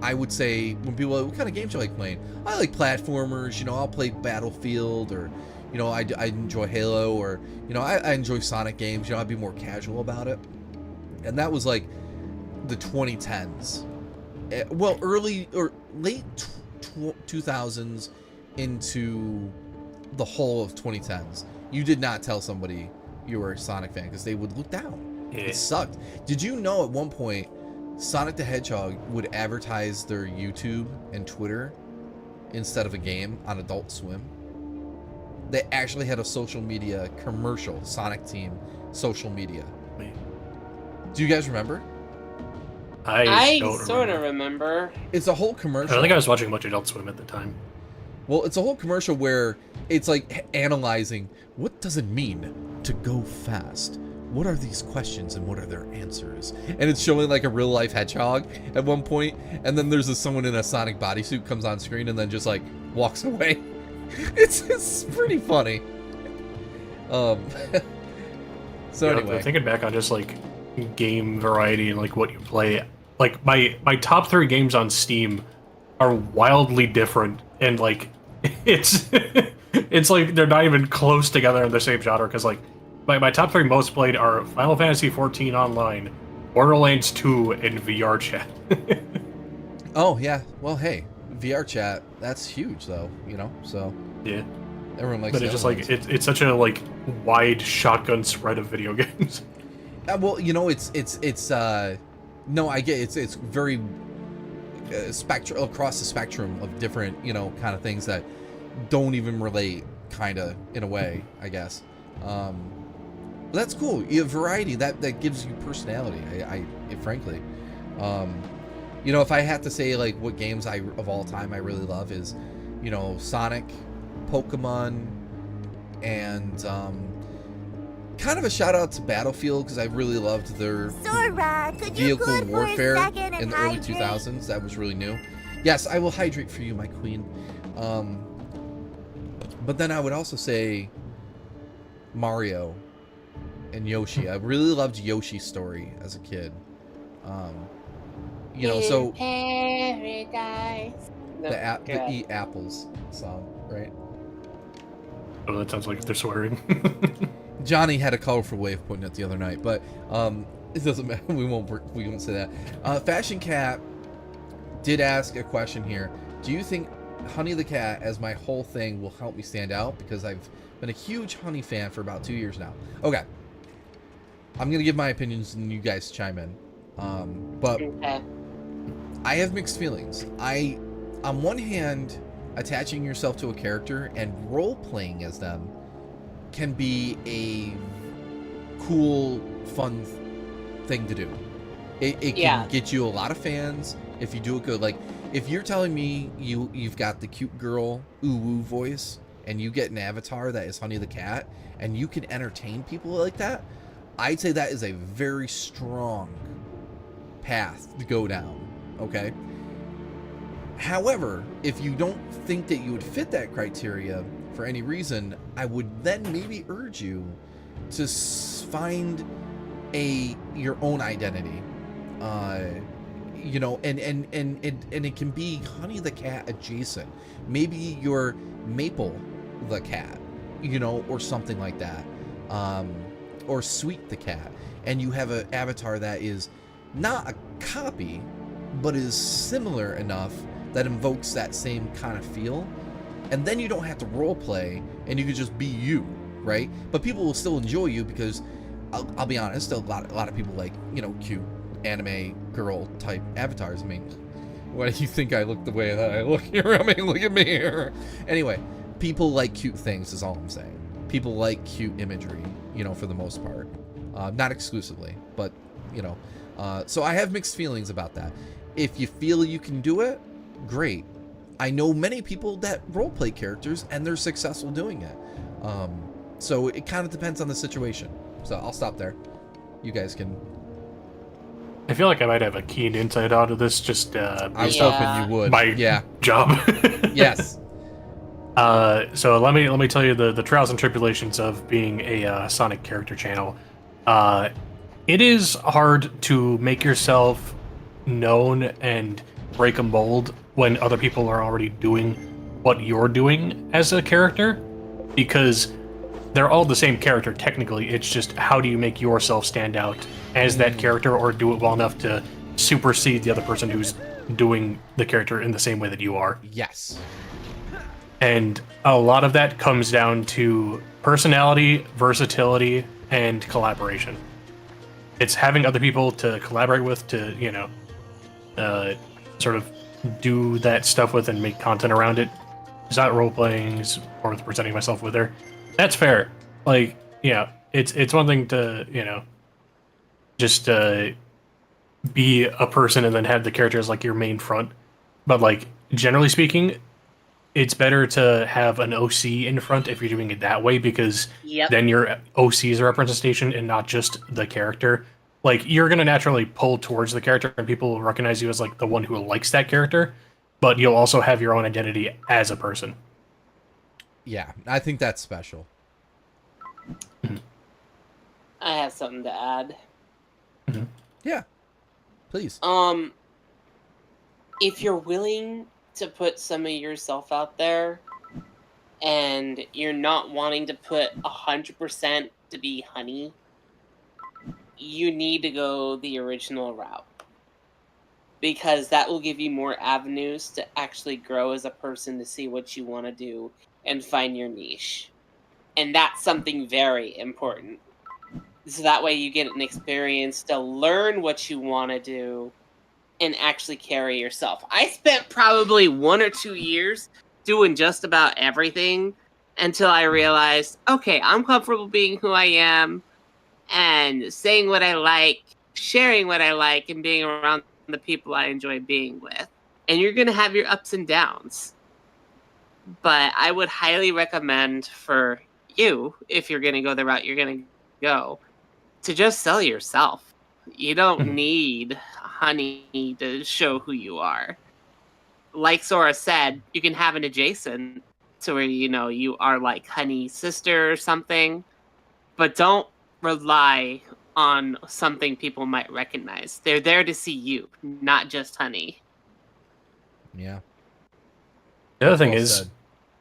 I would say, when people are like, what kind of games do you like playing? I like platformers. You know, I'll play Battlefield, or, you know, I enjoy Halo, or, you know, I enjoy Sonic games. You know, I'd be more casual about it. And that was, like, the 2010s. Well, early or late 2000s into the whole of 2010s. You did not tell somebody you were a Sonic fan, because they would look down. Yeah. It sucked. Did you know at one point Sonic the Hedgehog would advertise their YouTube and Twitter instead of a game on Adult Swim? They actually had a social media commercial, Sonic Team social media. Do you guys remember? I sort of remember. It's a whole commercial. I think I was watching much Adult Swim at the time. Well, it's a whole commercial where it's like analyzing, what does it mean to go fast? What are these questions and what are their answers? And it's showing like a real life hedgehog at one point, and then there's someone in a Sonic bodysuit comes on screen and then just like walks away. It's pretty funny. So anyway, thinking back on just like game variety and like what you play, like my top 3 games on Steam are wildly different, and like it's it's like they're not even close together in the same genre, because like my top 3 most played are Final Fantasy XIV Online, Borderlands 2, and VR Chat. Oh yeah, well hey, VR Chat, that's huge though, you know. So yeah, everyone likes. But it's just like it's such a like wide shotgun spread of video games. Well, you know, it's no, I get it's very spectrum across the spectrum of different, you know, kind of things that don't even relate, kind of, in a way, I guess. But that's cool. You have variety that gives you personality. I frankly, you know, if I had to say like what games of all time I really love is, you know, Sonic, Pokemon, and kind of a shout out to Battlefield because I really loved their Sora, could you vehicle good for a warfare second and in the early hydrate? 2000s. That was really new. Yes, I will hydrate for you, my queen. But then I would also say Mario and Yoshi. I really loved Yoshi's story as a kid. You know, so Paradise. No, the Eat Apples song, right? Oh, that sounds like they're swearing. Johnny had a colorful way of putting it the other night, but it doesn't matter. We won't say that. Fashion Cat did ask a question here. Do you think Honey the Cat as my whole thing will help me stand out? Because I've been a huge Honey fan for about 2 years now. Okay. I'm going to give my opinions and you guys chime in. But Okay. I have mixed feelings. On one hand, attaching yourself to a character and role-playing as them can be a cool, fun thing to do. It can get you a lot of fans if you do it good. Like, if you're telling me you've got the cute girl ooh-woo voice and you get an avatar that is Honey the Cat and you can entertain people like that, I'd say that is a very strong path to go down, okay? However, if you don't think that you would fit that criteria for any reason, I would then maybe urge you to find your own identity. You know, and it can be Honey the Cat adjacent. Maybe you're Maple the Cat, you know, or something like that. Or Sweet the Cat. And you have an avatar that is not a copy, but is similar enough that invokes that same kind of feel. And then you don't have to role play and you can just be you, right? But people will still enjoy you because I'll be honest, a lot of people like, you know, cute anime girl type avatars. I mean, why do you think I look the way that I look here? I mean, look at me here. Anyway, people like cute things is all I'm saying. People like cute imagery, you know, for the most part. Not exclusively, but, you know. So I have mixed feelings about that. If you feel you can do it, great. I know many people that roleplay characters and they're successful doing it. So it kind of depends on the situation. So I'll stop there. You guys can. I feel like I might have a keen insight out of this. Just I was hoping you would. My job. Yes. So let me tell you the trials and tribulations of being a Sonic character channel. It is hard to make yourself known and break a mold when other people are already doing what you're doing as a character, because they're all the same character technically. It's just how do you make yourself stand out as that character or do it well enough to supersede the other person who's doing the character in the same way that you are. Yes. And a lot of that comes down to personality, versatility, and collaboration. It's having other people to collaborate with to, you know, sort of do that stuff with and make content around it. It's not role-playing or presenting myself with her. That's fair. Like, yeah, it's one thing to, you know, just be a person and then have the character as like your main front. But like, generally speaking, it's better to have an OC in front if you're doing it that way, because then your OC is a representation and not just the character. Like, you're going to naturally pull towards the character and people will recognize you as like the one who likes that character, but you'll also have your own identity as a person. Yeah, I think that's special. I have something to add. Yeah, please. If you're willing to put some of yourself out there and you're not wanting to put 100% to be Honey, you need to go the original route, because that will give you more avenues to actually grow as a person, to see what you want to do and find your niche. And that's something very important. So that way you get an experience to learn what you want to do and actually carry yourself. I spent probably 1 or 2 years doing just about everything until I realized, okay, I'm comfortable being who I am and saying what I like, sharing what I like, and being around the people I enjoy being with. And you're going to have your ups and downs. But I would highly recommend for you, if you're going to go the route you're going to go, to just sell yourself. You don't need honey to show who you are. Like Sora said, you can have an adjacent to where, you know, you are like Honey's sister or something, but don't rely on something people might recognize. They're there to see you, not just Honey. Yeah. The other thing Well is, said.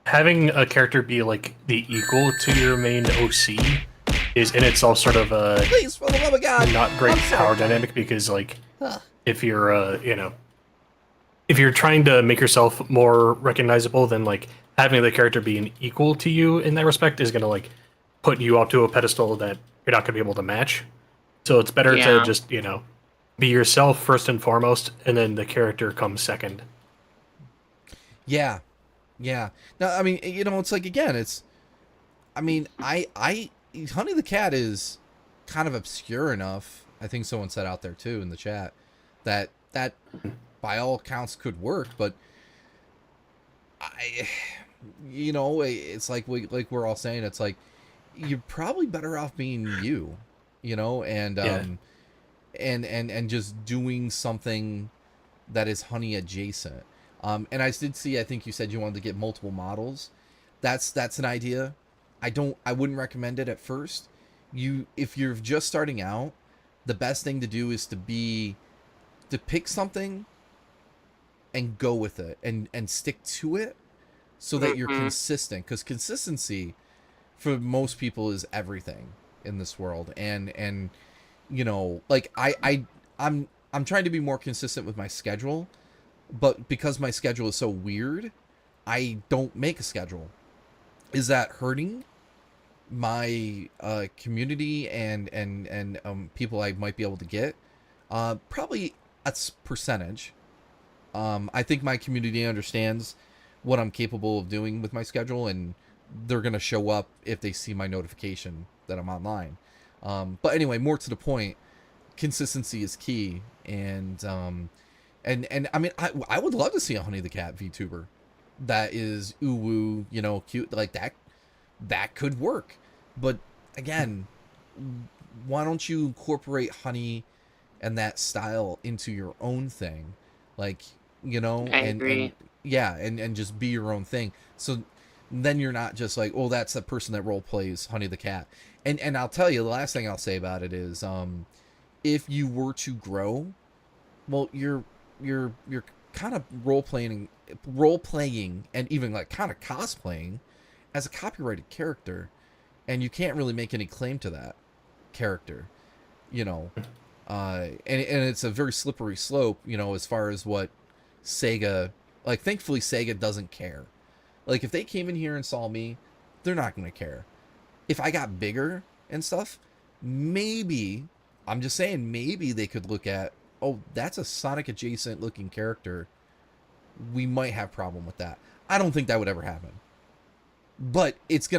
having a character be like the equal to your main OC is in itself sort of a Please, for the love of God. not great I'm sorry. power dynamic, because like Ugh. if you're you know, if you're trying to make yourself more recognizable, then like having the character be an equal to you in that respect is gonna like put you up to a pedestal that you're not gonna be able to match. So it's better to just, you know, be yourself first and foremost, and then the character comes second. Yeah. Yeah. No, I mean, you know, it's like, again, it's, I mean, Honey the Cat is kind of obscure enough. I think someone said out there too in the chat that by all accounts could work, but you know, it's like we're all saying, it's like, you're probably better off being you know, and, and just doing something that is Honey adjacent. And I did see, I think you said you wanted to get multiple models. That's an idea. I wouldn't recommend it at first. If you're just starting out, the best thing to do is to pick something and go with it and stick to it so that you're consistent, because consistency for most people is everything in this world. And you know, like I'm trying to be more consistent with my schedule, but because my schedule is so weird, I don't make a schedule. Is that hurting my community and people I might be able to get? Probably a percentage. I think my community understands what I'm capable of doing with my schedule, and they're gonna show up if they see my notification that I'm online. But anyway, more to the point, consistency is key, and I mean, I would love to see a Honey the Cat VTuber that is uwu, you know, cute, like that could work. But again, why don't you incorporate Honey and that style into your own thing, like, you know, and yeah, and just be your own thing. So then you're not just like, oh, that's the person that role plays Honey the Cat. And I'll tell you, the last thing I'll say about it is, if you were to grow, well, you're kind of role playing and even like kind of cosplaying as a copyrighted character, and you can't really make any claim to that character, you know. And it's a very slippery slope, you know, as far as what Sega, like, thankfully Sega doesn't care. Like, if they came in here and saw me, they're not going to care. If I got bigger and stuff, maybe, I'm just saying, maybe they could look at, oh, that's a Sonic adjacent looking character. We might have problem with that. I don't think that would ever happen. But it's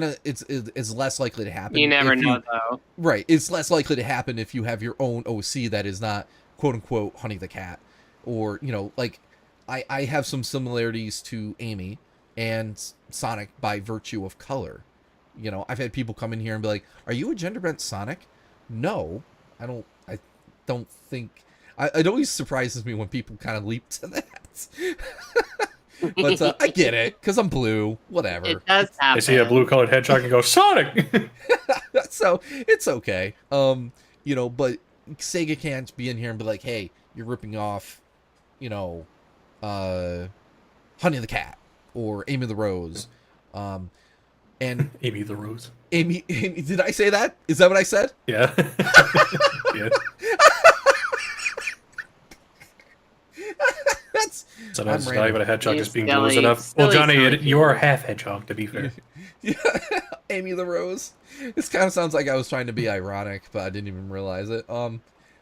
less likely to happen. You never know, though. Right. It's less likely to happen if you have your own OC that is not, quote unquote, Honey the Cat. Or, you know, like, I have some similarities to Amy and Sonic by virtue of color. You know, I've had people come in here and be like, are you a gender bent Sonic? No, I don't think. It always surprises me when people kind of leap to that. But I get it, because I'm blue, whatever. It does happen. They see a blue-colored hedgehog and go, Sonic! So, it's okay. You know, but Sega can't be in here and be like, hey, you're ripping off, you know, Honey the Cat, or Amy the Rose. And Amy the Rose. Amy, did I say that? Is that what I said? Yeah. Yeah. Sometimes it's not even a hedgehog, just being blue is enough. Well, Johnny, you are half hedgehog, to be fair. Yeah. Amy the Rose. This kind of sounds like I was trying to be ironic, but I didn't even realize it.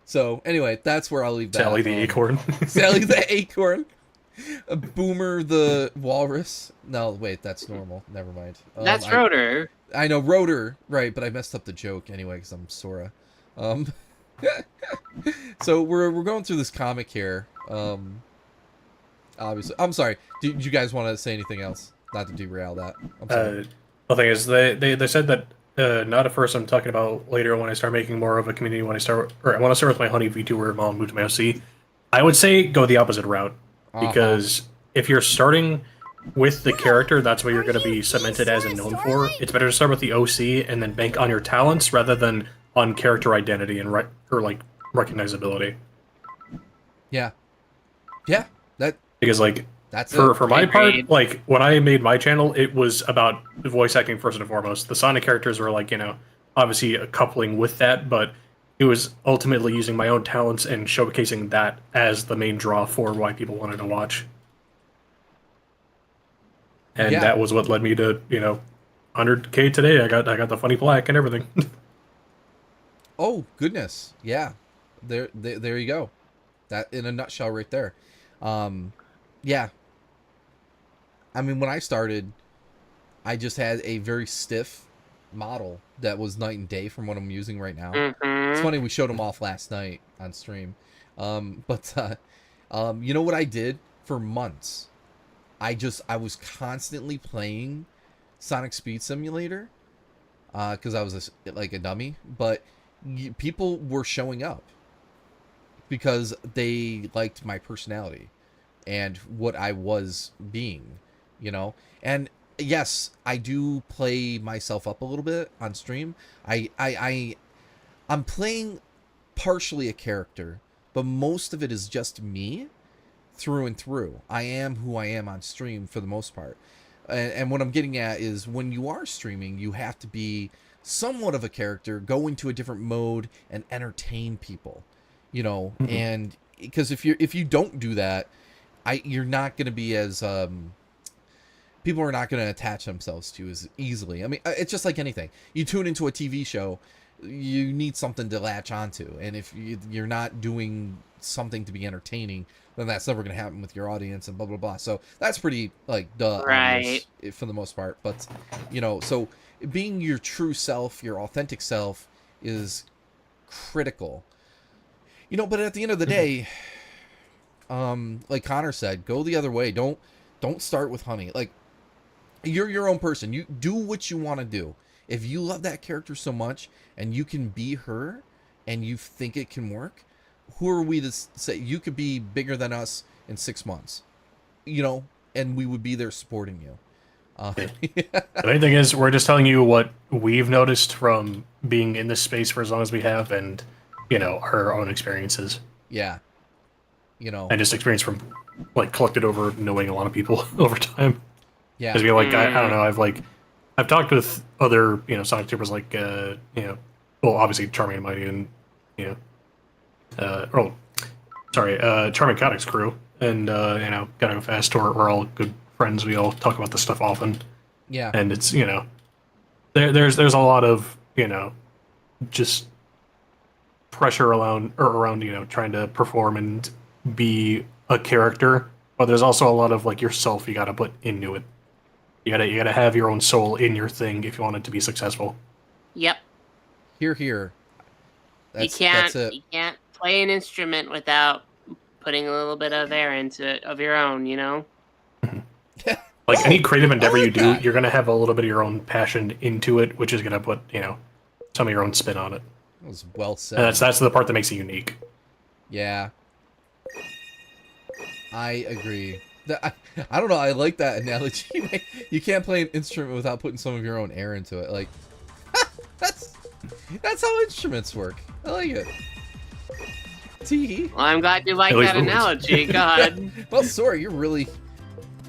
So anyway, that's where I'll leave that. Sally the acorn. Sally the acorn. Boomer the walrus. No, wait, that's normal. Never mind. That's Rotor. I know Rotor, right? But I messed up the joke anyway because I'm Sora. So we're going through this comic here. Obviously, I'm sorry. Do you guys want to say anything else? Not to derail that. I'm sorry. The thing is, they said that not at first. I'm talking about later when I start making more of a community. When I want to start with my Honey VTuber and I'll move to my OC. I would say go the opposite route because if you're starting with the character, that's what you're going to be cemented as and known for. It's better to start with the OC and then bank on your talents rather than on character identity and like recognizability. Yeah. Yeah. Because like that's for my part, like when I made my channel, it was about voice acting first and foremost. The Sonic characters were like, obviously a coupling with that, but it was ultimately using my own talents and showcasing that as the main draw for why people wanted to watch. And that was what led me to, 100K today. I got the funny plaque and everything. Oh goodness, yeah. There you go. That in a nutshell, right there. Yeah. I mean, when I started, I just had a very stiff model that was night and day from what I'm using right now. It's funny, we showed them off last night on stream. But you know what I did for months? I was constantly playing Sonic Speed Simulator because I was like a dummy, but people were showing up because they liked my personality and what I was being, and yes, I do play myself up a little bit on stream. I'm playing partially a character, but most of it is just me through and through. I am who I am on stream for the most part. And what I'm getting at is when you are streaming, you have to be somewhat of a character, go into a different mode and entertain people, and because if you don't do that, you're not going to be as people are not going to attach themselves to you as easily. I mean, it's just like anything. You tune into a TV show, you need something to latch onto, and if you're not doing something to be entertaining, then that's never going to happen with your audience and blah blah blah. So that's pretty like duh, right, for the most part. But so being your true self, your authentic self, is critical. But at the end of the day, like Connor said, go the other way. Don't start with Honey. Like, you're your own person. You do what you want to do. If you love that character so much and you can be her and you think it can work, who are we to say you could be bigger than us in 6 months, and we would be there supporting you. The main thing is we're just telling you what we've noticed from being in this space for as long as we have and, our own experiences. Yeah. And just experience from, like, collected over knowing a lot of people over time. Yeah. Because I don't know, I've talked with other, Sonic tubers like, obviously Charming and Mighty and, Charming Codex crew and, Gotta Go Fast, we're all good friends. We all talk about this stuff often. Yeah. And it's, there's a lot of, just pressure around, trying to perform and be a character, but there's also a lot of like yourself you gotta put into it. You gotta have your own soul in your thing if you want it to be successful. Yep. Here. You can't play an instrument without putting a little bit of air into it of your own, Like any creative endeavor you do, you're gonna have a little bit of your own passion into it, which is gonna put, some of your own spin on it. That was well said. And that's the part that makes it unique. Yeah. I agree. I don't know. I like that analogy. You can't play an instrument without putting some of your own air into it. Like, that's how instruments work. I like it. Tee. Well, I'm glad you like that analogy. God. Well, sorry, you're really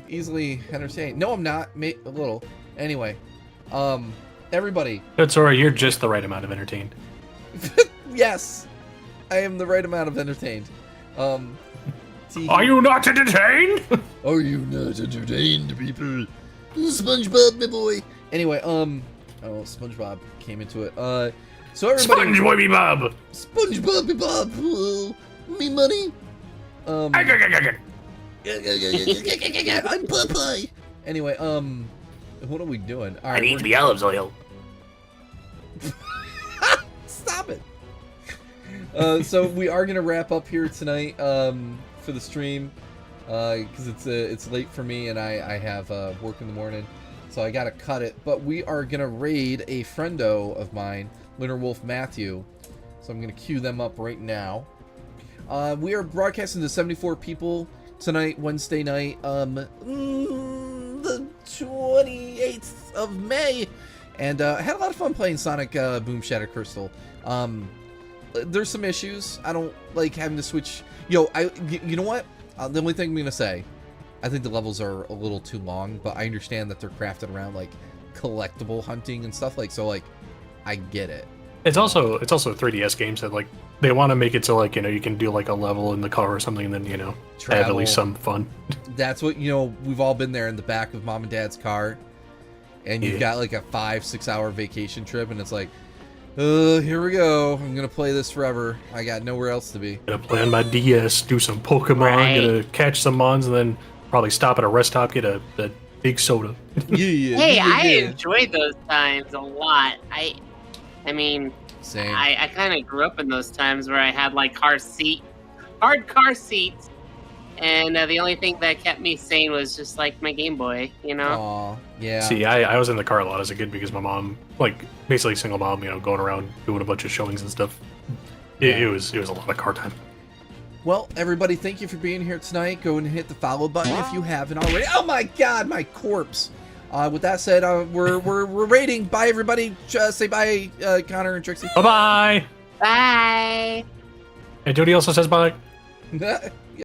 easily entertained. No, I'm not. A little. Anyway, everybody. That's alright. You're just the right amount of entertained. Yes, I am the right amount of entertained. Are you not entertained? Are you not entertained, people? SpongeBob, my boy. Anyway, SpongeBob came into it. So everybody. SpongeBob, Bob. SpongeBob, Bob. Me money. I'm Popeye. Anyway, what are we doing? All right, I need the olive oil. Stop it. So we are gonna wrap up here tonight. For the stream, because it's late for me and I have work in the morning. so I gotta cut it. But we are gonna raid a friendo of mine, Winter Wolf Matthew. So I'm gonna queue them up right now. We are broadcasting to 74 people tonight, Wednesday night, the 28th of May, and I had a lot of fun playing Sonic Boom Shatter Crystal. There's some issues. I don't like having to switch. You know what? The only thing I'm gonna say, I think the levels are a little too long, but I understand that they're crafted around like collectible hunting and stuff like so. Like, I get it. It's also a 3DS game, so like they want to make it so like you can do like a level in the car or something, and then have at least some fun. That's what we've all been there in the back of mom and dad's car, and you've got like a 5-6 hour vacation trip, and it's like, here we go. I'm gonna play this forever. I got nowhere else to be. Gonna play on my DS, do some Pokemon, gonna catch some mons, and then probably stop at a rest stop, get a big soda. Hey, I enjoyed those times a lot. I mean, same. I kind of grew up in those times where I had like hard car seats, and the only thing that kept me sane was just like my Game Boy, Aw, yeah. See, I was in the car a lot as a kid because my mom, like basically single mom, going around doing a bunch of showings and stuff. It was a lot of car time. Well, everybody, thank you for being here tonight. Go and hit the follow button if you haven't already. Oh my God, my corpse! With that said, we're raiding. Bye, everybody. Say bye, Connor and Trixie. Bye bye. Bye. And Jody also says bye.